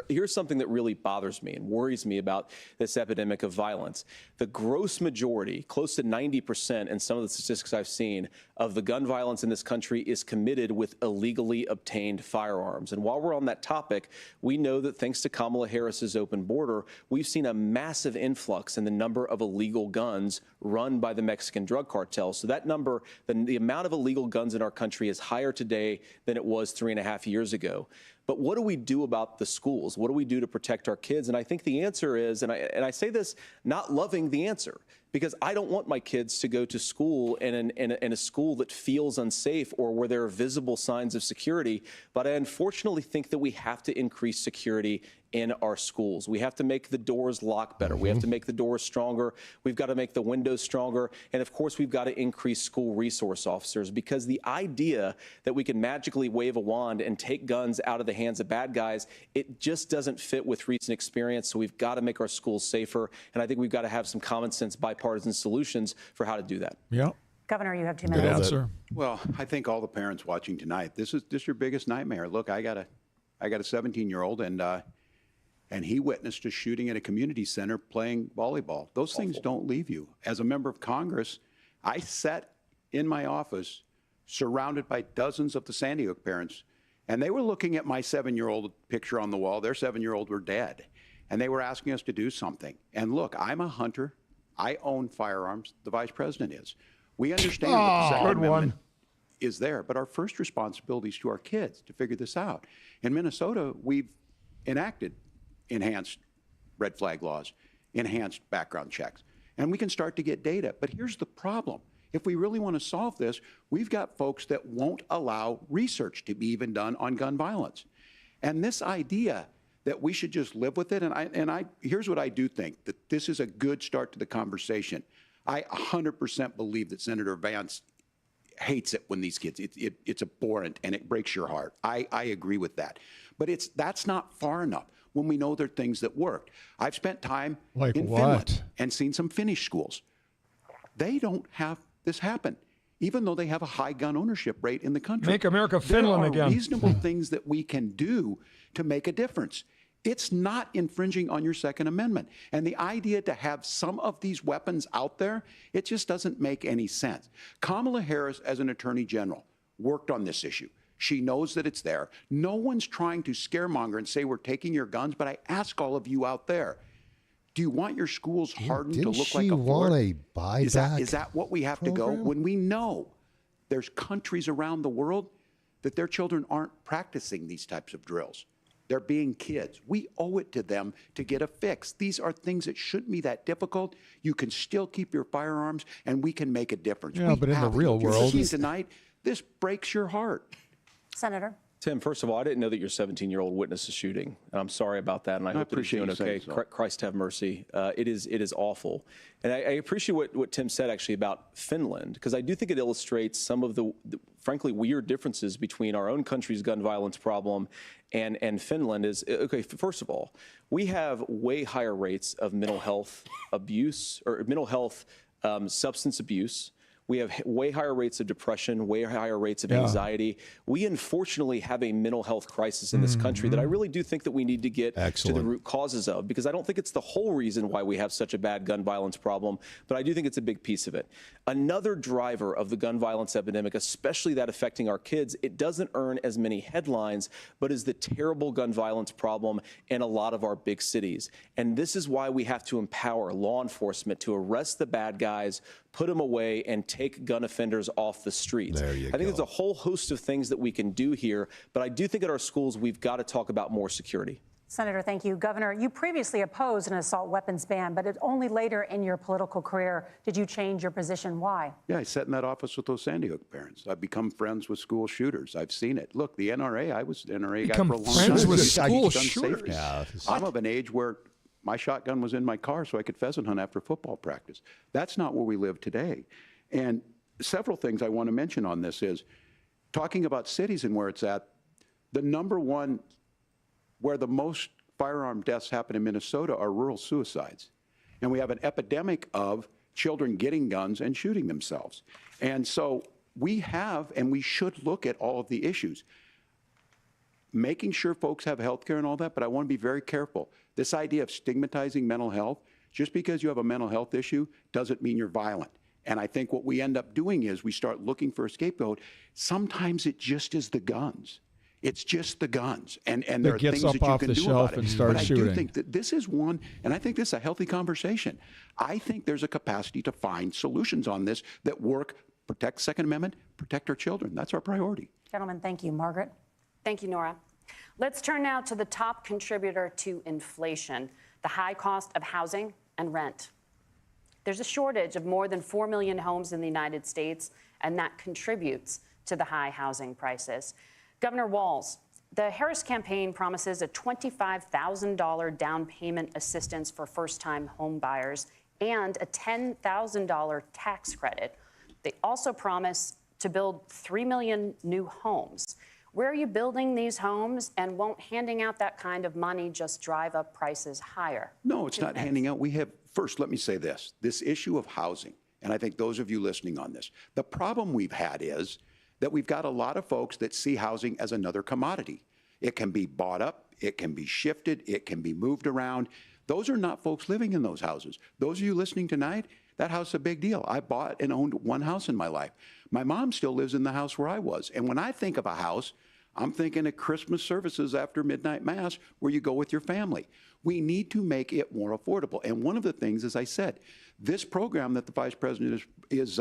here's something that really bothers me and worries me about this epidemic of violence. The gross majority, close to 90% in some of the statistics I've seen, of the gun violence in this country is committed with illegally obtained firearms. And while we're on that topic, we know that thanks to Kamala Harris's open border, we've seen a massive influx in the number of illegal guns run by the Mexican drug cartel. So that number, the amount of illegal guns in our country is higher today than it was 3.5 years ago. But what do we do about the schools? What do we do to protect our kids? And I think the answer is, and I say this not loving the answer, because I don't want my kids to go to school in a school that feels unsafe or where there are visible signs of security. But I unfortunately think that we have to increase security in our schools. We have to make the doors lock better. We have to make the doors stronger. We've got to make the windows stronger. And of course, we've got to increase school resource officers, because the idea that we can magically wave a wand and take guns out of the hands of bad guys, it just doesn't fit with recent experience. So we've got to make our schools safer. And I think we've got to have some common sense bipartisan solutions for how to do that. Yeah. Governor, you have 2 minutes. Good answer. Well, I think all the parents watching tonight, this is your biggest nightmare. Look, I got a 17-year-old, and he witnessed a shooting at a community center playing volleyball. Those things don't leave you. As a member of Congress, I sat in my office surrounded by dozens of the Sandy Hook parents, and they were looking at my 7-year-old picture on the wall. Their 7-year-old were dead, and they were asking us to do something. And look, I'm a hunter. I own firearms. The vice president is. We understand that the Second Amendment is there, but our first responsibility is to our kids to figure this out. In Minnesota, we've enacted enhanced red flag laws, enhanced background checks. and we can start to get data. But here's the problem. If we really want to solve this, we've got folks that won't allow research to be even done on gun violence. And this idea that we should just live with it, and here's what I do think, that this is a good start to the conversation. I 100% believe that Senator Vance hates it when these kids, it's abhorrent and it breaks your heart. I agree with that. But that's not far enough when we know there are things that worked. I've spent time in Finland and seen some Finnish schools. They don't have this happen, even though they have a high gun ownership rate in the country. Make America Finland again. There are reasonable things that we can do to make a difference. It's not infringing on your Second Amendment. And the idea to have some of these weapons out there, it just doesn't make any sense. Kamala Harris, as an attorney general, worked on this issue. She knows that it's there. No one's trying to scaremonger and say we're taking your guns, but I ask all of you out there, do you want your schools hardened to look like a fort? Didn't she want a buyback? Is that what we have to go when we know there's countries around the world that their children aren't practicing these types of drills? They're being kids. We owe it to them to get a fix. These are things that shouldn't be that difficult. You can still keep your firearms, and we can make a difference. Yeah, but in the real world, tonight, this breaks your heart. Senator. Tim, first of all, I didn't know that your 17-year-old witnessed a shooting. And I'm sorry about that, and I hope that he's doing okay. Christ have mercy. It is awful. And I appreciate what Tim said, actually, about Finland, because I do think it illustrates some of the frankly, weird differences between our own country's gun violence problem and Finland. Is, okay, first of all, we have way higher rates of mental health abuse, or mental health substance abuse. We have way higher rates of depression, way higher rates of anxiety. We unfortunately have a mental health crisis in this country that I really do think that we need to get to the root causes of, because I don't think it's the whole reason why we have such a bad gun violence problem, but I do think it's a big piece of it. Another driver of the gun violence epidemic, especially that affecting our kids, it doesn't earn as many headlines, but is the terrible gun violence problem in a lot of our big cities. And this is why we have to empower law enforcement to arrest the bad guys, put them away, and take gun offenders off the streets. There you I think there's a whole host of things that we can do here, but I do think at our schools we've got to talk about more security. Senator, thank you. Governor, you previously opposed an assault weapons ban, but it only later in your political career did you change your position. Why? Yeah, I sat in that office with those Sandy Hook parents. I've become friends with school shooters. I've seen it. Look, the NRA, I was the NRA guy for a long time. Friends with school shooters? Yeah, I'm of an age where my shotgun was in my car so I could pheasant hunt after football practice. That's not where we live today. And several things I want to mention on this is, talking about cities and where it's at, the number one where the most firearm deaths happen in Minnesota are rural suicides. And we have an epidemic of children getting guns and shooting themselves. And so we have, and we should look at all of the issues, making sure folks have health care and all that, but I want to be very careful. This idea of stigmatizing mental health, just because you have a mental health issue doesn't mean you're violent. And I think what we end up doing is we start looking for a scapegoat. Sometimes it just is the guns. It's just the guns, and there are things that you can do about it. But I do think that this is one, and I think this is a healthy conversation. I think there's a capacity to find solutions on this that work, protect Second Amendment, protect our children. That's our priority. Gentlemen, thank you. Margaret? Thank you, Nora. Let's turn now to the top contributor to inflation, the high cost of housing and rent. There's a shortage of more than 4 million homes in the United States, and that contributes to the high housing prices. Governor Walz, the Harris campaign promises a $25,000 down payment assistance for first-time home buyers and a $10,000 tax credit. They also promise to build 3 million new homes. Where are you building these homes, and won't handing out that kind of money just drive up prices higher? No, it's not handing out. We have, first, let me say this issue of housing, and I think those of you listening on this, the problem we've had is that we've got a lot of folks that see housing as another commodity. It can be bought up, it can be shifted, it can be moved around. Those are not folks living in those houses. Those of you listening tonight, that house is a big deal. I bought and owned one house in my life. My mom still lives in the house where I was. And when I think of a house, I'm thinking of Christmas services after midnight mass where you go with your family. We need to make it more affordable. And one of the things, as I said, this program that the Vice President is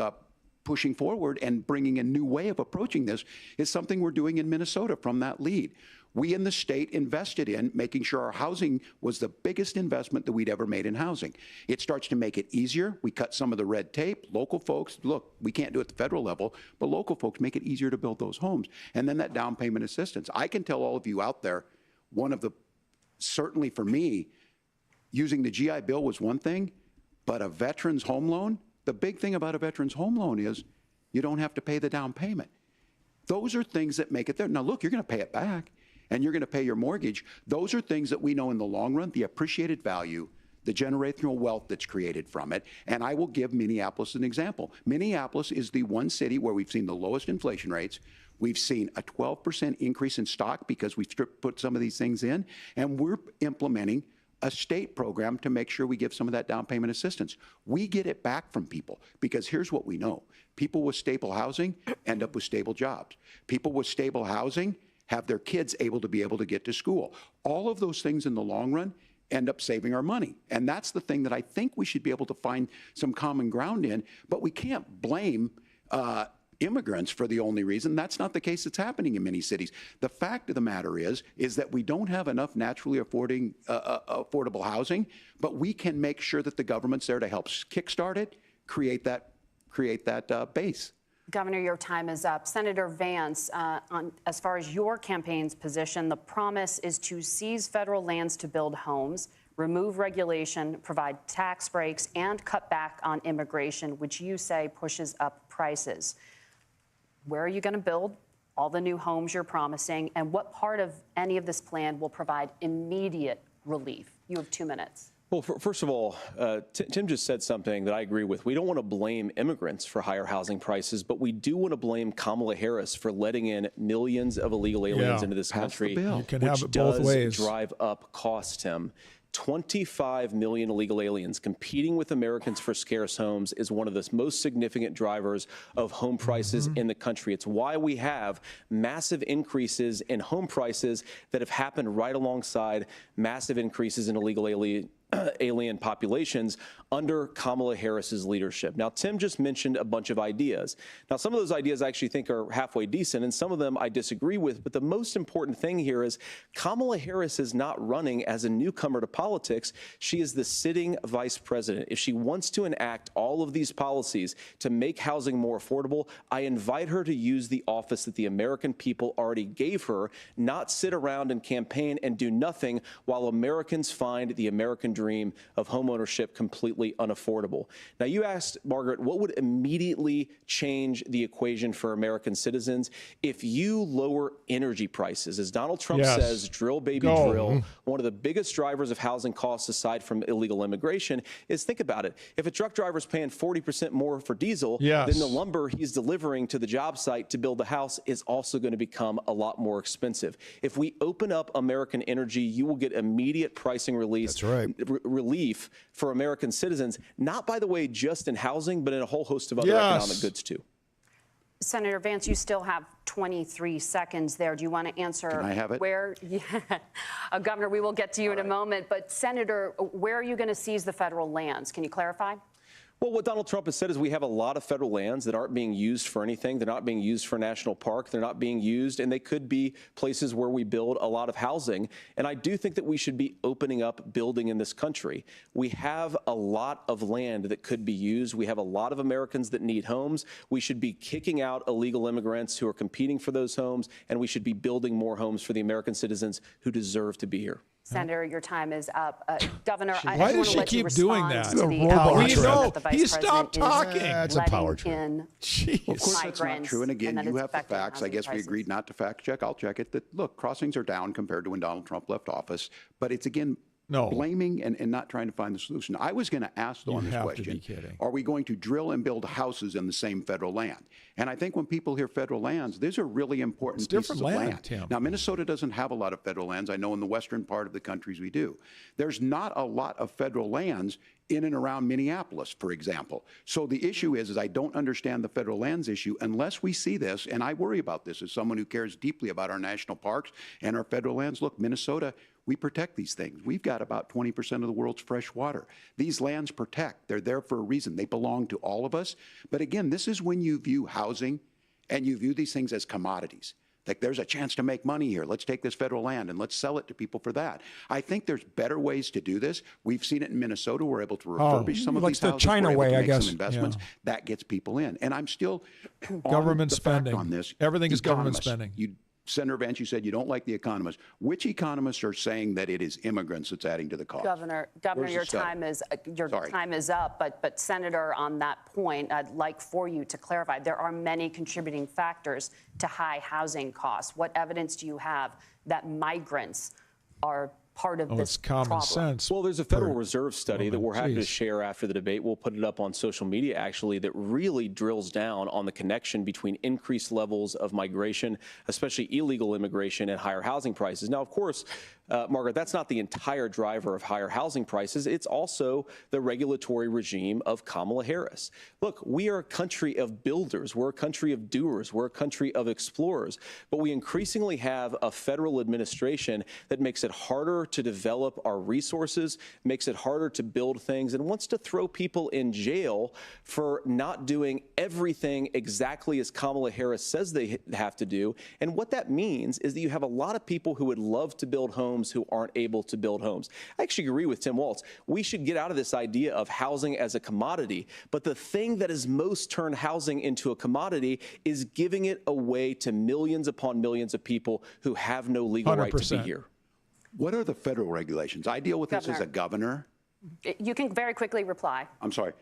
pushing forward and bringing a new way of approaching this is something we're doing in Minnesota from that lead. We in the state invested in making sure our housing was the biggest investment that we'd ever made in housing. It starts to make it easier. We cut some of the red tape. Local folks, look, we can't do it at the federal level, but local folks make it easier to build those homes. And then that down payment assistance. I can tell all of you out there, certainly for me, using the GI Bill was one thing, but a veteran's home loan, the big thing about a veteran's home loan is you don't have to pay the down payment. Those are things that make it there. Now, look, you're going to pay it back, and you're going to pay your mortgage. Those are things that we know in the long run, the appreciated value, the generational wealth that's created from it. And I will give Minneapolis an example. Minneapolis is the one city where we've seen the lowest inflation rates. We've seen a 12% increase in stock because we've put some of these things in, and we're implementing a state program to make sure we give some of that down payment assistance. We get it back from people because here's what we know. People with stable housing end up with stable jobs. People with stable housing have their kids able to get to school. All of those things in the long run end up saving our money. And that's the thing that I think we should be able to find some common ground in, but we can't blame immigrants for the only reason. That's not the case that's happening in many cities. The fact of the matter is that we don't have enough naturally affordable housing, but we can make sure that the government's there to help kickstart it, create that base. Governor, your time is up. Senator Vance, as far as your campaign's position, the promise is to seize federal lands to build homes, remove regulation, provide tax breaks, and cut back on immigration, which you say pushes up prices. Where are you going to build all the new homes you're promising, and what part of any of this plan will provide immediate relief? You have 2 minutes. Well, first of all, Tim just said something that I agree with. We don't want to blame immigrants for higher housing prices, but we do want to blame Kamala Harris for letting in millions of illegal aliens into this country, You can which have it both does ways. drive up costs, Tim. 25 million illegal aliens competing with Americans for scarce homes is one of the most significant drivers of home prices in the country. It's why we have massive increases in home prices that have happened right alongside massive increases in illegal alien populations under Kamala Harris's leadership. Now, Tim just mentioned a bunch of ideas. Now, some of those ideas I actually think are halfway decent, and some of them I disagree with. But the most important thing here is Kamala Harris is not running as a newcomer to politics. She is the sitting vice president. If she wants to enact all of these policies to make housing more affordable, I invite her to use the office that the American people already gave her, not sit around and campaign and do nothing while Americans find the American dream of homeownership completely unaffordable. Now, you asked, Margaret, what would immediately change the equation for American citizens if you lower energy prices? As Donald Trump says, drill, baby, drill. One of the biggest drivers of housing costs, aside from illegal immigration, is, think about it. If a truck driver is paying 40% more for diesel, then the lumber he's delivering to the job site to build the house is also going to become a lot more expensive. If we open up American energy, you will get immediate pricing release. That's right. Relief for American citizens, not, by the way, just in housing, but in a whole host of other economic goods, too. Senator Vance, you still have 23 seconds there. Do you want to answer? Can I have it? Where, Governor, we will get to you in a moment. But, Senator, where are you going to seize the federal lands? Can you clarify? Well, what Donald Trump has said is we have a lot of federal lands that aren't being used for anything. They're not being used for a national park. They're not being used, and they could be places where we build a lot of housing. And I do think that we should be opening up building in this country. We have a lot of land that could be used. We have a lot of Americans that need homes. We should be kicking out illegal immigrants who are competing for those homes, and we should be building more homes for the American citizens who deserve to be here. Senator, your time is up. Governor, Why does she keep doing that? He stopped talking. That's a power trip. Of course, that's not true. And again, you have the facts. I guess we agreed not to fact check. I'll check it. That, look, crossings are down compared to when Donald Trump left office. But it's, again, blaming and not trying to find the solution. I was going to ask, though, on this question, are we going to drill and build houses in the same federal land? And I think when people hear federal lands, these are really important pieces of land. Now, Minnesota doesn't have a lot of federal lands. I know in the western part of the countries we do. There's not a lot of federal lands in and around Minneapolis, for example. So the issue is I don't understand the federal lands issue unless we see this, and I worry about this as someone who cares deeply about our national parks and our federal lands. Look, Minnesota, we protect these things. We've got about 20% of the world's fresh water. These lands protect. They're there for a reason. They belong to all of us. But again, this is when you view housing and you view these things as commodities. Like, there's a chance to make money here. Let's take this federal land and let's sell it to people for that. I think there's better ways to do this. We've seen it in Minnesota. We're able to refurbish some of like these the houses. China We're able way, to I make guess. some investments. Yeah. That gets people in. And I'm still Government on the spending. fact on this. Everything is government Economists. spending. Senator Vance, you said you don't like the economists. Which economists are saying that it is immigrants that's adding to the cost? Governor, Where's your the study? time is up. But Senator, on that point, I'd like for you to clarify. There are many contributing factors to high housing costs. What evidence do you have that migrants are part of this it's common problem? sense. Well, there's a Federal Reserve study that we're happy to Jeez. share after the debate. We'll put it up on social media, actually, that really drills down on the connection between increased levels of migration, especially illegal immigration, and higher housing prices. Now, of course, Margaret, that's not the entire driver of higher housing prices. It's also the regulatory regime of Kamala Harris. Look, we are a country of builders. We're a country of doers. We're a country of explorers. But we increasingly have a federal administration that makes it harder to develop our resources, makes it harder to build things, and wants to throw people in jail for not doing everything exactly as Kamala Harris says they have to do. And what that means is that you have a lot of people who would love to build homes who aren't able to build homes. I actually agree with Tim Walz. We should get out of this idea of housing as a commodity. But the thing that has most turned housing into a commodity is giving it away to millions upon millions of people who have no legal right to be here. What are the federal regulations? I deal with this as a governor. You can very quickly reply. I'm sorry.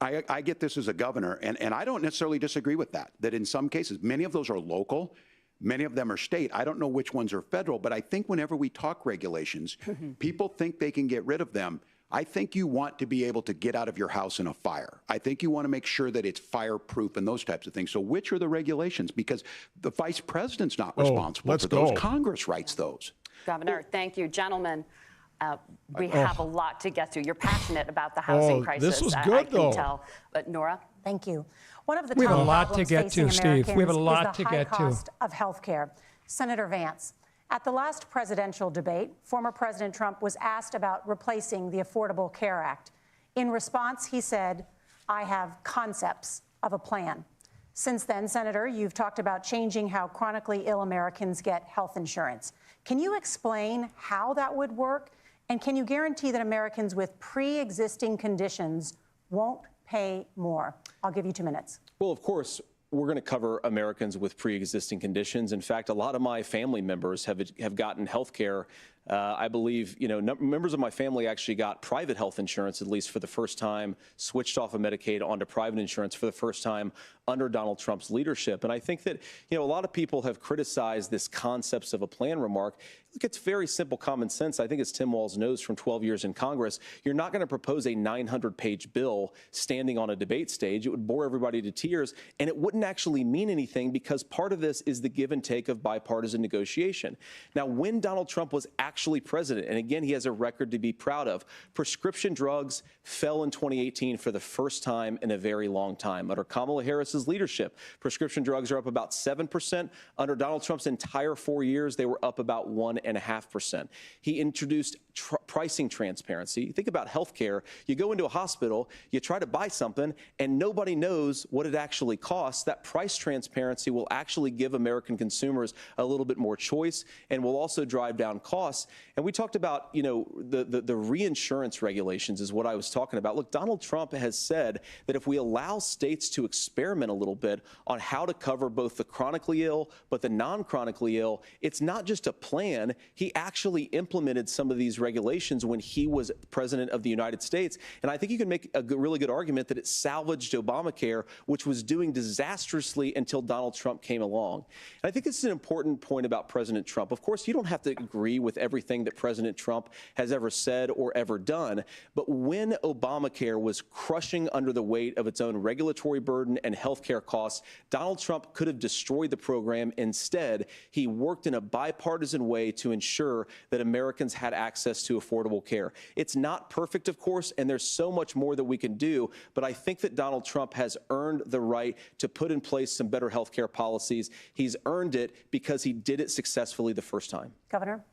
I get this as a governor, and I don't necessarily disagree with that, that in some cases, many of those are local, many of them are state. I don't know which ones are federal, but I think whenever we talk regulations, people think they can get rid of them. I think you want to be able to get out of your house in a fire. I think you want to make sure that it's fireproof and those types of things. So which are the regulations? Because the vice president's not responsible for those. Congress writes those. Governor, thank you. Gentlemen, we have a lot to get to. You're passionate about the housing crisis. This was I good, can tell. But Nora? Thank you. One of the We have top a lot to problems get facing to, Steve. We have a Americans lot is to the high get to. cost of health care. Senator Vance, at the last presidential debate, former President Trump was asked about replacing the Affordable Care Act. In response, he said, "I have concepts of a plan." Since then, Senator, you've talked about changing how chronically ill Americans get health insurance. Can you explain how that would work? And can you guarantee that Americans with pre-existing conditions won't pay more? I'll give you 2 minutes. Well, of course, we're going to cover Americans with pre-existing conditions. In fact, a lot of my family members have gotten health care. I believe, members of my family actually got private health insurance, at least for the first time, switched off of Medicaid onto private insurance for the first time under Donald Trump's leadership. And I think that, a lot of people have criticized this concepts of a plan remark. Look, it's very simple common sense. I think as Tim Walz knows from 12 years in Congress, you're not going to propose a 900-page bill standing on a debate stage. It would bore everybody to tears, and it wouldn't actually mean anything because part of this is the give and take of bipartisan negotiation. Now, when Donald Trump was actually president, and again, he has a record to be proud of, prescription drugs fell in 2018 for the first time in a very long time. Under Kamala Harris's leadership, prescription drugs are up about 7%. Under Donald Trump's entire 4 years, they were up about 1.5%. He introduced pricing transparency. Think about healthcare. You go into a hospital, you try to buy something, and nobody knows what it actually costs. That price transparency will actually give American consumers a little bit more choice and will also drive down costs. And we talked about, the reinsurance regulations is what I was talking about. Look, Donald Trump has said that if we allow states to experiment a little bit on how to cover both the chronically ill but the non-chronically ill, it's not just a plan. He actually implemented some of these regulations when he was president of the United States. And I think you can make a really good argument that it salvaged Obamacare, which was doing disastrously until Donald Trump came along. And I think this is an important point about President Trump. Of course, you don't have to agree with everything that President Trump has ever said or ever done. But when Obamacare was crushing under the weight of its own regulatory burden and health care costs, Donald Trump could have destroyed the program. Instead, he worked in a bipartisan way to ensure that Americans had access to affordable care. It's not perfect, of course, and there's so much more that we can do, but I think that Donald Trump has earned the right to put in place some better health care policies. He's earned it because he did it successfully the first time. Governor?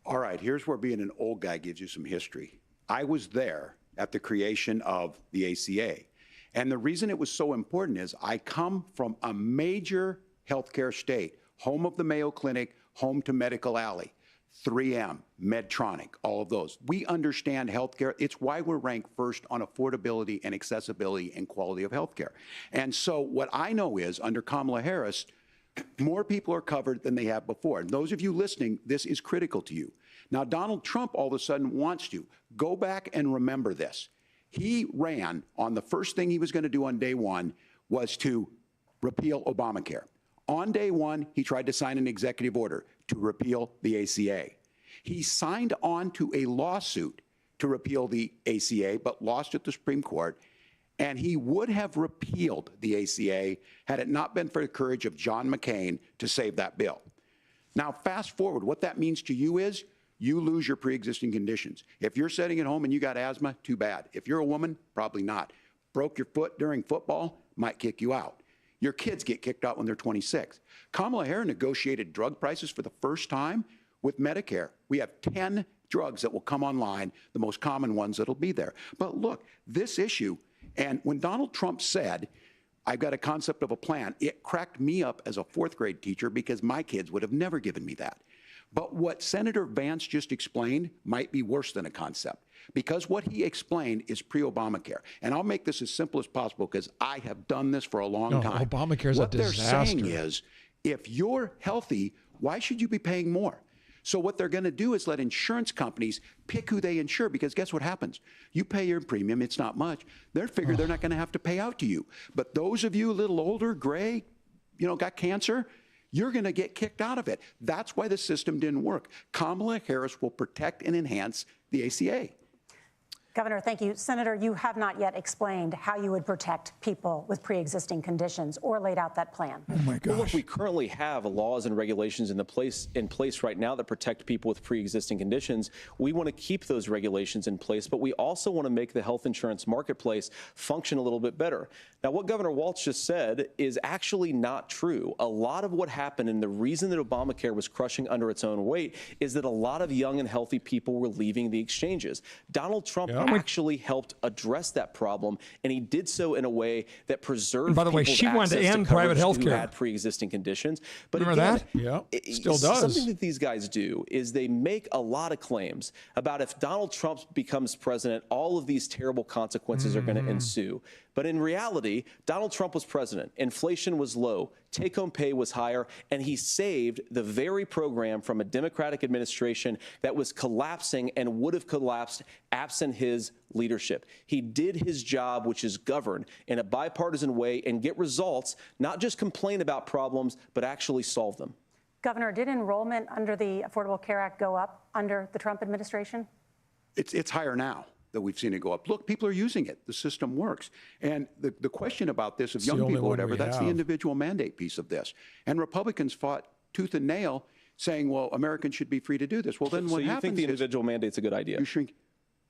All right, here's where being an old guy gives you some history. I was there at the creation of the ACA. And the reason it was so important is I come from a major healthcare state home of the Mayo Clinic, home to Medical Alley, 3M, Medtronic, all of those. We understand healthcare. It's why we're ranked first on affordability and accessibility and quality of healthcare. And so what I know is under Kamala Harris, more people are covered than they have before. And those of you listening, this is critical to you. Now, Donald Trump all of a sudden wants to go back and remember this. He ran on the first thing he was going to do on day one was to repeal Obamacare. On day one, he tried to sign an executive order to repeal the ACA. He signed on to a lawsuit to repeal the ACA, but lost at the Supreme Court. And he would have repealed the ACA had it not been for the courage of John McCain to save that bill. Now, fast forward, what that means to you is you lose your pre-existing conditions. If you're sitting at home and you got asthma, too bad. If you're a woman, probably not. Broke your foot during football, might kick you out. Your kids get kicked out when they're 26. Kamala Harris negotiated drug prices for the first time with Medicare. We have 10 drugs that will come online, the most common ones that'll be there. But look, this issue, and when Donald Trump said, I've got a concept of a plan, it cracked me up as a fourth grade teacher because my kids would have never given me that. But what Senator Vance just explained might be worse than a concept, because what he explained is pre-Obamacare. And I'll make this as simple as possible because I have done this for a long time. Obamacare's a disaster. What they're saying is, if you're healthy, why should you be paying more? So what they're going to do is let insurance companies pick who they insure, because guess what happens? You pay your premium, it's not much. They're figuring they're not going to have to pay out to you. But those of you a little older, gray, got cancer, you're going to get kicked out of it. That's why the system didn't work. Kamala Harris will protect and enhance the ACA. Governor, thank you. Senator, you have not yet explained how you would protect people with pre-existing conditions or laid out that plan. Oh my gosh. Well, look, we currently have laws and regulations in place right now that protect people with pre-existing conditions. We want to keep those regulations in place, but we also want to make the health insurance marketplace function a little bit better. Now, what Governor Walz just said is actually not true. A lot of what happened, and the reason that Obamacare was crushing under its own weight, is that a lot of young and healthy people were leaving the exchanges. Donald Trump actually helped address that problem, and he did so in a way that preserved and by the way, she wanted to end private health care. Who had pre-existing conditions. But remember again, that? Yeah, still does. Something that these guys do is they make a lot of claims about if Donald Trump becomes president, all of these terrible consequences are going to ensue. But in reality, Donald Trump was president. Inflation was low. Take-home pay was higher. And he saved the very program from a Democratic administration that was collapsing and would have collapsed absent his leadership. He did his job, which is govern in a bipartisan way and get results, not just complain about problems, but actually solve them. Governor, did enrollment under the Affordable Care Act go up under the Trump administration? It's higher now that we've seen it go up. Look, people are using it. The system works. And the question about this of young people or whatever, that's the individual mandate piece of this. And Republicans fought tooth and nail saying, well, Americans should be free to do this. Well, then what happens is... So you think the individual mandate's a good idea? You shrink.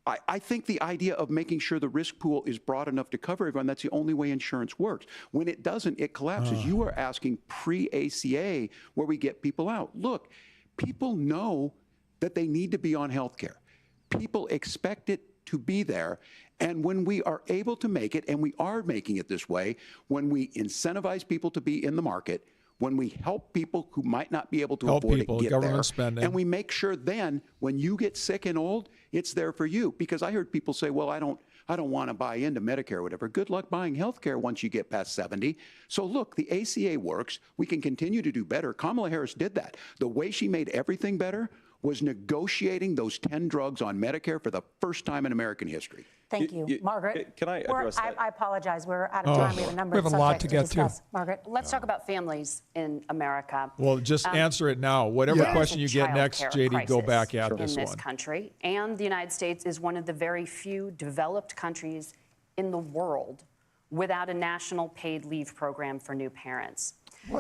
I think the idea of making sure the risk pool is broad enough to cover everyone, that's the only way insurance works. When it doesn't, it collapses. You are asking pre-ACA where we get people out. Look, people know that they need to be on health care. People expect it to be there. And when we are able to make it, and we are making it this way, when we incentivize people to be in the market, when we help people who might not be able to afford it get there, spending. And we make sure then when you get sick and old, it's there for you. Because I heard people say, well, I don't want to buy into Medicare or whatever. Good luck buying health care once you get past 70. So look, the ACA works. We can continue to do better. Kamala Harris did that. The way she made everything better was negotiating those 10 drugs on Medicare for the first time in American history. Thank you. Margaret? Can I address that? I apologize. We're out of time. We have a number of lot to subjects get to. discuss. Margaret? Let's talk about families in America. Well, just answer it now. Whatever question you get next, childcare JD, go back at crisis this in one. this country. And the United States is one of the very few developed countries in the world without a national paid leave program for new parents.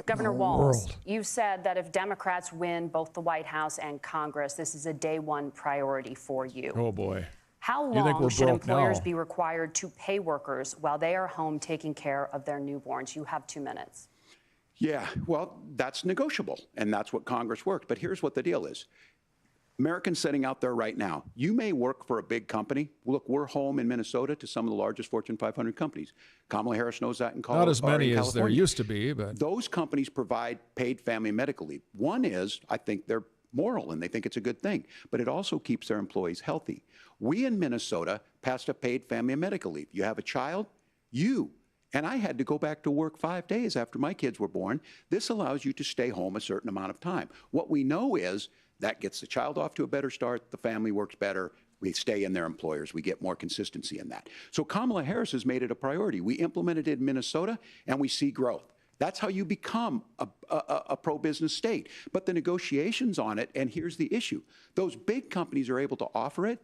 Governor Walz, you said that if Democrats win both the White House and Congress, this is a day one priority for you. Oh, boy. How long should employers be required to pay workers while they are home taking care of their newborns? You have 2 minutes. Yeah, well, that's negotiable, and that's what Congress worked. But here's what the deal is. Americans sitting out there right now, you may work for a big company. Look, we're home in Minnesota to some of the largest Fortune 500 companies. Kamala Harris knows that in Colorado. Not as many as there used to be, but those companies provide paid family and medical leave. One is, I think they're moral and they think it's a good thing, but it also keeps their employees healthy. We in Minnesota passed a paid family and medical leave. You have a child, and I had to go back to work 5 days after my kids were born. This allows you to stay home a certain amount of time. What we know is that gets the child off to a better start, the family works better, we stay in their employers, we get more consistency in that. So Kamala Harris has made it a priority. We implemented it in Minnesota, and we see growth. That's how you become a pro-business state. But the negotiations on it, and here's the issue, those big companies are able to offer it.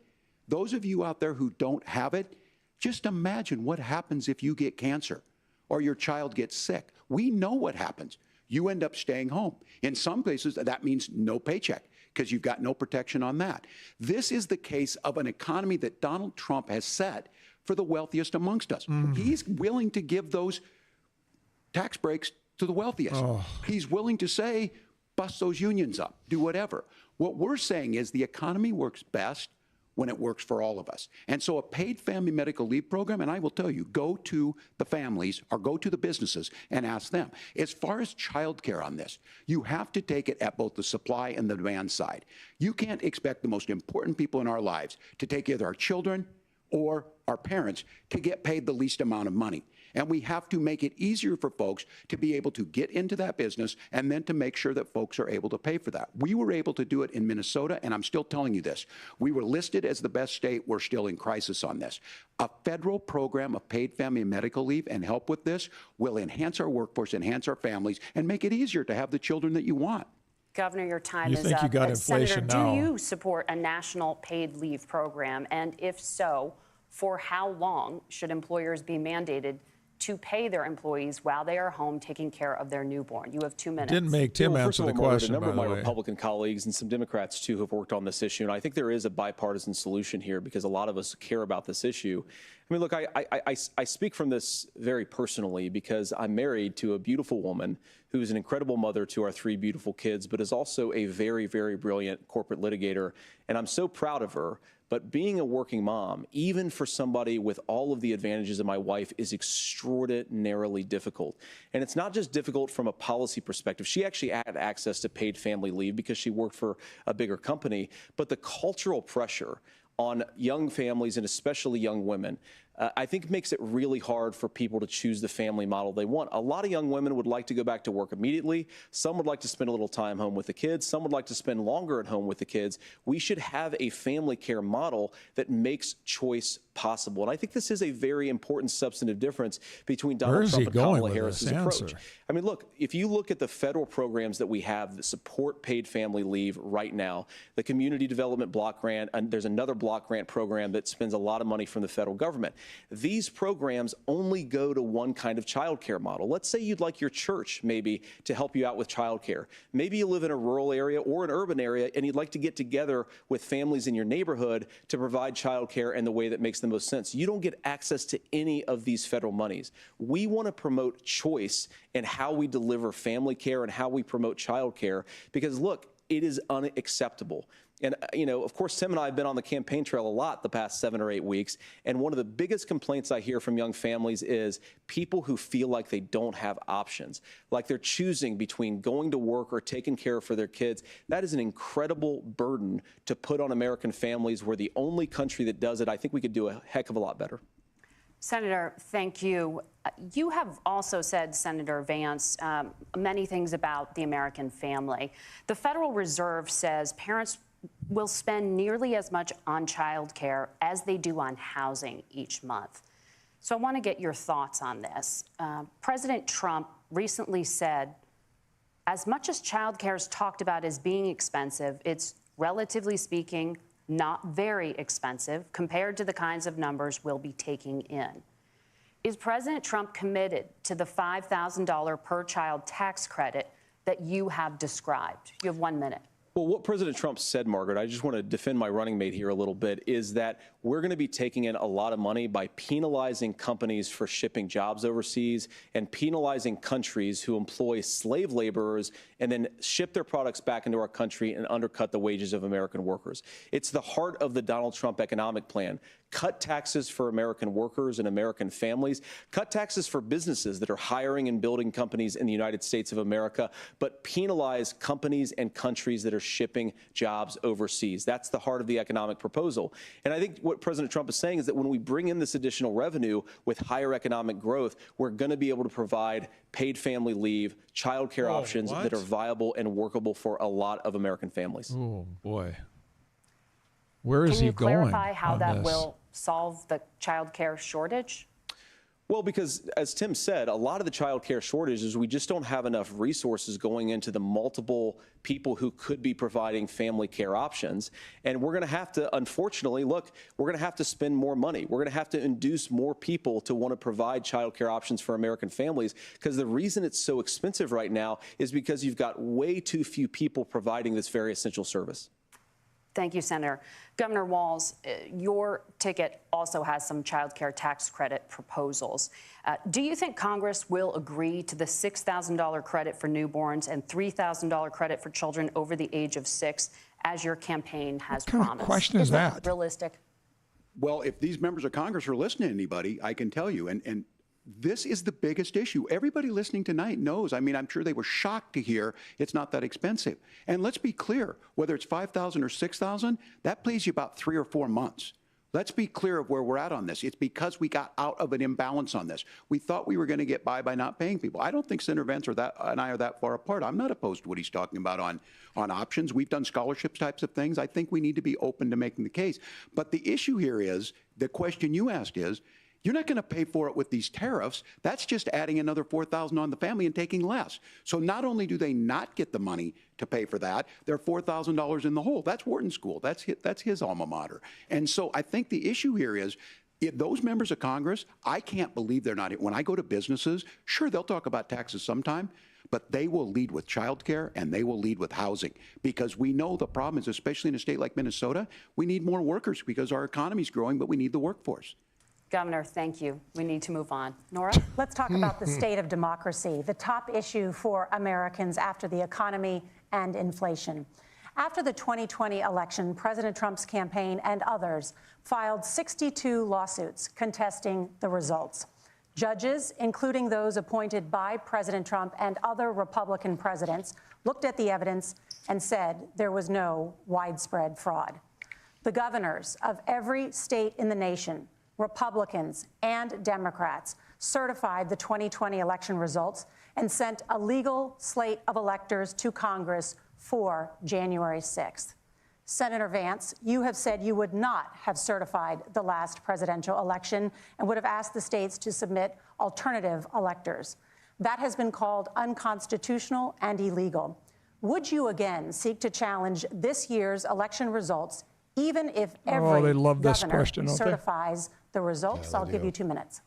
Those of you out there who don't have it, just imagine what happens if you get cancer or your child gets sick. We know what happens. You end up staying home. In some places, that means no paycheck because you've got no protection on that. This is the case of an economy that Donald Trump has set for the wealthiest amongst us. He's willing to give those tax breaks to the wealthiest. He's willing to say, bust those unions up, do whatever. What we're saying is the economy works best when it works for all of us. And so a paid family medical leave program, and I will tell you, go to the families or go to the businesses and ask them. As far as childcare on this, you have to take it at both the supply and the demand side. You can't expect the most important people in our lives to take either our children or our parents to get paid the least amount of money. And we have to make it easier for folks to be able to get into that business and then to make sure that folks are able to pay for that. We were able to do it in Minnesota, and I'm still telling you this. We were listed as the best state. We're still in crisis on this. A federal program of paid family and medical leave and help with this will enhance our workforce, enhance our families, and make it easier to have the children that you want. Governor, your time is think up. you got inflation Senator, now. do you support a national paid leave program? And if so, for how long should employers be mandated to pay their employees while they are home taking care of their newborn? You have 2 minutes. didn't make Tim answer the question, A number by of the my way. Republican colleagues and some Democrats, too, have worked on this issue. And I think there is a bipartisan solution here because a lot of us care about this issue. I mean, look, I speak from this very personally because I'm married to a beautiful woman who's an incredible mother to our 3 beautiful kids, but is also a very, very brilliant corporate litigator. And I'm so proud of her. But being a working mom, even for somebody with all of the advantages of my wife, is extraordinarily difficult. And it's not just difficult from a policy perspective. She actually had access to paid family leave because she worked for a bigger company. But the cultural pressure on young families and especially young women, I think makes it really hard for people to choose the family model they want. A lot of young women would like to go back to work immediately. Some would like to spend a little time home with the kids. Some would like to spend longer at home with the kids. We should have a family care model that makes choice possible. And I think this is a very important substantive difference between Donald Trump and Kamala Harris's approach. I mean, look, if you look at the federal programs that we have that support paid family leave right now, the Community Development Block Grant, and there's another block grant program that spends a lot of money from the federal government. These programs only go to one kind of child care model. Let's say you'd like your church maybe to help you out with child care. Maybe you live in a rural area or an urban area and you'd like to get together with families in your neighborhood to provide child care in the way that makes the most sense. You don't get access to any of these federal monies. We want to promote choice in how we deliver family care and how we promote child care because, look, it is unacceptable. And, you know, of course, Tim and I have been on the campaign trail a lot the past 7 or 8 weeks. And one of the biggest complaints I hear from young families is people who feel like they don't have options, like they're choosing between going to work or taking care for their kids. That is an incredible burden to put on American families. We're the only country that does it. I think we could do a heck of a lot better. Senator, thank you. You have also said, Senator Vance, many things about the American family. The Federal Reserve says parents will spend nearly as much on child care as they do on housing each month. So I want to get your thoughts on this. President Trump recently said, as much as child care is talked about as being expensive, it's relatively speaking not very expensive compared to the kinds of numbers we'll be taking in. Is President Trump committed to the $5,000 per child tax credit that you have described? You have 1 minute. Well, what President Trump said, Margaret, I just want to defend my running mate here a little bit, is that we're going to be taking in a lot of money by penalizing companies for shipping jobs overseas and penalizing countries who employ slave laborers and then ship their products back into our country and undercut the wages of American workers. It's the heart of the Donald Trump economic plan. Cut taxes for American workers and American families. Cut taxes for businesses that are hiring and building companies in the United States of America, but penalize companies and countries that are shipping jobs overseas. That's the heart of the economic proposal. And I think what President Trump is saying is that when we bring in this additional revenue with higher economic growth, we're going to be able to provide paid family leave, child care options that are viable and workable for a lot of American families. Oh, boy. Where is Can he you going clarify how on that this? will solve the child care shortage? Well, because as Tim said, a lot of the child care shortage is we just don't have enough resources going into the multiple people who could be providing family care options. And we're going to have to, unfortunately, look, we're going to have to spend more money. We're going to have to induce more people to want to provide child care options for American families, because the reason it's so expensive right now is because you've got way too few people providing this very essential service. Thank you, Senator. Governor Walz, your ticket also has some child care tax credit proposals. Do you think Congress will agree to the $6,000 credit for newborns and $3,000 credit for children over the age of 6, as your campaign has promised? What kind of question is that? Realistic? Well, if these members of Congress are listening to anybody, I can tell you, and this is the biggest issue. Everybody listening tonight knows. I mean, I'm sure they were shocked to hear it's not that expensive. And let's be clear, whether it's $5,000 or $6,000, that pays you about 3 or 4 months. Let's be clear of where we're at on this. It's because we got out of an imbalance on this. We thought we were going to get by not paying people. I don't think Senator Vance and I are that far apart. I'm not opposed to what he's talking about on options. We've done scholarships types of things. I think we need to be open to making the case. But the issue here is, the question you asked is, you're not going to pay for it with these tariffs. That's just adding another $4,000 on the family and taking less. So not only do they not get the money to pay for that, they're $4,000 in the hole. That's Wharton School. That's his alma mater. And so I think the issue here is, those members of Congress, I can't believe they're not. When I go to businesses, sure, they'll talk about taxes sometime, but they will lead with childcare and they will lead with housing, because we know the problem is, especially in a state like Minnesota, we need more workers because our economy's growing, but we need the workforce. Governor, thank you. We need to move on. Nora? Let's talk about the state of democracy, the top issue for Americans after the economy and inflation. After the 2020 election, President Trump's campaign and others filed 62 lawsuits contesting the results. Judges, including those appointed by President Trump and other Republican presidents, looked at the evidence and said there was no widespread fraud. The governors of every state in the nation, Republicans and Democrats, certified the 2020 election results and sent a legal slate of electors to Congress for January 6th. Senator Vance, you have said you would not have certified the last presidential election and would have asked the states to submit alternative electors. That has been called unconstitutional and illegal. Would you again seek to challenge this year's election results, even if every they love this governor question, don't they? certifies the results? I'll give you 2 minutes.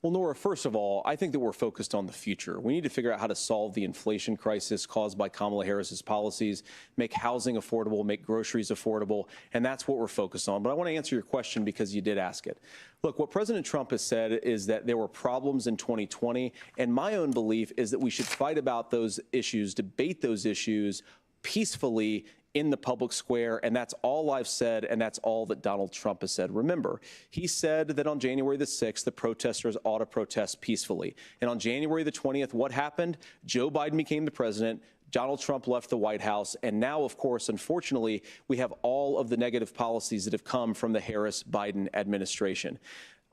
Well, Nora, first of all, I think that we're focused on the future. We need to figure out how to solve the inflation crisis caused by Kamala Harris's policies, make housing affordable, make groceries affordable, and that's what we're focused on. But I want to answer your question because you did ask it. Look, what President Trump has said is that there were problems in 2020, and my own belief is that we should fight about those issues, debate those issues peacefully in the public square, and that's all I've said, and that's all that Donald Trump has said. Remember, he said that on January the 6th, the protesters ought to protest peacefully. And on January the 20th, what happened? Joe Biden became the president. Donald Trump left the White House. And now, of course, unfortunately, we have all of the negative policies that have come from the Harris-Biden administration.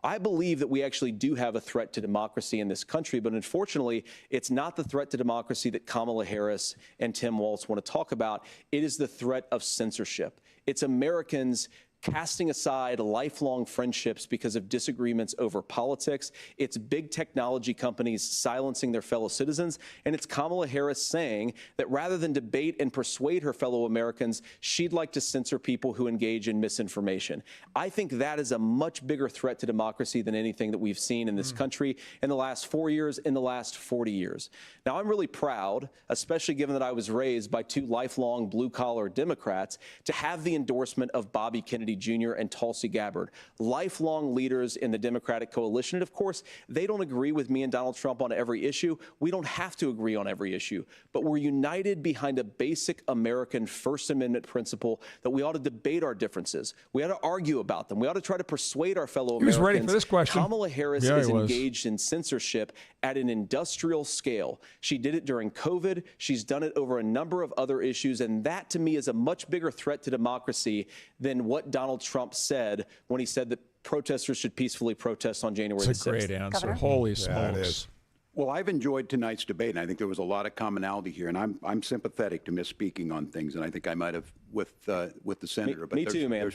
I believe that we actually do have a threat to democracy in this country, but unfortunately, it's not the threat to democracy that Kamala Harris and Tim Walz want to talk about. It is the threat of censorship. It's Americans casting aside lifelong friendships because of disagreements over politics. It's big technology companies silencing their fellow citizens. And it's Kamala Harris saying that rather than debate and persuade her fellow Americans, she'd like to censor people who engage in misinformation. I think that is a much bigger threat to democracy than anything that we've seen in this country in the last 4 years, in the last 40 years. Now, I'm really proud, especially given that I was raised by two lifelong blue-collar Democrats, to have the endorsement of Bobby Kennedy Jr. and Tulsi Gabbard, lifelong leaders in the Democratic coalition. And of course, they don't agree with me and Donald Trump on every issue. We don't have to agree on every issue, but we're united behind a basic American First Amendment principle that we ought to debate our differences. We ought to argue about them. We ought to try to persuade our fellow Americans. He was ready for this question. Kamala Harris is engaged in censorship at an industrial scale. She did it during COVID. She's done it over a number of other issues. And that, to me, is a much bigger threat to democracy than what Donald Trump said when he said that protesters should peacefully protest on January the 6th. That's a great answer. Governor? Holy Yeah, it smokes. is. Well, I've enjoyed tonight's debate, and I think there was a lot of commonality here. And I'm sympathetic to misspeaking on things, and I think I might have with the senator. Me too, man.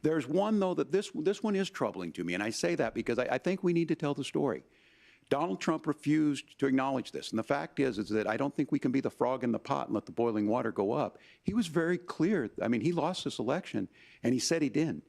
There's one though that this one is troubling to me, and I say that because I think we need to tell the story. Donald Trump refused to acknowledge this, and the fact is that I don't think we can be the frog in the pot and let the boiling water go up. He was very clear. I mean, he lost this election, and he said he didn't.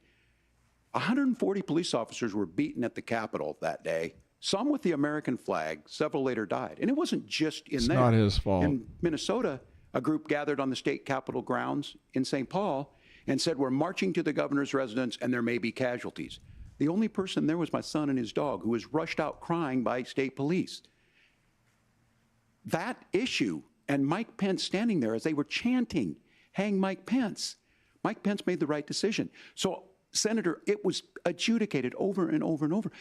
140 police officers were beaten at the Capitol that day. Some with the American flag, several later died. And it wasn't just in there. It's not his fault. In Minnesota, a group gathered on the state capitol grounds in St. Paul and said, we're marching to the governor's residence and there may be casualties. The only person there was my son and his dog, who was rushed out crying by state police. That issue, and Mike Pence standing there as they were chanting, hang Mike Pence. Mike Pence made the right decision. So, Senator, it was adjudicated over and over and over.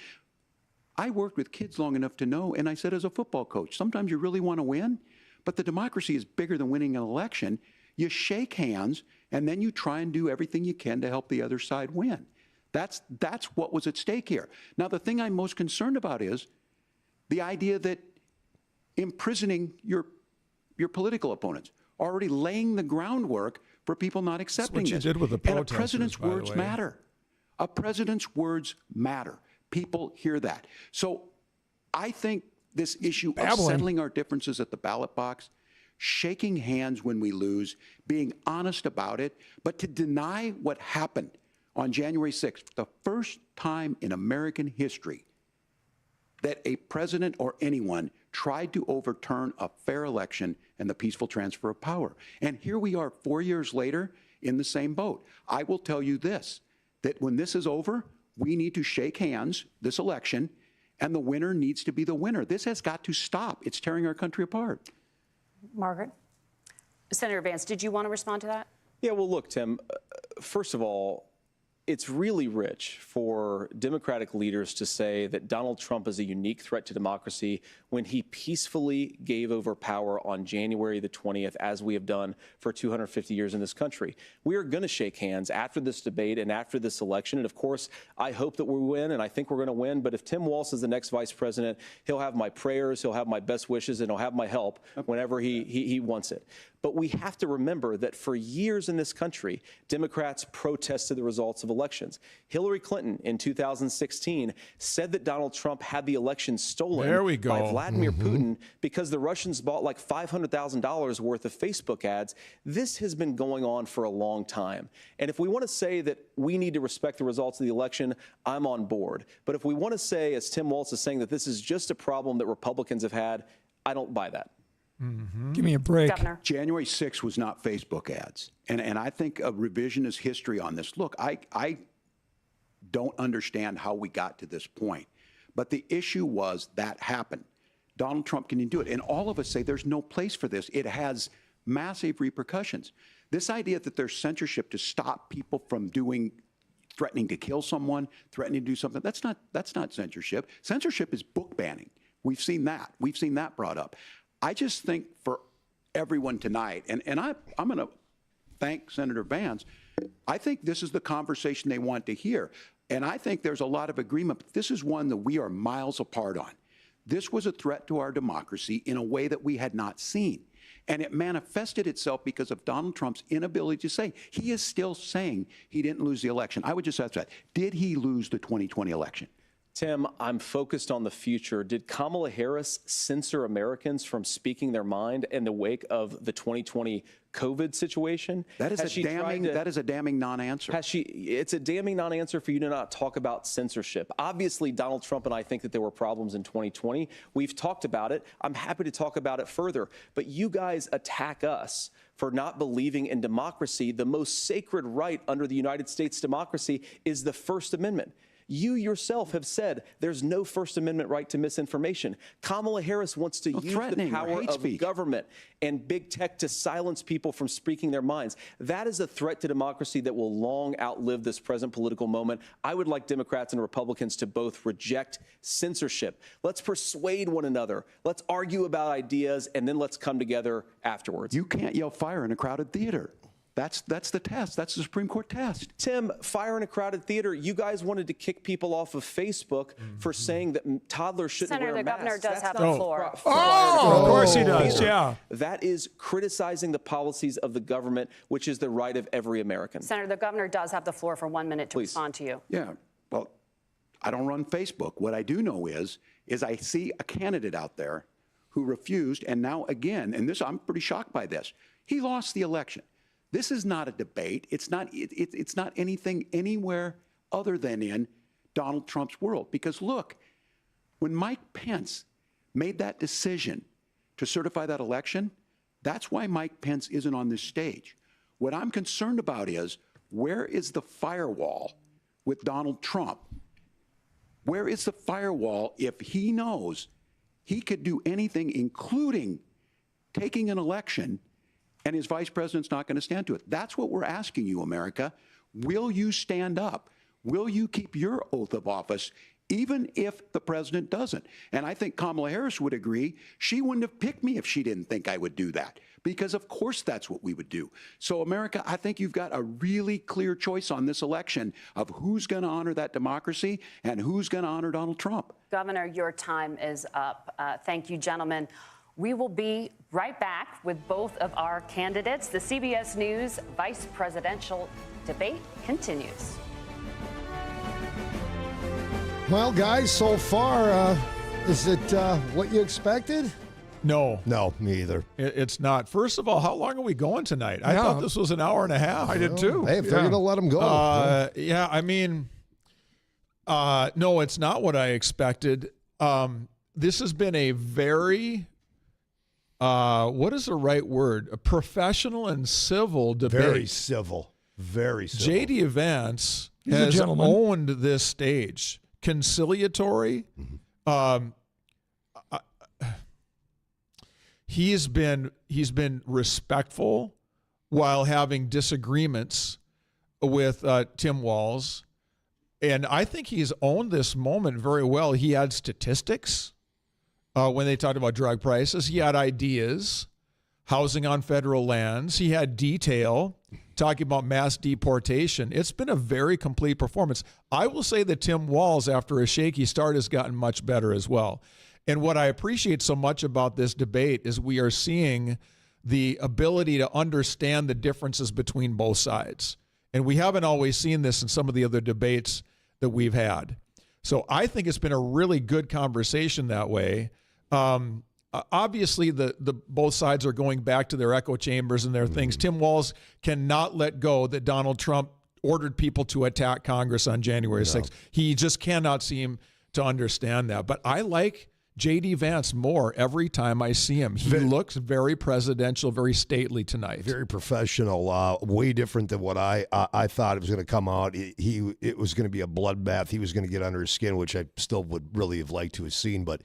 I worked with kids long enough to know, and I said as a football coach, sometimes you really want to win, but the democracy is bigger than winning an election. You shake hands, and then you try and do everything you can to help the other side win. That's what was at stake here. Now, the thing I'm most concerned about is the idea that imprisoning your political opponents, already laying the groundwork for people not accepting That's what you this. did with the And a protesters, president's by the words way. matter. A president's words matter. People hear that. So I think this issue of settling our differences at the ballot box, shaking hands when we lose, being honest about it, but to deny what happened on January 6th, the first time in American history that a president or anyone tried to overturn a fair election and the peaceful transfer of power. And here we are 4 years later in the same boat. I will tell you this, that when this is over, we need to shake hands this election, and the winner needs to be the winner. This has got to stop. It's tearing our country apart. Margaret? Senator Vance, did you want to respond to that? Yeah, well, look, Tim, first of all, it's really rich for Democratic leaders to say that Donald Trump is a unique threat to democracy when he peacefully gave over power on January the 20th, as we have done for 250 years in this country. We are going to shake hands after this debate and after this election. And of course, I hope that we win, and I think we're going to win. But if Tim Walz is the next vice president, he'll have my prayers, he'll have my best wishes, and he'll have my help whenever he wants it. But we have to remember that for years in this country, Democrats protested the results of elections. Hillary Clinton in 2016 said that Donald Trump had the election stolen by Vladimir Putin because the Russians bought like $500,000 worth of Facebook ads. This has been going on for a long time. And if we want to say that we need to respect the results of the election, I'm on board. But if we want to say, as Tim Walz is saying, that this is just a problem that Republicans have had, I don't buy that. Give me a break. Governor. January 6th was not Facebook ads. And I think a revisionist history on this. Look, I don't understand how we got to this point. But the issue was that happened. Donald Trump can do it. And all of us say there's no place for this. It has massive repercussions. This idea that there's censorship to stop people from threatening to kill someone, threatening to do something, that's not censorship. Censorship is book banning. We've seen that. We've seen that brought up. I just think for everyone tonight, and I'm going to thank Senator Vance, I think this is the conversation they want to hear. And I think there's a lot of agreement, but this is one that we are miles apart on. This was a threat to our democracy in a way that we had not seen. And it manifested itself because of Donald Trump's inability to say. He is still saying he didn't lose the election. I would just ask that. Did he lose the 2020 election? Tim, I'm focused on the future. Did Kamala Harris censor Americans from speaking their mind in the wake of the 2020 COVID situation? That is a damning non-answer. It's a damning non-answer for you to not talk about censorship. Obviously, Donald Trump and I think that there were problems in 2020. We've talked about it. I'm happy to talk about it further. But you guys attack us for not believing in democracy. The most sacred right under the United States democracy is the First Amendment. You yourself have said there's no First Amendment right to misinformation. Kamala Harris wants to use the power of government and big tech to silence people from speaking their minds. That is a threat to democracy that will long outlive this present political moment. I would like Democrats and Republicans to both reject censorship. Let's persuade one another. Let's argue about ideas, and then let's come together afterwards. You can't yell fire in a crowded theater. That's the test. That's the Supreme Court test. Tim, fire in a crowded theater. You guys wanted to kick people off of Facebook for saying that toddlers shouldn't wear masks. Senator, the governor does have the floor. Oh, of course he does, yeah. That is criticizing the policies of the government, which is the right of every American. Senator, the governor does have the floor for 1 minute to respond to you. Yeah, well, I don't run Facebook. What I do know is I see a candidate out there who refused, and now again, and this, I'm pretty shocked by this, he lost the election. This is not a debate. It's not anything anywhere other than in Donald Trump's world. Because look, when Mike Pence made that decision to certify that election, that's why Mike Pence isn't on this stage. What I'm concerned about is, where is the firewall with Donald Trump? Where is the firewall if he knows he could do anything, including taking an election, and his vice president's not going to stand to it? That's what we're asking you, America. Will you stand up? Will you keep your oath of office, even if the president doesn't? And I think Kamala Harris would agree. She wouldn't have picked me if she didn't think I would do that, because of course that's what we would do. So America, I think you've got a really clear choice on this election of who's going to honor that democracy and who's going to honor Donald Trump. Governor, your time is up. Thank you, gentlemen. We will be right back with both of our candidates. The CBS News vice presidential debate continues. Well, guys, so far, is it what you expected? No. No, me either. It's not. First of all, how long are we going tonight? I thought this was an hour and a half. I did too. Hey, if they're going to let them go. Yeah, I mean, no, it's not what I expected. This has been a very... what is the right word? A professional and civil debate. Very civil. Very civil. J.D. Vance has owned this stage. Conciliatory. He's been respectful while having disagreements with Tim Walz. And I think he's owned this moment very well. He had statistics. When they talked about drug prices, he had ideas, housing on federal lands. He had detail, talking about mass deportation. It's been a very complete performance. I will say that Tim Walz, after a shaky start, has gotten much better as well. And what I appreciate so much about this debate is we are seeing the ability to understand the differences between both sides. And we haven't always seen this in some of the other debates that we've had. So I think it's been a really good conversation that way. Obviously, the both sides are going back to their echo chambers and their things. Tim Walz cannot let go that Donald Trump ordered people to attack Congress on January 6th. He just cannot seem to understand that. But I like J.D. Vance more every time I see him. He looks very presidential, very stately tonight. Very professional, way different than what I thought it was going to come out. It was going to be a bloodbath. He was going to get under his skin, which I still would really have liked to have seen, but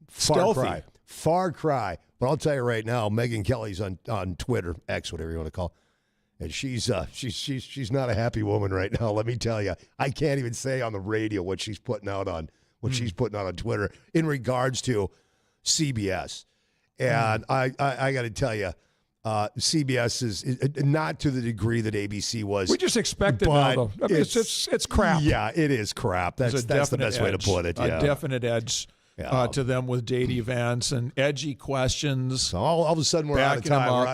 far cry. But I'll tell you right now, Megyn Kelly's on Twitter, X, whatever you want to call it, and she's not a happy woman right now. Let me tell you, I can't even say on the radio what she's putting out on Twitter in regards to CBS. And I got to tell you, CBS is not to the degree that ABC was. We just expect it now, though. I mean, it's crap. Yeah, it is crap. That's the best way to put it. A definite edge to them with J.D. Vance and edgy questions. So all of a sudden we're out of time. We're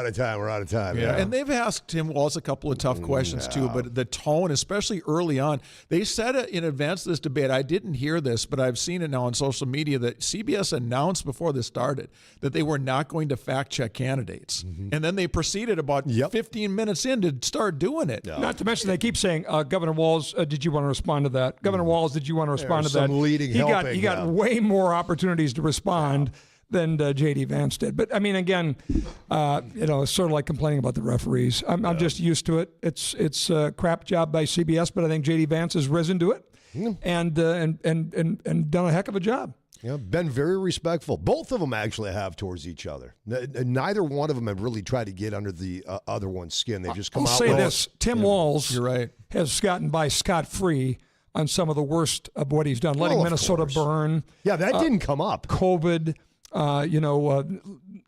out of time. Yeah. And they've asked Tim Walz a couple of tough questions too, but the tone, especially early on, they said it in advance of this debate. I didn't hear this, but I've seen it now on social media that CBS announced before this started that they were not going to fact check candidates. And then they proceeded about 15 minutes in to start doing it. Not to mention they keep saying, Governor Walz, did you want to respond to that? Governor Walz, did you want to respond to that? He got way more opportunities to respond than J.D. Vance did. But I mean, again, it's sort of like complaining about the referees. I'm just used to it. It's a crap job by CBS, but I think J.D. Vance has risen to it and done a heck of a job. Yeah, been very respectful. Both of them actually have towards each other. Neither one of them have really tried to get under the other one's skin. They've just come out. I'll say this: Tim Walz, you're right, has gotten by scot-free on some of the worst of what he's done, letting Minnesota burn. Yeah, that didn't come up. COVID,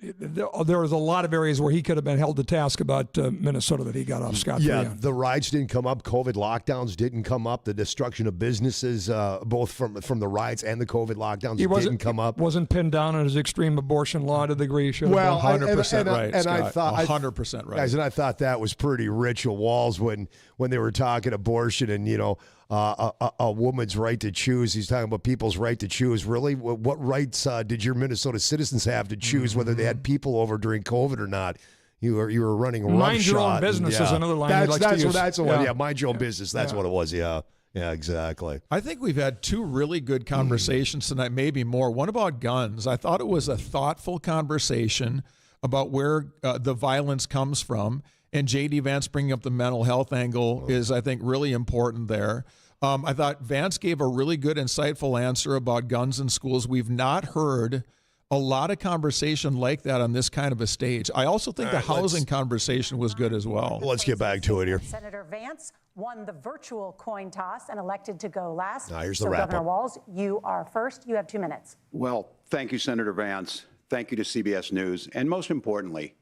there was a lot of areas where he could have been held to task about Minnesota that he got off scot-free on. The riots didn't come up. COVID lockdowns didn't come up. The destruction of businesses, both from the riots and the COVID lockdowns, didn't come up. Wasn't pinned down on his extreme abortion law to the degree he should have been. 100% right, and Scott. I thought 100% right. Guys, and I thought that was pretty rich of Walz when they were talking abortion and, a woman's right to choose. He's talking about people's right to choose. Really? What rights did your Minnesota citizens have to choose whether they had people over during COVID or not? You were running roughshod. Mind your own business is another line he likes to use. That's the one. Yeah, mind your own business. That's what it was. Yeah. Yeah, exactly. I think we've had two really good conversations tonight, maybe more. One about guns. I thought it was a thoughtful conversation about where the violence comes from. And J.D. Vance bringing up the mental health angle is, I think, really important there. I thought Vance gave a really good, insightful answer about guns in schools. We've not heard a lot of conversation like that on this kind of a stage. I also think the housing conversation was good as well. Let's get back to it here. Senator Vance won the virtual coin toss and elected to go last. Now, here's the so wrap-up. Governor Walz, you are first. You have 2 minutes. Well, thank you, Senator Vance. Thank you to CBS News. And most importantly,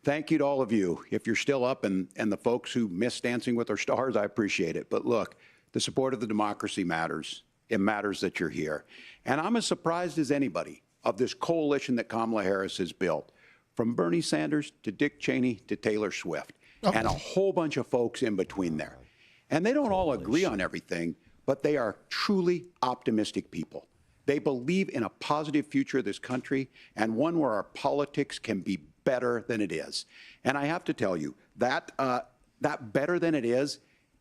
thank you to all of you. If you're still up and the folks who miss Dancing with Our Stars, I appreciate it. But look, the support of the democracy matters. It matters that you're here. And I'm as surprised as anybody of this coalition that Kamala Harris has built, from Bernie Sanders to Dick Cheney to Taylor Swift, and a whole bunch of folks in between there. And they don't all agree on everything, but they are truly optimistic people. They believe in a positive future of this country and one where our politics can be better than it is. And I have to tell you, that better than it is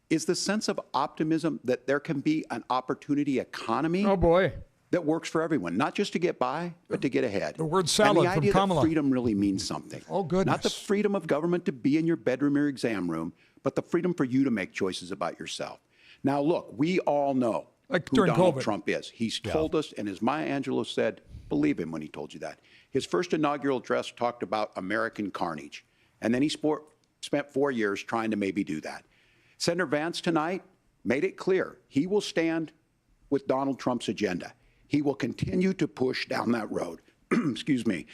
the sense of optimism that there can be an opportunity economy. Oh, boy. That works for everyone, not just to get by, but to get ahead. The word salad and the idea from Kamala. that freedom really means something. Oh, goodness. Not the freedom of government to be in your bedroom or exam room, but the freedom for you to make choices about yourself. Now, look, we all know who Donald Trump is. He's told us, and as Maya Angelou said, believe him when he told you that. His first inaugural address talked about American carnage, and then he spent 4 years trying to maybe do that. Senator Vance tonight made it clear he will stand with Donald Trump's agenda. He will continue to push down that road. Excuse me.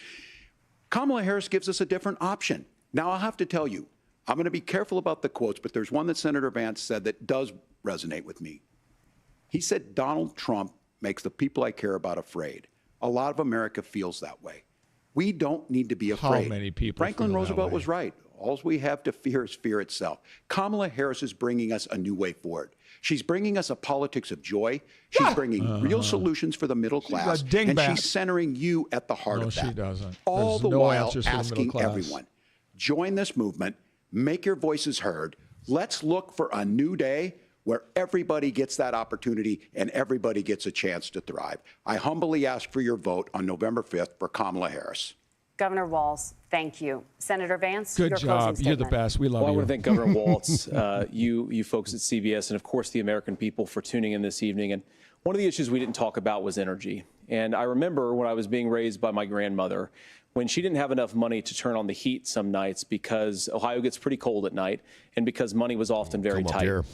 Kamala Harris gives us a different option. Now, I'll have to tell you, I'm going to be careful about the quotes, but there's one that Senator Vance said that does resonate with me. He said, Donald Trump makes the people I care about afraid. A lot of America feels that way. We don't need to be afraid. How many people Franklin feel Roosevelt that way? was right. All we have to fear is fear itself. Kamala Harris is bringing us a new way forward. She's bringing us a politics of joy. She's bringing real solutions for the middle class. And she's centering you at the heart of that. No, she doesn't. All There's the no while answers for the middle asking class. everyone, join this movement, make your voices heard. Let's look for a new day where everybody gets that opportunity and everybody gets a chance to thrive. I humbly ask for your vote on November 5th for Kamala Harris. Governor Walz, thank you. Senator Vance, Good your closing job. You're the statement. best. We love Well, I you. want to thank Governor Walz, you folks at CBS, and of course the American people for tuning in this evening. And one of the issues we didn't talk about was energy. And I remember when I was being raised by my grandmother, when she didn't have enough money to turn on the heat some nights because Ohio gets pretty cold at night and because money was often very tight.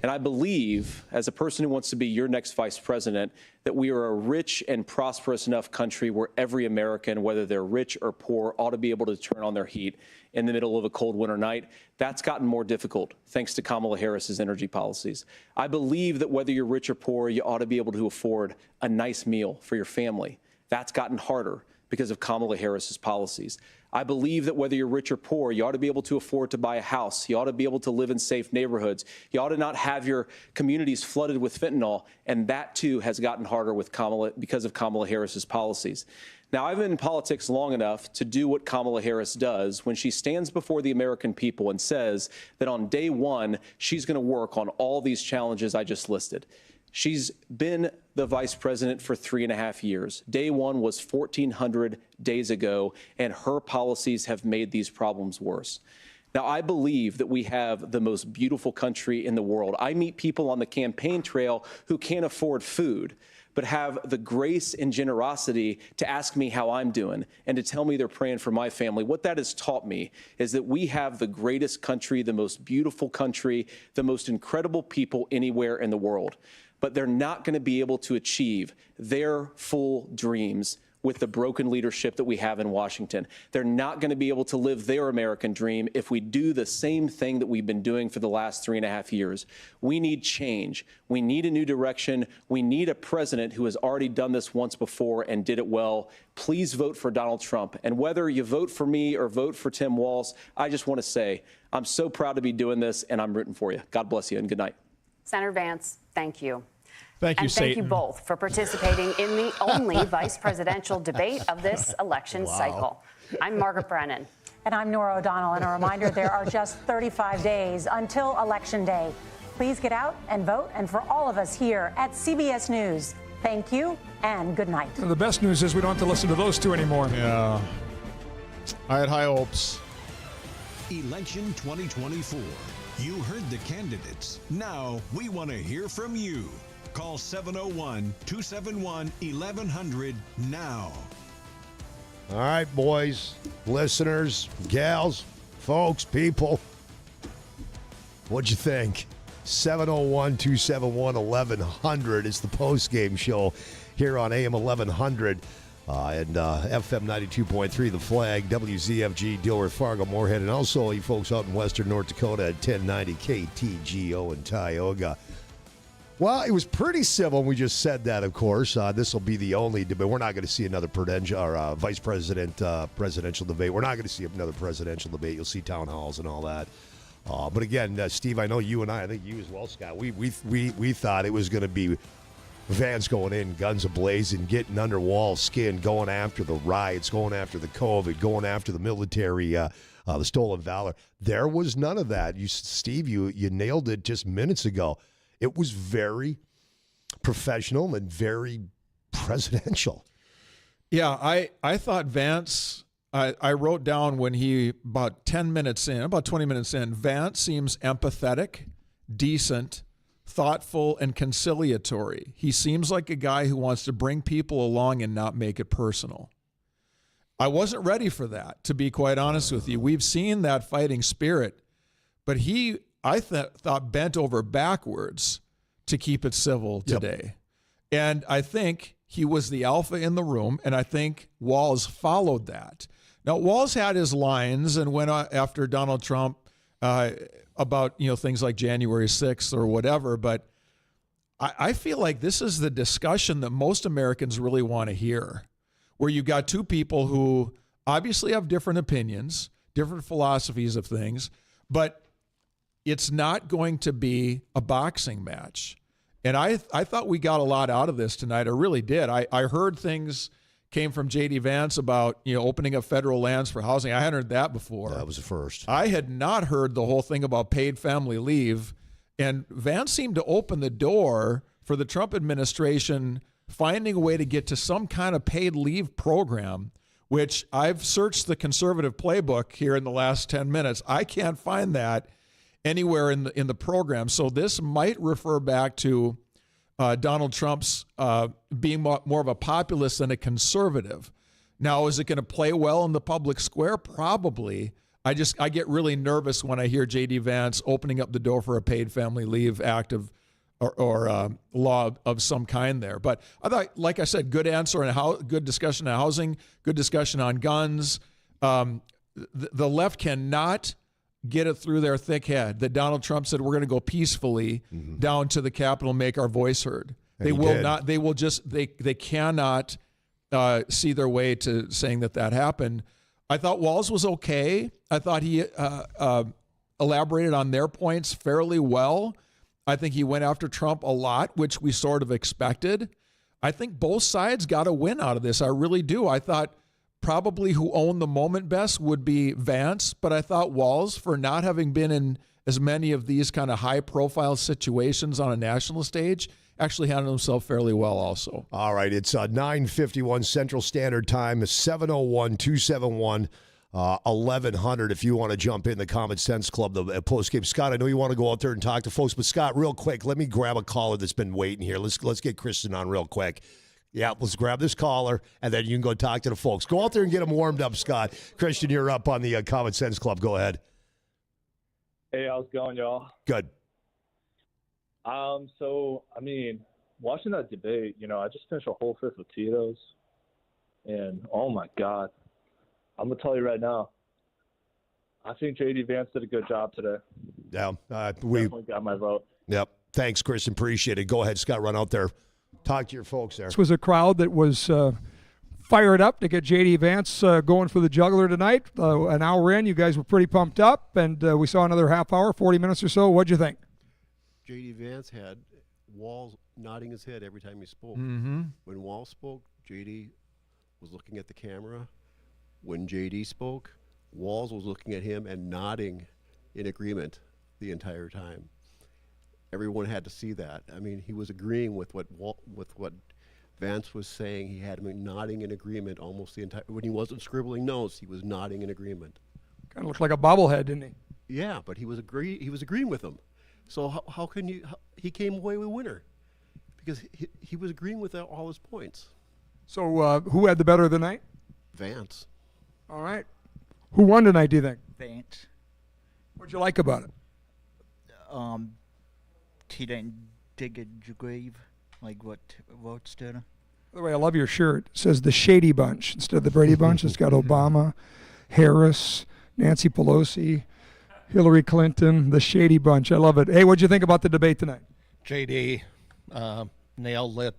And I believe, as a person who wants to be your next vice president, that we are a rich and prosperous enough country where every American, whether they're rich or poor, ought to be able to turn on their heat in the middle of a cold winter night. That's gotten more difficult thanks to Kamala Harris's energy policies. I believe that whether you're rich or poor, you ought to be able to afford a nice meal for your family. That's gotten harder because of Kamala Harris's policies. I believe that whether you're rich or poor, you ought to be able to afford to buy a house. You ought to be able to live in safe neighborhoods. You ought to not have your communities flooded with fentanyl. And that, too, has gotten harder with because of Kamala Harris's policies. Now, I've been in politics long enough to do what Kamala Harris does when she stands before the American people and says that on day one, she's going to work on all these challenges I just listed. She's been the vice president for 3.5 years. Day one was 1,400 days ago, and her policies have made these problems worse. Now, I believe that we have the most beautiful country in the world. I meet people on the campaign trail who can't afford food, but have the grace and generosity to ask me how I'm doing and to tell me they're praying for my family. What that has taught me is that we have the greatest country, the most beautiful country, the most incredible people anywhere in the world. But they're not going to be able to achieve their full dreams with the broken leadership that we have in Washington. They're not going to be able to live their American dream if we do the same thing that we've been doing for the last 3.5 years. We need change. We need a new direction. We need a president who has already done this once before and did it well. Please vote for Donald Trump. And whether you vote for me or vote for Tim Walz, I just want to say I'm so proud to be doing this, and I'm rooting for you. God bless you, and good night. Senator Vance, thank you. Thank you, and thank Satan. you both for participating in the only vice presidential debate of this election cycle. I'm Margaret Brennan. And I'm Nora O'Donnell. And a reminder, there are just 35 days until Election Day. Please get out and vote. And for all of us here at CBS News, thank you and good night. And the best news is we don't have to listen to those two anymore. Yeah. I had high hopes. Election 2024. You heard the candidates. Now we want to hear from you. Call 701-271-1100 now. All right, boys, listeners, gals, folks, people. What'd you think? 701-271-1100 is the post-game show here on AM 1100 and FM 92.3, The Flag, WZFG, Dilworth, Fargo, Moorhead, and also you folks out in western North Dakota at 1090 KTGO in Tioga. Well, it was pretty civil. We just said that, of course. This will be the only debate. We're not going to see another vice president presidential debate. We're not going to see another presidential debate. You'll see town halls and all that. But again, Steve, I know you and I think you as well, Scott, we thought it was going to be Vance going in, guns ablazing, getting under Walz's skin, going after the riots, going after the COVID, going after the military, the stolen valor. There was none of that. Steve, you nailed it just minutes ago. It was very professional and very presidential. Yeah, I thought Vance, I wrote down when about 20 minutes in, Vance seems empathetic, decent, thoughtful, and conciliatory. He seems like a guy who wants to bring people along and not make it personal. I wasn't ready for that, to be quite honest with you. We've seen that fighting spirit, but I thought bent over backwards to keep it civil today. Yep. And I think he was the alpha in the room, and I think Walz followed that. Now, Walz had his lines and went after Donald Trump about things like January 6th or whatever, but I feel like this is the discussion that most Americans really want to hear, where you've got two people who obviously have different opinions, different philosophies of things, but it's not going to be a boxing match. And I thought we got a lot out of this tonight. I really did. I heard things came from J.D. Vance about opening up federal lands for housing. I hadn't heard that before. That was the first. I had not heard the whole thing about paid family leave. And Vance seemed to open the door for the Trump administration finding a way to get to some kind of paid leave program, which I've searched the conservative playbook here in the last 10 minutes. I can't find that anywhere in the program. So this might refer back to Donald Trump's being more of a populist than a conservative. Now, is it going to play well in the public square? Probably. I get really nervous when I hear J.D. Vance opening up the door for a paid family leave act of or law of some kind there. But I thought, like I said, good answer and good discussion on housing, good discussion on guns. The left cannot get it through their thick head that Donald Trump said we're going to go peacefully down to the Capitol, make our voice heard. And they he will did. not. They will just. They cannot see their way to saying that happened. I thought Walz was okay. I thought he elaborated on their points fairly well. I think he went after Trump a lot, which we sort of expected. I think both sides got a win out of this. I really do. I thought probably who owned the moment best would be Vance, but I thought Walz, for not having been in as many of these kind of high-profile situations on a national stage, actually handled himself fairly well also. All right, it's 9:51 Central Standard Time, 701-271 1100 if you want to jump in the Common Sense Club, the post-game. Scott, I know you want to go out there and talk to folks, but Scott, real quick, let me grab a caller that's been waiting here. Let's get Kristen on real quick. Yeah, let's grab this caller, and then you can go talk to the folks. Go out there and get them warmed up, Scott. Christian, you're up on the Common Sense Club. Go ahead. Hey, how's it going, y'all? Good. So, I mean, watching that debate, I just finished a whole fifth of Tito's, and oh my God, I'm going to tell you right now, I think J.D. Vance did a good job today. Yeah, we definitely got my vote. Yep. Thanks, Christian. Appreciate it. Go ahead, Scott. Run out there. Talk to your folks there. This was a crowd that was fired up to get J.D. Vance going for the juggler tonight. An hour in, you guys were pretty pumped up, and we saw another half hour, 40 minutes or so. What'd you think? J.D. Vance had Walz nodding his head every time he spoke. Mm-hmm. When Walz spoke, J.D. was looking at the camera. When J.D. spoke, Walz was looking at him and nodding in agreement the entire time. Everyone had to see that. I mean, he was agreeing with what Vance was saying. He had him nodding in agreement almost the entire. When he wasn't scribbling notes, he was nodding in agreement. Kind of looked like a bobblehead, didn't he? Yeah, but he was agreeing with him. So how can you? He came away with winner because he was agreeing with all his points. So who had the better of the night? Vance. All right. Who won tonight, do you think? Vance. What'd you like about it? He didn't dig a grave like what votes did. By the way, I love your shirt. It says the Shady Bunch instead of the Brady Bunch. It's got Obama, Harris, Nancy Pelosi, Hillary Clinton, the Shady Bunch. I love it. Hey, what'd you think about the debate tonight? JD nailed it.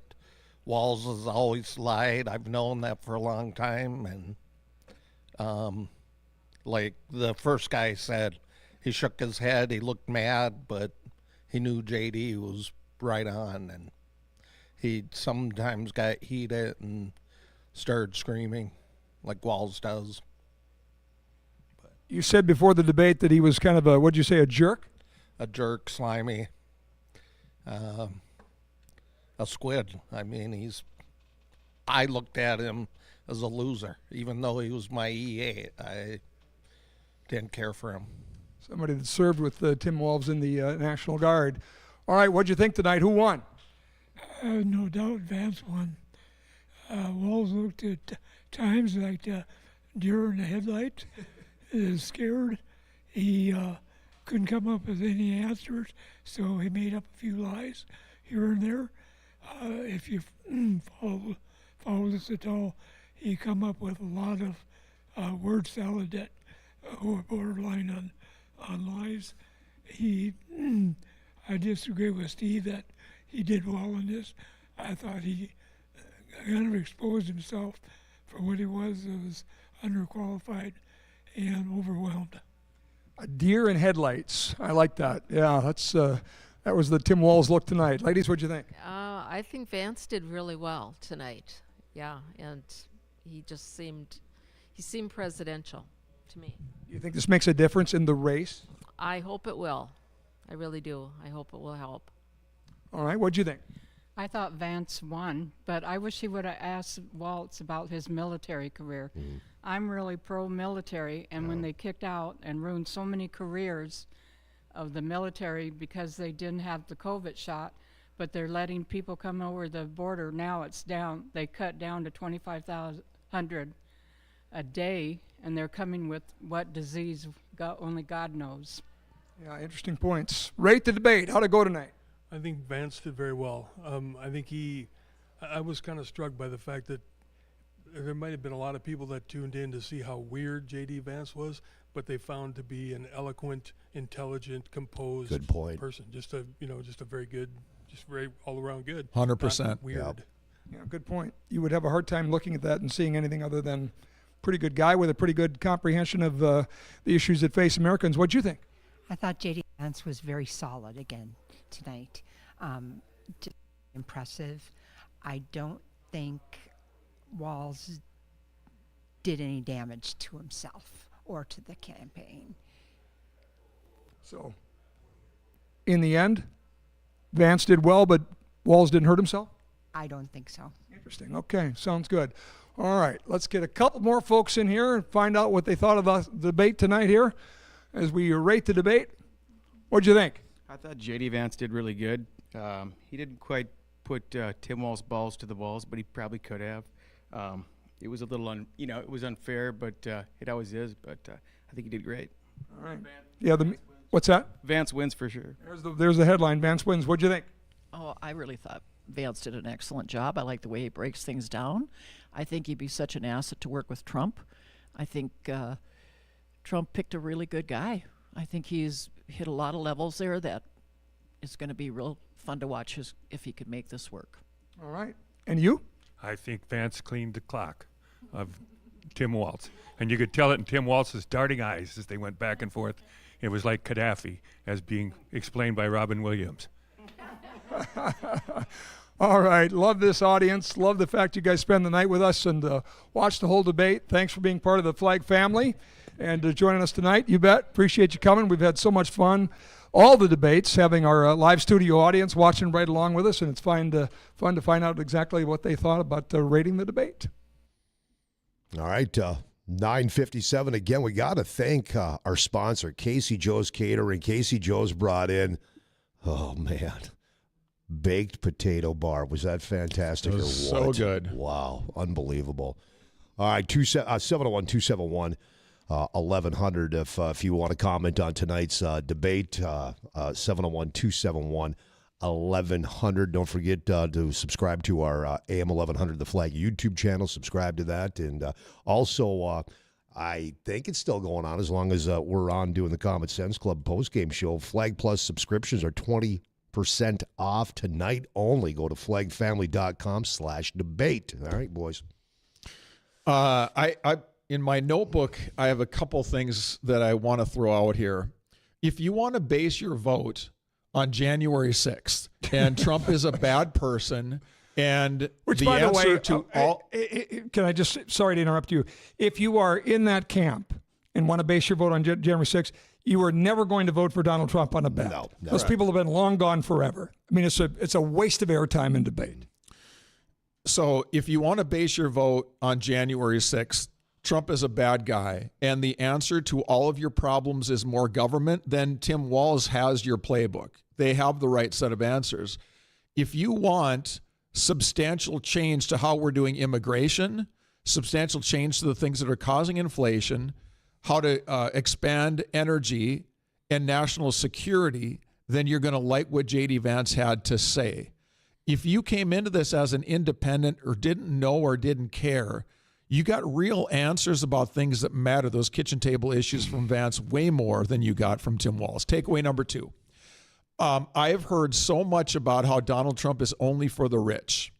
Walz has always lied. I've known that for a long time. And like the first guy said, he shook his head. He looked mad, but he knew JD was right on. And he sometimes got heated and started screaming like Walz does. You said before the debate that he was kind of what'd you say, a jerk? A jerk, slimy. A squid. I mean, I looked at him as a loser. Even though he was my EA, I didn't care for him. Somebody that served with Tim Walz in the National Guard. All right, what'd you think tonight? Who won? No doubt Vance won. Walz looked at times like deer in the headlights, scared. He couldn't come up with any answers, so he made up a few lies here and there. If you follow this at all, he come up with a lot of word salad that were borderline on lies. I disagree with Steve that he did well in this. I thought he kind of exposed himself for what he was underqualified and overwhelmed. A deer in headlights. I like that. Yeah, that was the Tim Walz look tonight. Ladies, what'd you think? I think Vance did really well tonight. Yeah, and he seemed presidential to me. You think this makes a difference in the race? I hope it will. I really do. I hope it will help. All right, what'd you think? I thought Vance won, but I wish he would have asked Walz about his military career. Mm-hmm. I'm really pro-military, and when they kicked out and ruined so many careers of the military because they didn't have the COVID shot, but they're letting people come over the border. Now it's down. They cut down to 25,000 a day, and they're coming with what disease only God knows. Yeah, interesting points. Rate the debate. How'd it go tonight? I think Vance did very well. I think I was kind of struck by the fact that there might have been a lot of people that tuned in to see how weird J.D. Vance was, but they found to be an eloquent, intelligent, composed person. Just a very good, just very all around good. 100%. Not weird. Yep. Yeah, good point. You would have a hard time looking at that and seeing anything other than pretty good guy with a pretty good comprehension of the issues that face Americans. What'd you think? I thought J.D. Vance was very solid again tonight. Just impressive. I don't think Walz did any damage to himself or to the campaign. So, in the end, Vance did well, but Walz didn't hurt himself? I don't think so. Interesting. Okay, sounds good. All right, let's get a couple more folks in here and find out what they thought of the debate tonight here as we rate the debate. What'd you think? I thought J.D. Vance did really good. He didn't quite put Tim Walz balls to the walls, but he probably could have. It was a little, it was unfair, but it always is. But I think he did great. All right. Yeah. What's that? Vance wins for sure. There's the headline. Vance wins. What'd you think? Oh, I really thought Vance did an excellent job. I like the way he breaks things down. I think he'd be such an asset to work with Trump. I think Trump picked a really good guy. I think he's hit a lot of levels there that is going to be real fun to watch if he could make this work. All right. And you? I think Vance cleaned the clock of Tim Walz. And you could tell it in Tim Walz's darting eyes as they went back and forth. It was like Gaddafi, as being explained by Robin Williams. All right. Love this audience. Love the fact you guys spend the night with us and watch the whole debate. Thanks for being part of the Flag family and joining us tonight. You bet. Appreciate you coming. We've had so much fun. All the debates, having our live studio audience watching right along with us, and it's fun to find out exactly what they thought about rating the debate. All right, 9:57. Again, we got to thank our sponsor, Casey Joe's Catering. Casey Joe's brought in, oh man, baked potato bar. Was that fantastic? It was so good. Wow, unbelievable. All right, 701-271. 1100 if you want to comment on tonight's debate, 701-271-1100. Don't forget to subscribe to our AM 1100 The Flag YouTube channel. Subscribe to that. And also, I think it's still going on as long as we're on doing the Common Sense Club postgame show. Flag Plus subscriptions are 20% off tonight only. Go to flagfamily.com/debate. All right, boys. In my notebook, I have a couple things that I want to throw out here. If you want to base your vote on January 6th and Trump is a bad person and Which, the by the answer way, to all... Can I just, sorry to interrupt you. If you are in that camp and want to base your vote on January 6th, you are never going to vote for Donald Trump on a bet. No. Those people have been long gone forever. I mean, it's a waste of airtime in debate. So if you want to base your vote on January 6th, Trump is a bad guy, and the answer to all of your problems is more government, then Tim Walz has your playbook. They have the right set of answers. If you want substantial change to how we're doing immigration, substantial change to the things that are causing inflation, how to expand energy and national security, then you're going to like what J.D. Vance had to say. If you came into this as an independent or didn't know or didn't care, you got real answers about things that matter, those kitchen table issues from Vance, way more than you got from Tim Walz. Takeaway number 2. I have heard so much about how Donald Trump is only for the rich.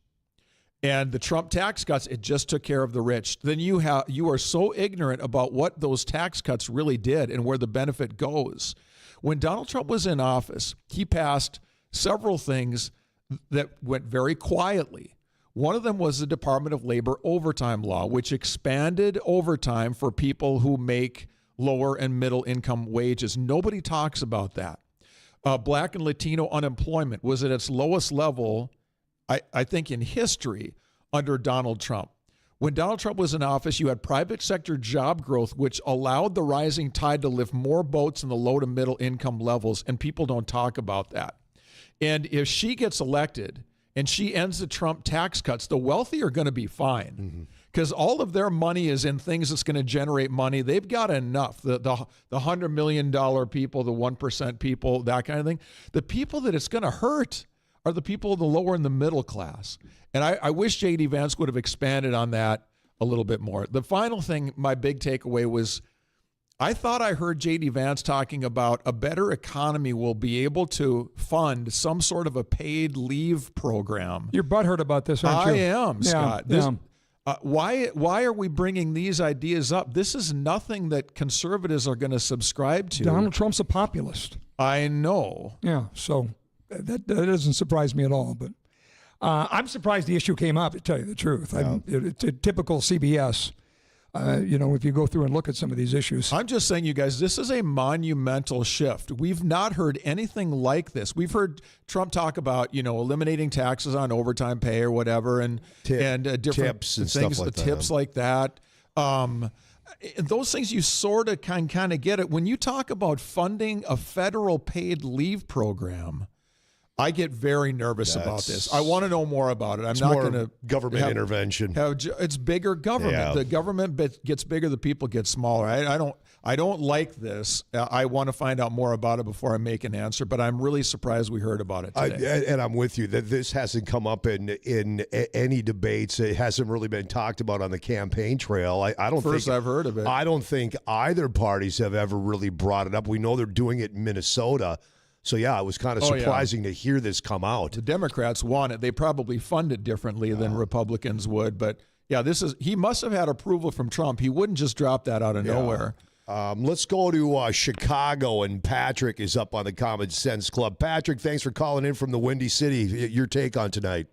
And the Trump tax cuts, it just took care of the rich. Then you are so ignorant about what those tax cuts really did and where the benefit goes. When Donald Trump was in office, he passed several things that went very quietly. One of them was the Department of Labor overtime law, which expanded overtime for people who make lower and middle income wages. Nobody talks about that. Black and Latino unemployment was at its lowest level, I think, in history under Donald Trump. When Donald Trump was in office, you had private sector job growth, which allowed the rising tide to lift more boats in the low to middle income levels, and people don't talk about that. And if she gets elected and she ends the Trump tax cuts, the wealthy are going to be fine because all of their money is in things that's going to generate money. They've got enough. The $100 million people, the 1% people, that kind of thing. The people that it's going to hurt are the people in the lower and the middle class. And I wish J.D. Vance would have expanded on that a little bit more. The final thing, my big takeaway was, I thought I heard J.D. Vance talking about a better economy will be able to fund some sort of a paid leave program. You're butthurt about this, aren't you? I am, Yeah, Scott. yeah. Why are we bringing these ideas up? This is nothing that conservatives are going to subscribe to. Donald Trump's a populist. I know. Yeah, so that doesn't surprise me at all. But I'm surprised the issue came up, to tell you the truth. Yeah. It's a typical CBS. If you go through and look at some of these issues. I'm just saying, you guys, this is a monumental shift. We've not heard anything like this. We've heard Trump talk about, eliminating taxes on overtime pay or whatever, and different tips and things, stuff like that. tips like that. Those things you sort of kind of get it. When you talk about funding a federal paid leave program, I get very nervous about this. I want to know more about it. I'm not going to government intervention. It's bigger government. Yeah. The government gets bigger, the people get smaller. I don't like this. I want to find out more about it before I make an answer. But I'm really surprised we heard about it today. And I'm with you that this hasn't come up in any debates. It hasn't really been talked about on the campaign trail. I don't First think I've heard of it. I don't think either parties have ever really brought it up. We know they're doing it in Minnesota. So, yeah, it was kind of surprising to hear this come out. The Democrats want it. They probably fund it differently than Republicans would. But, yeah, he must have had approval from Trump. He wouldn't just drop that out of nowhere. Let's go to Chicago, and Patrick is up on the Common Sense Club. Patrick, thanks for calling in from the Windy City. Your take on tonight.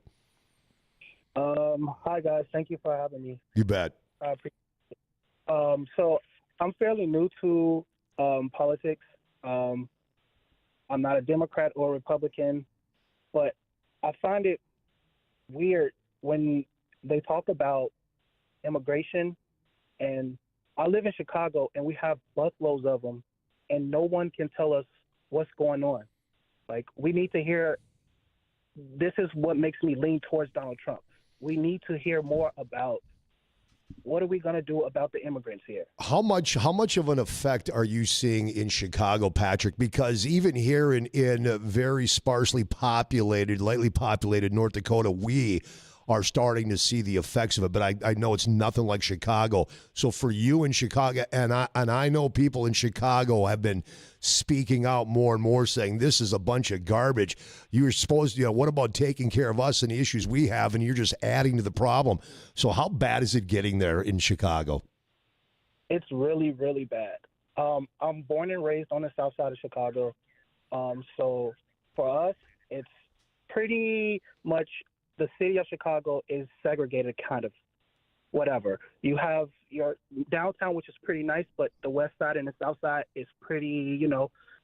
Hi, guys. Thank you for having me. You bet. I appreciate it. So I'm fairly new to politics. I'm not a Democrat or Republican, but I find it weird when they talk about immigration. And I live in Chicago, and we have busloads of them, and no one can tell us what's going on. Like, we need to hear – this is what makes me lean towards Donald Trump. We need to hear more about what are we going to do about the immigrants here? How much of an effect are you seeing in Chicago, Patrick? Because even here in very sparsely populated, lightly populated North Dakota, we are starting to see the effects of it. But I know it's nothing like Chicago. So for you in Chicago, and I know people in Chicago have been speaking out more and more, saying this is a bunch of garbage. You're supposed to, what about taking care of us and the issues we have, and you're just adding to the problem. So how bad is it getting there in Chicago? It's really, really bad. I'm born and raised on the south side of Chicago. So for us, it's pretty much the city of Chicago is segregated, kind of, whatever. You have your downtown, which is pretty nice, but the west side and the south side is pretty,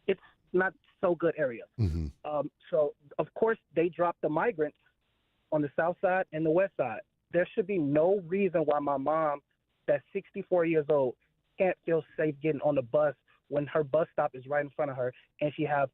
it's not so good area. Mm-hmm. So, of course, they drop the migrants on the south side and the west side. There should be no reason why my mom, that's 64 years old, can't feel safe getting on the bus when her bus stop is right in front of her, and she have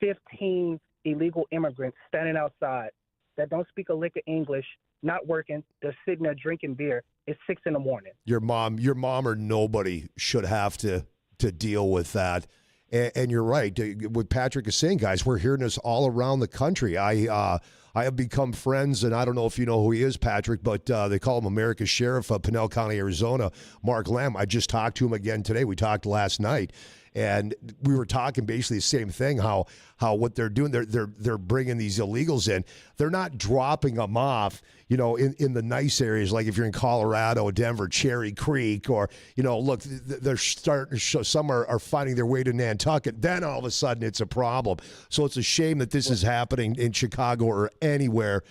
15 illegal immigrants standing outside that don't speak a lick of English, not working. They're sitting there drinking beer. It's 6 a.m. Your mom or nobody should have to deal with that. And you're right. What Patrick is saying, guys, we're hearing this all around the country. I have become friends, and I don't know if you know who he is, Patrick, but they call him America's Sheriff of Pinell County, Arizona, Mark Lamb. I just talked to him again today. We talked last night. And we were talking basically the same thing, how what they're doing, they're bringing these illegals in. They're not dropping them off, in the nice areas, like if you're in Colorado, Denver, Cherry Creek, or, look, they're starting to show, some are finding their way to Nantucket. Then all of a sudden it's a problem. So it's a shame that this is happening in Chicago or anywhere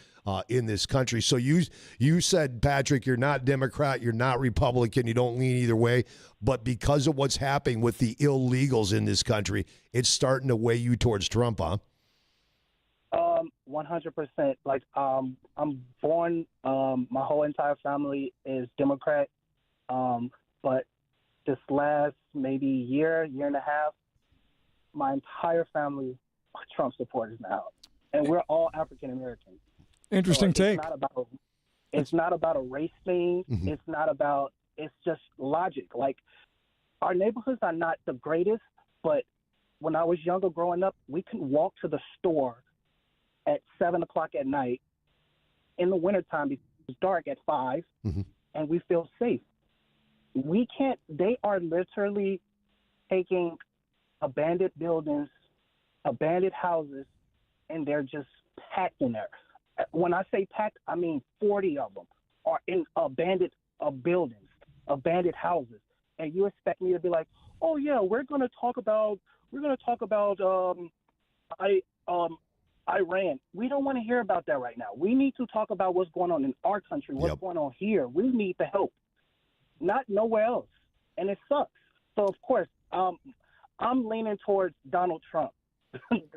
in this country. So you said, Patrick, you're not Democrat, you're not Republican, you don't lean either way, but because of what's happening with the illegals in this country, it's starting to weigh you towards Trump, huh? 100%. Like, I'm born, my whole entire family is Democrat, but this last maybe year and a half, my entire family are Trump supporters now, and we're all African Americans. Interesting take. It's not about It's not about a race thing. Mm-hmm. It's just logic. Like, our neighborhoods are not the greatest, but when I was younger growing up, we could walk to the store at 7 o'clock at night in the wintertime because it's dark at 5, and we feel safe. We can't, they are literally taking abandoned buildings, abandoned houses, and they're just packed in there. When I say packed, I mean 40 of them are in abandoned buildings, abandoned houses. And you expect me to be like, oh yeah, we're going to talk about Iran. We don't want to hear about that right now. We need to talk about what's going on in our country, what's going on here. We need the help, not nowhere else. And it sucks. So of course, I'm leaning towards Donald Trump.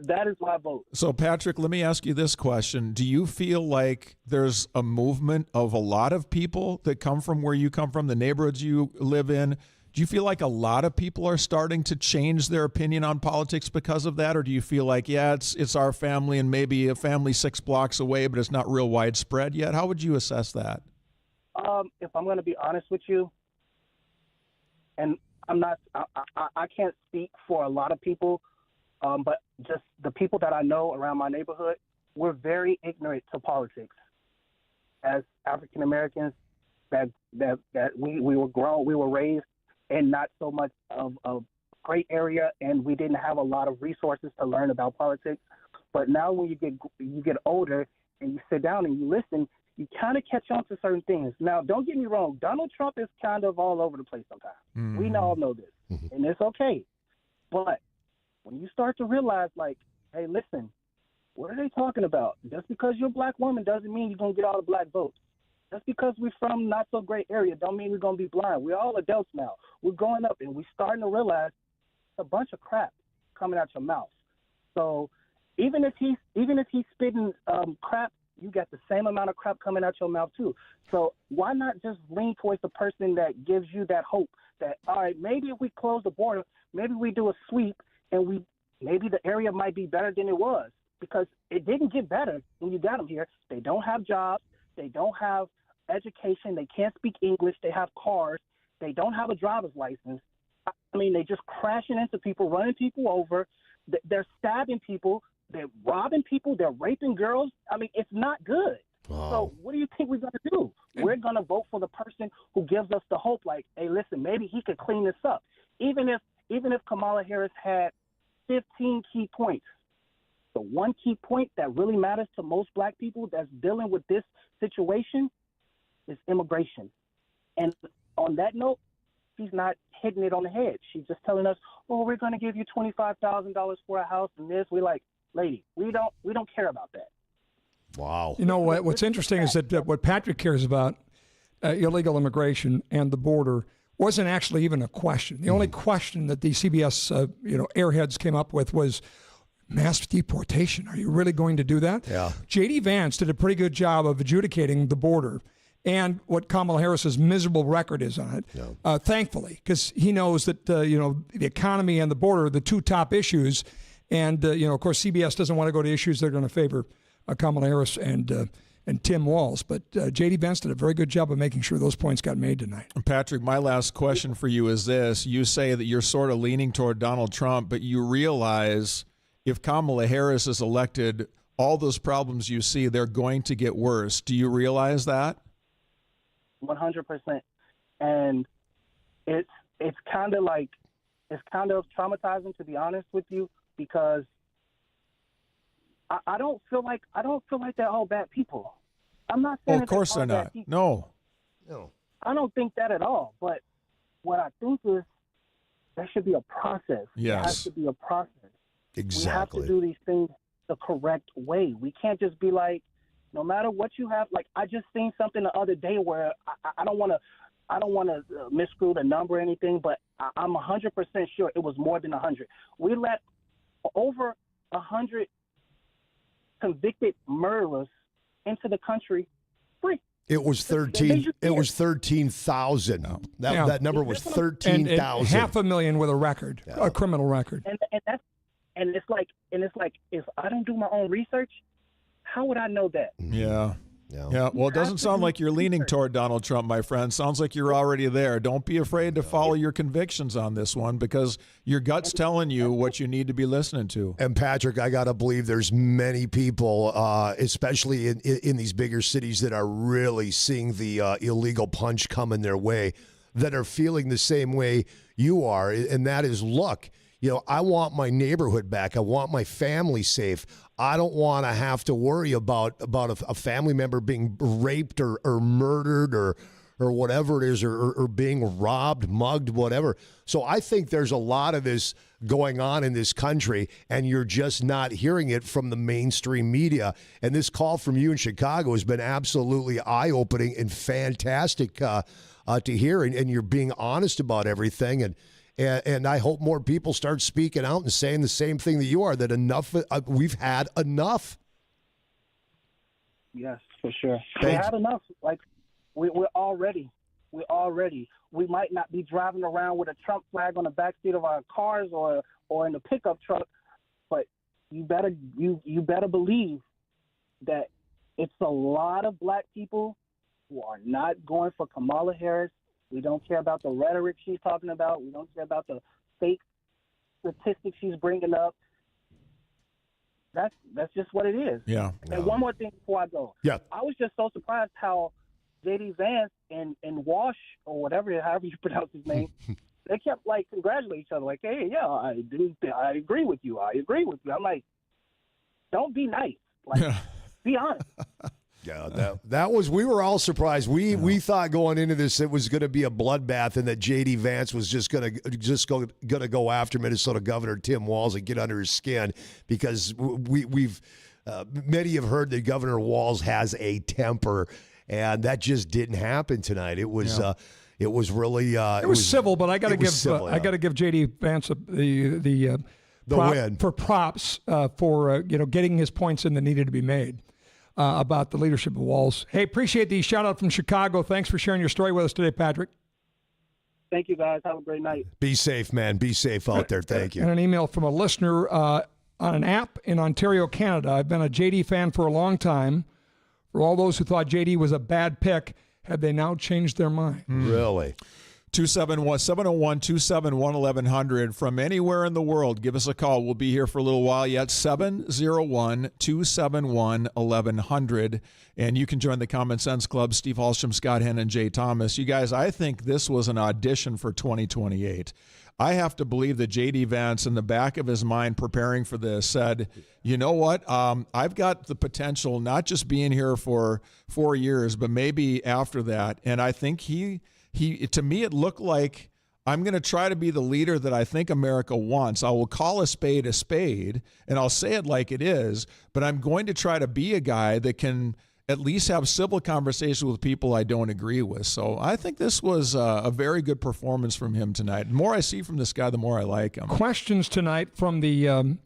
That is my vote. So, Patrick, let me ask you this question. Do you feel like there's a movement of a lot of people that come from where you come from, the neighborhoods you live in? Do you feel like a lot of people are starting to change their opinion on politics because of that? Or do you feel like, yeah, it's our family and maybe a family 6 blocks away, but it's not real widespread yet? How would you assess that? If I'm going to be honest with you, and I can't speak for a lot of people, but just the people that I know around my neighborhood, we're very ignorant to politics. As African Americans, that we were raised in not so much of a great area, and we didn't have a lot of resources to learn about politics. But now, when you get older and you sit down and you listen, you kind of catch on to certain things. Now, don't get me wrong, Donald Trump is kind of all over the place sometimes. We all know this, and it's okay. But when you start to realize, like, hey, listen, what are they talking about? Just because you're a black woman doesn't mean you're going to get all the black votes. Just because we're from not so great area don't mean we're going to be blind. We're all adults now. We're growing up, and we're starting to realize a bunch of crap coming out your mouth. So even if he's spitting crap, you got the same amount of crap coming out your mouth too. So why not just lean towards the person that gives you that hope that, all right, maybe if we close the border, maybe we do a sweep, and maybe the area might be better than it was, because it didn't get better when you got them here. They don't have jobs. They don't have education. They can't speak English. They have cars. They don't have a driver's license. I mean, they just crashing into people, running people over. They're stabbing people. They're robbing people. They're raping girls. I mean, it's not good. Wow. So what do you think we're going to do? We're going to vote for the person who gives us the hope, like, hey, listen, maybe he could clean this up. Even if Kamala Harris had 15 key points, the one key point that really matters to most black people that's dealing with this situation is immigration. And on that note, she's not hitting it on the head. She's just telling us, oh, we're going to give you $25,000 for a house and this. We're like, lady, we don't care about that. Wow. You know what's interesting is that what Patrick cares about, illegal immigration and the border, wasn't actually even a question. The only question that the CBS airheads came up with was mass deportation. Are you really going to do that? Yeah. J.D. Vance did a pretty good job of adjudicating the border and what Kamala Harris's miserable record is on it, thankfully, because he knows that the economy and the border are the two top issues. And, of course, CBS doesn't want to go to issues that are going to favor Kamala Harris and Tim Walz. But J.D. Vance did a very good job of making sure those points got made tonight. Patrick, my last question for you is this. You say that you're sort of leaning toward Donald Trump, but you realize if Kamala Harris is elected, all those problems you see, they're going to get worse. Do you realize that? 100%. And it's kind of traumatizing, to be honest with you, because I don't feel like they're all bad people. I'm not saying of course they're not. No. I don't think that at all. But what I think is there should be a process. Yes. There has to be a process. Exactly. We have to do these things the correct way. We can't just be like, no matter what you have. Like, I just seen something the other day where I don't want to misscrew the number or anything, but I'm 100% sure it was more than 100. We let over 100 convicted murderers into the country free. It was 13. It was 13,000. That number was 13,000. And 500,000 with a record, a criminal record. And it's like if I don't do my own research, how would I know that? Yeah. Yeah, well, it doesn't sound like you're leaning toward Donald Trump, my friend. Sounds like you're already there. Don't be afraid to follow your convictions on this one, because your gut's telling you what you need to be listening to. And Patrick, I got to believe there's many people, especially in these bigger cities, that are really seeing the illegal punch coming their way, that are feeling the same way you are. And that is, look, I want my neighborhood back. I want my family safe. I don't want to have to worry about a family member being raped or murdered or whatever it is, or being robbed, mugged, whatever. So I think there's a lot of this going on in this country, and you're just not hearing it from the mainstream media. And this call from you in Chicago has been absolutely eye-opening and fantastic to hear, and you're being honest about everything. And I hope more people start speaking out and saying the same thing that you are, that enough, we've had enough. Yes, for sure. We had enough. Like, we're all ready. We might not be driving around with a Trump flag on the backseat of our cars or in the pickup truck, but you better believe that it's a lot of black people who are not going for Kamala Harris. We don't care about the rhetoric she's talking about. We don't care about the fake statistics she's bringing up. That's just what it is. Yeah. And one more thing before I go. Yeah. I was just so surprised how J.D. Vance and Walsh, or whatever, however you pronounce his name, they kept congratulating each other. Like, hey, yeah, I agree with you. I'm like, don't be nice. Be honest. Yeah, that was, we were all surprised. We thought going into this it was going to be a bloodbath, and that J.D. Vance was just going to go after Minnesota Governor Tim Walz and get under his skin, because we've many have heard that Governor Walz has a temper, and that just didn't happen tonight. It was it was really it was civil, but I got to give J.D. Vance the win for props for getting his points in that needed to be made. About the leadership of Walz. Hey, appreciate the shout out from Chicago. Thanks for sharing your story with us today, Patrick. Thank you, guys. Have a great night. Be safe, man. Be safe out there. Thank you. And an email from a listener on an app in Ontario, Canada. I've been a JD fan for a long time. For all those who thought JD was a bad pick, have they now changed their mind? Really? 701-271-1100 from anywhere in the world. Give us a call. We'll be here for a little while yet. 701-271-1100. And you can join the Common Sense Club. Steve Hallstrom, Scott Hennen, and Jay Thomas. You guys, I think this was an audition for 2028. I have to believe that J.D. Vance, in the back of his mind preparing for this, said, you know what, I've got the potential, not just being here for 4 years, but maybe after that. And I think he to me, it looked like, I'm going to try to be the leader that I think America wants. I will call a spade, and I'll say it like it is, but I'm going to try to be a guy that can at least have civil conversations with people I don't agree with. So I think this was a very good performance from him tonight. The more I see from this guy, the more I like him. Questions tonight from the,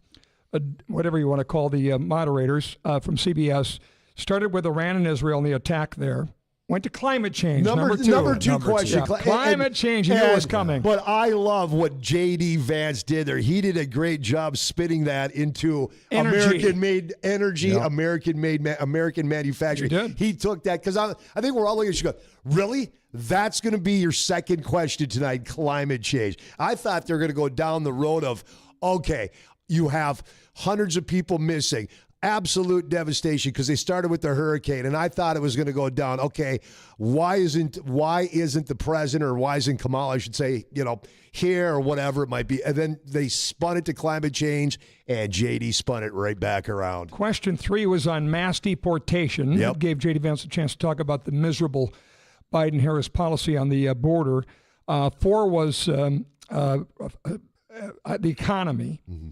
whatever you want to call the moderators from CBS, started with Iran and Israel and the attack there. Went to climate change. Number two question. Yeah. Climate change. You knew it was coming. But I love what J.D. Vance did there. He did a great job spitting that into American-made energy, American-made, American manufacturing. He took that, because I think we're all looking at you go, really? That's going to be your second question tonight, climate change. I thought they're going to go down the road of, okay, you have hundreds of people missing. Absolute devastation, because they started with the hurricane, and I thought it was going to go down. Okay, why isn't the president, or why isn't Kamala, I should say, here, or whatever it might be? And then they spun it to climate change, and JD spun it right back around. Question 3 was on mass deportation. Yep. It gave JD Vance a chance to talk about the miserable Biden-Harris policy on the border. 4 was the economy. Mm-hmm.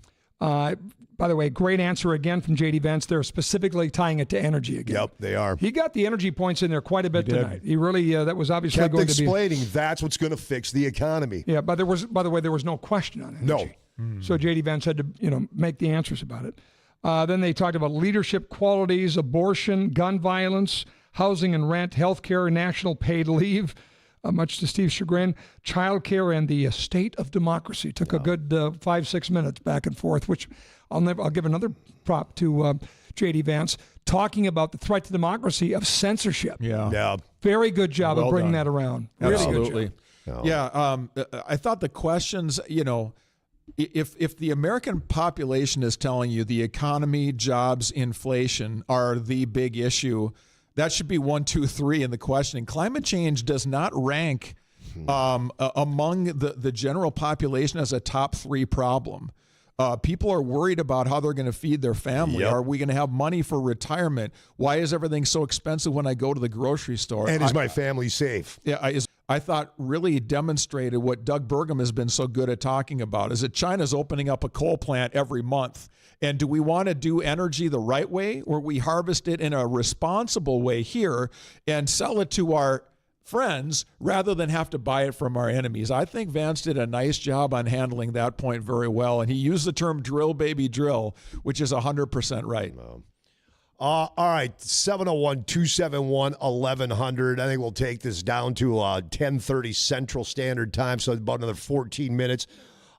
By the way, great answer again from J.D. Vance. They're specifically tying it to energy again. Yep, they are. He got the energy points in there quite a bit tonight. He really, that was obviously kept going to be explaining that's what's going to fix the economy. Yeah, but there was, by the way, there was no question on energy. No. So J.D. Vance had to, make the answers about it. Then they talked about leadership qualities, abortion, gun violence, housing and rent, health care, national paid leave, much to Steve's chagrin, child care, and the state of democracy. Took a good 5-6 minutes back and forth, which I'll give another prop to J.D. Vance, talking about the threat to democracy of censorship. Yeah. Very good job of bringing that around. Really Absolutely. good job. Yeah. I thought the questions, if the American population is telling you the economy, jobs, inflation are the big issue, that should be 1, 2, 3 in the questioning. Climate change does not rank among the general population as a top 3 problem. People are worried about how they're going to feed their family. Yep. Are we going to have money for retirement? Why is everything so expensive when I go to the grocery store? And is my family safe? Yeah, I thought really demonstrated what Doug Burgum has been so good at talking about, is that China's opening up a coal plant every month. And do we want to do energy the right way, or we harvest it in a responsible way here and sell it to our friends rather than have to buy it from our enemies? I think Vance did a nice job on handling that point very well. And he used the term drill, baby, drill, which is 100% right. All right, 701-271-1100. I think we'll take this down to 10:30 Central Standard Time, so about another 14 minutes.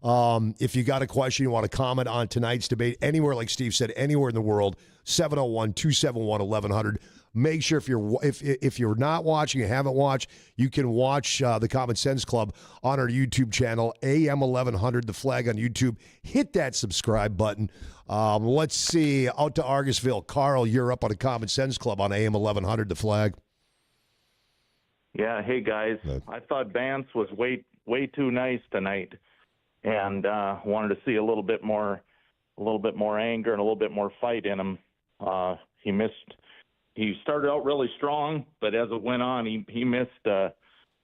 If you got a question, you want to comment on tonight's debate, anywhere, like Steve said, anywhere in the world, 701-271-1100. Make sure if you're not watching, you haven't watched, you can watch the Common Sense Club on our YouTube channel, AM 1100, The Flag on YouTube. Hit that subscribe button. Let's see, out to Argusville. Carl, you're up on the Common Sense Club on AM 1100, The Flag. Yeah, hey guys. I thought Vance was way too nice tonight, and wanted to see a little bit more anger and a little bit more fight in him. He started out really strong, but as it went on, he missed. I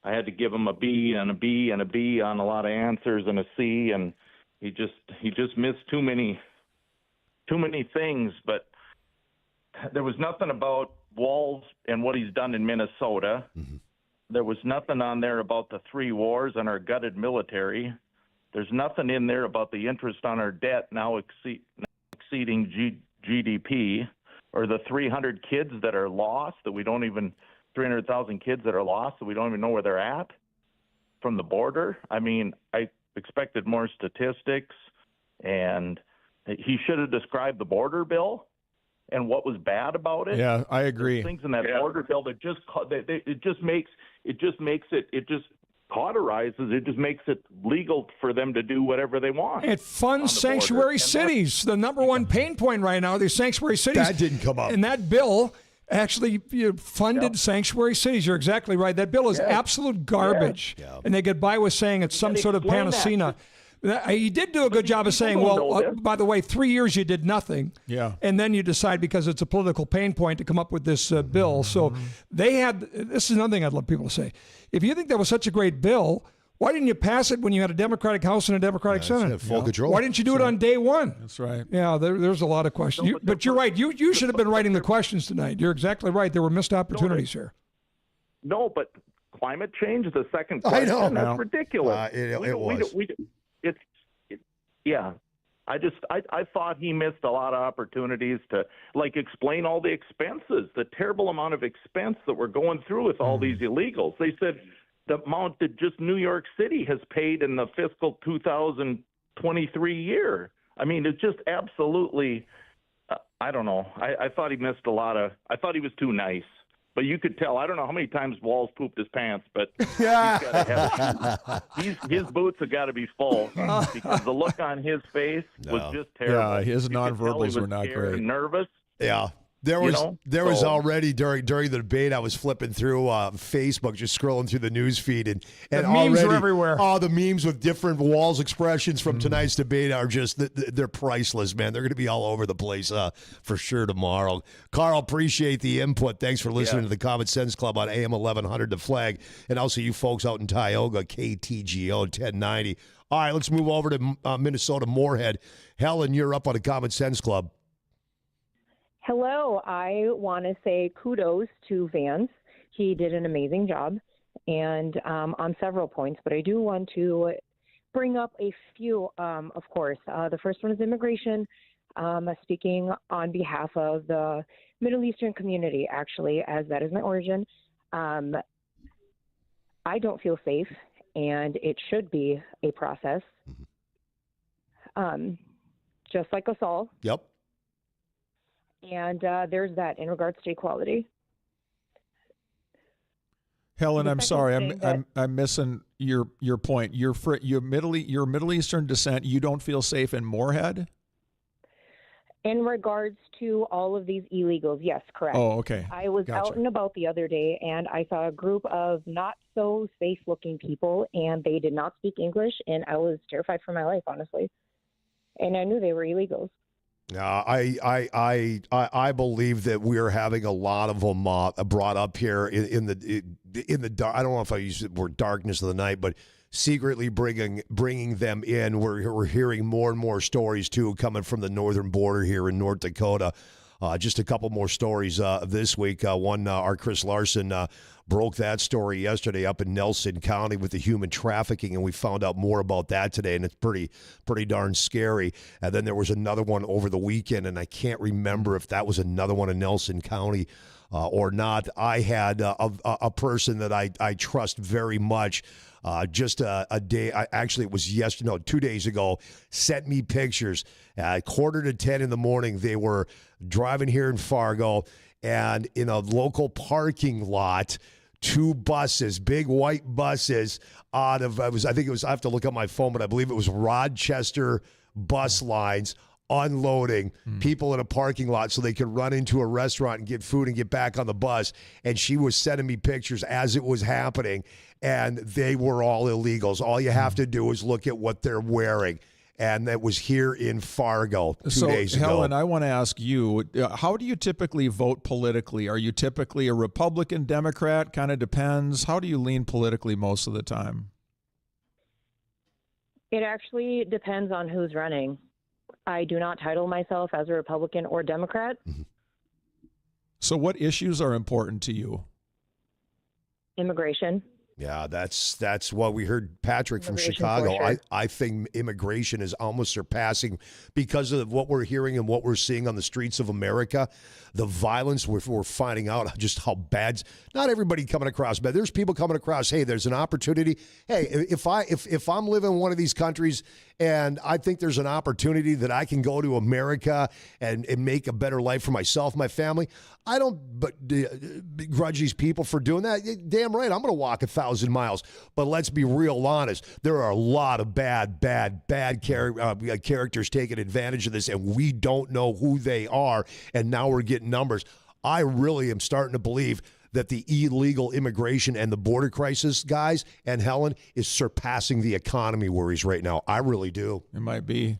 had to give him a B and a B and a B on a lot of answers and a C, and he just missed too many things. But there was nothing about Walz and what he's done in Minnesota. Mm-hmm. There was nothing on there about the 3 wars and our gutted military. There's nothing in there about the interest on our debt now exceeding GDP. Or the 300 kids that are lost, 300,000 kids that are lost that we don't even know where they're at from the border. I mean, I expected more statistics, and he should have described the border bill and what was bad about it. Yeah, I agree. There's things in that border bill that just cauterizes, it just makes it legal for them to do whatever they want. It funds sanctuary cities. The number one pain point right now, these sanctuary cities. That didn't come up. And that bill actually funded sanctuary cities. You're exactly right. That bill is absolute garbage. Yeah. And they get by with saying it's some sort of panacea. He did do a good job of saying, well, by the way, 3 years you did nothing. Yeah. And then you decide, because it's a political pain point, to come up with this bill. So they had, this is another thing I'd love people to say. If you think that was such a great bill, why didn't you pass it when you had a Democratic House and a Democratic Senate? Full control. Why didn't you do it on day one? That's right. Yeah, there's a lot of questions. But you're right. You should have been writing the questions tonight. You're exactly right. There were missed opportunities here. No, but climate change, the second question, I know. that's ridiculous. It was. I thought he missed a lot of opportunities to explain all the expenses, the terrible amount of expense that we're going through with all these illegals. They said the amount that just New York City has paid in the fiscal 2023 year. I mean, it's just absolutely, I don't know. I thought he missed a lot of, I thought he was too nice. But you could tell. I don't know how many times Walz pooped his pants, but his boots have got to be full, because the look on his face was just terrible. Yeah, his nonverbals were not great. Nervous. Yeah. There was already during the debate, I was flipping through Facebook, just scrolling through the news feed, and the memes are everywhere. Oh, the memes with different Walz expressions from tonight's debate are just, they're priceless, man. They're going to be all over the place for sure tomorrow. Carl, appreciate the input. Thanks for listening to the Common Sense Club on AM 1100 The Flag, and also you folks out in Tioga, KTGO 1090. All right, let's move over to Minnesota Moorhead. Helen, you're up on the Common Sense Club. Hello. I want to say kudos to Vance. He did an amazing job, and on several points, but I do want to bring up a few, of course. The first one is immigration, speaking on behalf of the Middle Eastern community, actually, as that is my origin. I don't feel safe, and it should be a process, just like us all. Yep. And there's that in regards to equality. Helen, The I'm second sorry, thing I'm missing your point. You're Middle Eastern descent. You don't feel safe in Moorhead? In regards to all of these illegals, yes, correct. Oh, okay. I was Gotcha. out and about the other day, and I saw a group of not so safe-looking people, and they did not speak English, and I was terrified for my life, honestly. And I knew they were illegals. I believe that we're having a lot of them brought up here in the dark. I don't know if I use the word darkness of the night, but secretly bringing them in. We're hearing more and more stories too coming from the northern border here in North Dakota. Just a couple more stories this week. Our Chris Larson broke that story yesterday up in Nelson County with the human trafficking, and we found out more about that today, and it's pretty darn scary. And then there was another one over the weekend, and I can't remember if that was another one in Nelson County or not. I had a person that I trust very much. Just a day, actually it was yesterday, no, 2 days ago, sent me pictures. 9:45 in the morning, they were driving here in Fargo, and in a local parking lot, 2 buses, big white buses I have to look at my phone, but I believe it was Rochester bus lines unloading people in a parking lot so they could run into a restaurant and get food and get back on the bus. And she was sending me pictures as it was happening, and they were all illegals. All you have to do is look at what they're wearing. And that was here in Fargo 2 days ago. Helen, I want to ask you, how do you typically vote politically? Are you typically a Republican, Democrat? Kind of depends. How do you lean politically most of the time? It actually depends on who's running. I do not title myself as a Republican or Democrat. So what issues are important to you? Immigration. Yeah, that's what we heard Patrick from Immigration, Chicago. for sure. I think immigration is almost surpassing, because of what we're hearing and what we're seeing on the streets of America, the violence we're finding out just how bad. Not everybody coming across bad. There's people coming across, hey, there's an opportunity. Hey, if I'm living in one of these countries and I think there's an opportunity that I can go to America and make a better life for myself, my family, I don't begrudge these people for doing that. Damn right, I'm going to walk 1,000 miles. But let's be real honest. There are a lot of bad characters taking advantage of this, and we don't know who they are. And now we're getting numbers. I really am starting to believe that the illegal immigration and the border crisis, guys, and Helen, is surpassing the economy worries right now. I really do. It might be.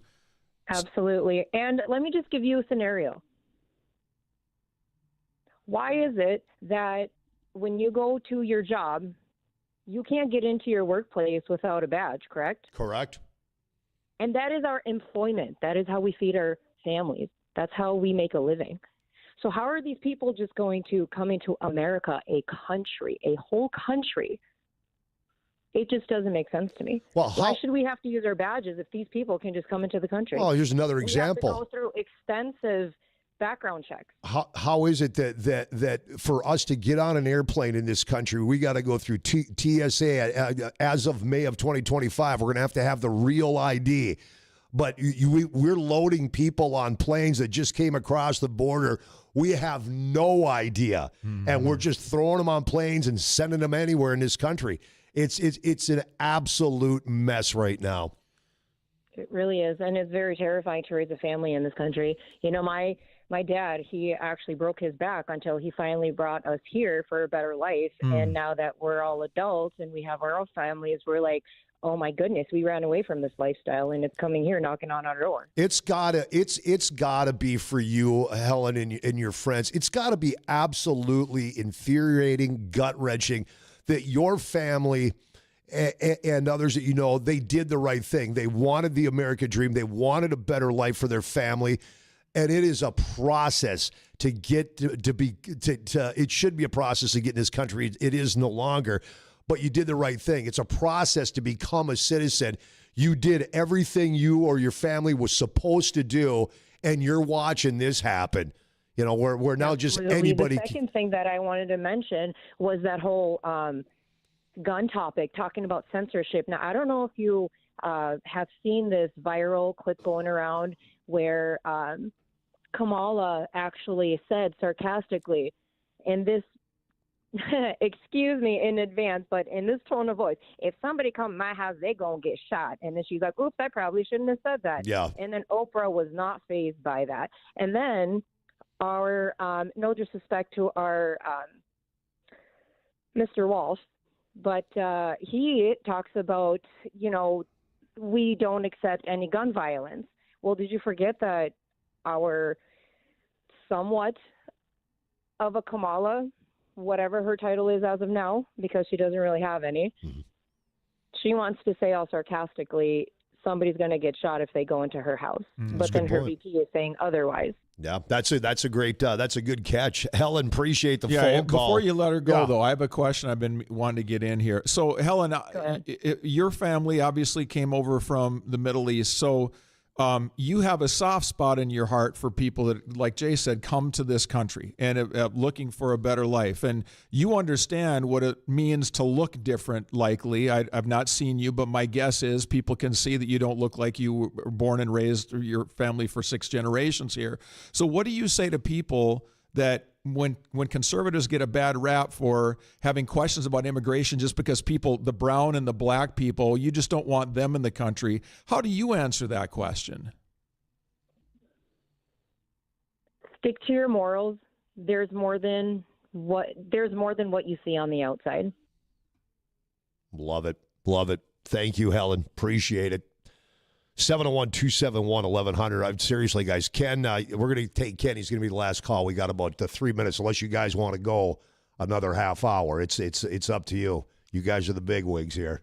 Absolutely. And let me just give you a scenario. Why is it that when you go to your job, you can't get into your workplace without a badge, correct? Correct. And that is our employment. That is how we feed our families. That's how we make a living. So how are these people just going to come into America, a country, a whole country? It just doesn't make sense to me. Well, why should we have to use our badges if these people can just come into the country? Well, here's another example. We have to go through extensive background checks. How is it that for us to get on an airplane in this country, we got to go through TSA as of May of 2025? We're going to have the real ID. But we're loading people on planes that just came across the border. We have no idea. And we're just throwing them on planes and sending them anywhere in this country. It's an absolute mess right now. It really is. And it's very terrifying to raise a family in this country. You know, my dad, he actually broke his back until he finally brought us here for a better life. And now that we're all adults and we have our own families, we're like, oh my goodness, we ran away from this lifestyle and it's coming here knocking on our door. It's gotta be for you, Helen, and your friends. It's gotta be absolutely infuriating, gut-wrenching that your family and others that you know, they did the right thing. They wanted the American dream. They wanted a better life for their family. And it is a process to get it should be a process to get in this country. It is no longer. But you did the right thing. It's a process to become a citizen. You did everything you or your family was supposed to do, and you're watching this happen. You know, we're now just anybody. The second thing that I wanted to mention was that whole gun topic, talking about censorship. Now, I don't know if you have seen this viral clip going around where Kamala actually said sarcastically, and this, excuse me in advance, but in this tone of voice, if somebody come to my house, they gonna get shot. And then she's like, oops, I probably shouldn't have said that. Yeah. And then Oprah was not fazed by that. And then our, no disrespect to our Mr. Walsh, but he talks about, we don't accept any gun violence. Well, did you forget that our somewhat of a Kamala, whatever her title is as of now, because she doesn't really have any, she wants to say all sarcastically, somebody's going to get shot if they go into her house. But then her VP is saying otherwise. Yeah, that's a great that's a good catch. Helen, appreciate the phone call. Before you let her go, though, I have a question I've been wanting to get in here. So, Helen, your family obviously came over from the Middle East. So you have a soft spot in your heart for people that, like Jay said, come to this country and looking for a better life. And you understand what it means to look different, likely. I've not seen you, but my guess is people can see that you don't look like you were born and raised your family for 6 generations here. So what do you say to people that when conservatives get a bad rap for having questions about immigration just because people, the brown and the black people, you just don't want them in the country? How do you answer that question? Stick to your morals. There's more than what you see on the outside. Love it. Love it. Thank you, Helen. Appreciate it. 701-271-1100. Seriously, guys, Ken, we're going to take Ken. He's going to be the last call. We got about 3 minutes, unless you guys want to go another half hour. It's up to you. You guys are the big wigs here,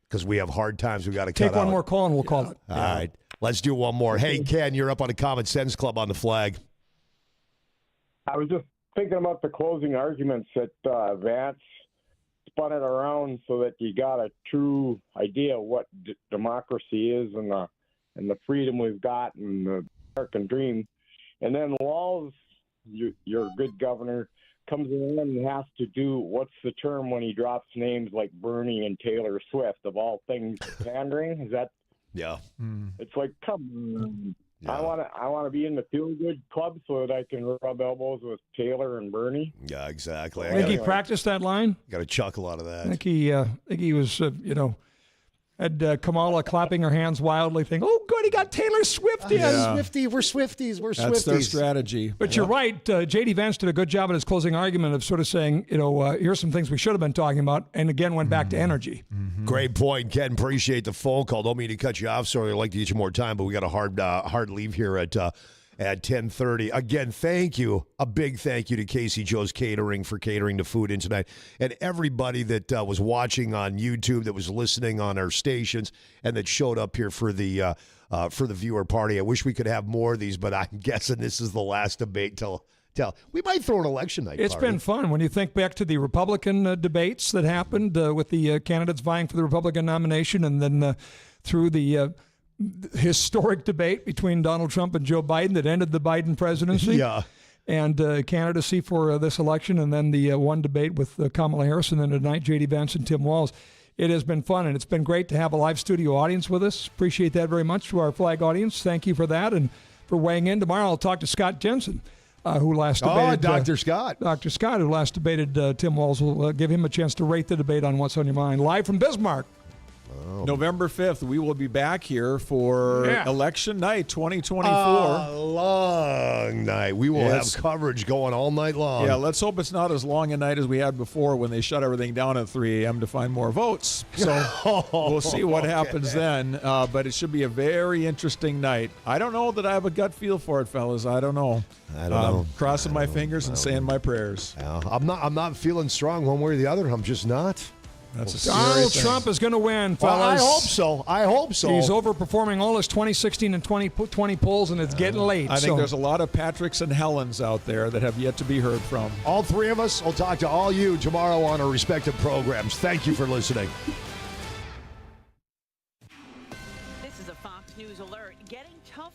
because we have hard times. We got to take one more call and we'll call it. All right, let's do one more. Hey, Ken, you're up on the Common Sense Club on the flag. I was just thinking about the closing arguments that Vance spun it around so that you got a true idea of what democracy is and the freedom we've got and the American dream. And then Walz, you're a good governor, comes in and has to do, what's the term when he drops names like Bernie and Taylor Swift, of all things, pandering? Is that? Yeah. It's like, come on. Yeah. I want to be in the feel-good club so that I can rub elbows with Taylor and Bernie. Yeah, exactly. I think he practiced that line. Got a chuckle out of that. I think he was, had Kamala clapping her hands wildly, thinking, "Oh, good, he got Taylor Swift in." Yeah. Swifty, we're Swifties. We're Swifties. That's their strategy. But you're right. J.D. Vance did a good job in his closing argument of sort of saying, here's some things we should have been talking about, and again went back to energy. Great point, Ken. Appreciate the phone call. Don't mean to cut you off. Sorry, I'd like to get you more time, but we got a hard leave here at 10:30. Again, thank you. A big thank you to Casey Joe's Catering for catering the food in tonight. And everybody that was watching on YouTube, that was listening on our stations, and that showed up here for the viewer party. I wish we could have more of these, but I'm guessing this is the last debate till we might throw an election night It's party. been fun. When you think back to the Republican debates that happened with the candidates vying for the Republican nomination, and then through the historic debate between Donald Trump and Joe Biden that ended the Biden presidency. Yeah. And candidacy for this election, and then the one debate with Kamala Harris, and then tonight J.D. Vance and Tim Walz. It has been fun, and it's been great to have a live studio audience with us. Appreciate that very much to our flag audience. Thank you for that and for weighing in. Tomorrow I'll talk to Scott Jensen, who last debated. Dr. Scott. Dr. Scott, who last debated Tim Walz. Will give him a chance to rate the debate on what's on your mind. Live from Bismarck. November 5th, we will be back here for election night 2024. A long night. We will have coverage going all night long. Yeah, let's hope it's not as long a night as we had before when they shut everything down at 3 a.m. to find more votes. So we'll see what happens then. But it should be a very interesting night. I don't know that I have a gut feel for it, fellas. I don't know. Crossing my fingers and saying my prayers. Yeah, I'm not feeling strong one way or the other. I'm just not. That's a Donald Trump is going to win, fellas. Well, I hope so. He's overperforming all his 2016 and 2020 polls, and it's getting late. I think there's a lot of Patricks and Helens out there that have yet to be heard from. All three of us will talk to all you tomorrow on our respective programs. Thank you for listening. This is a Fox News alert. Getting tough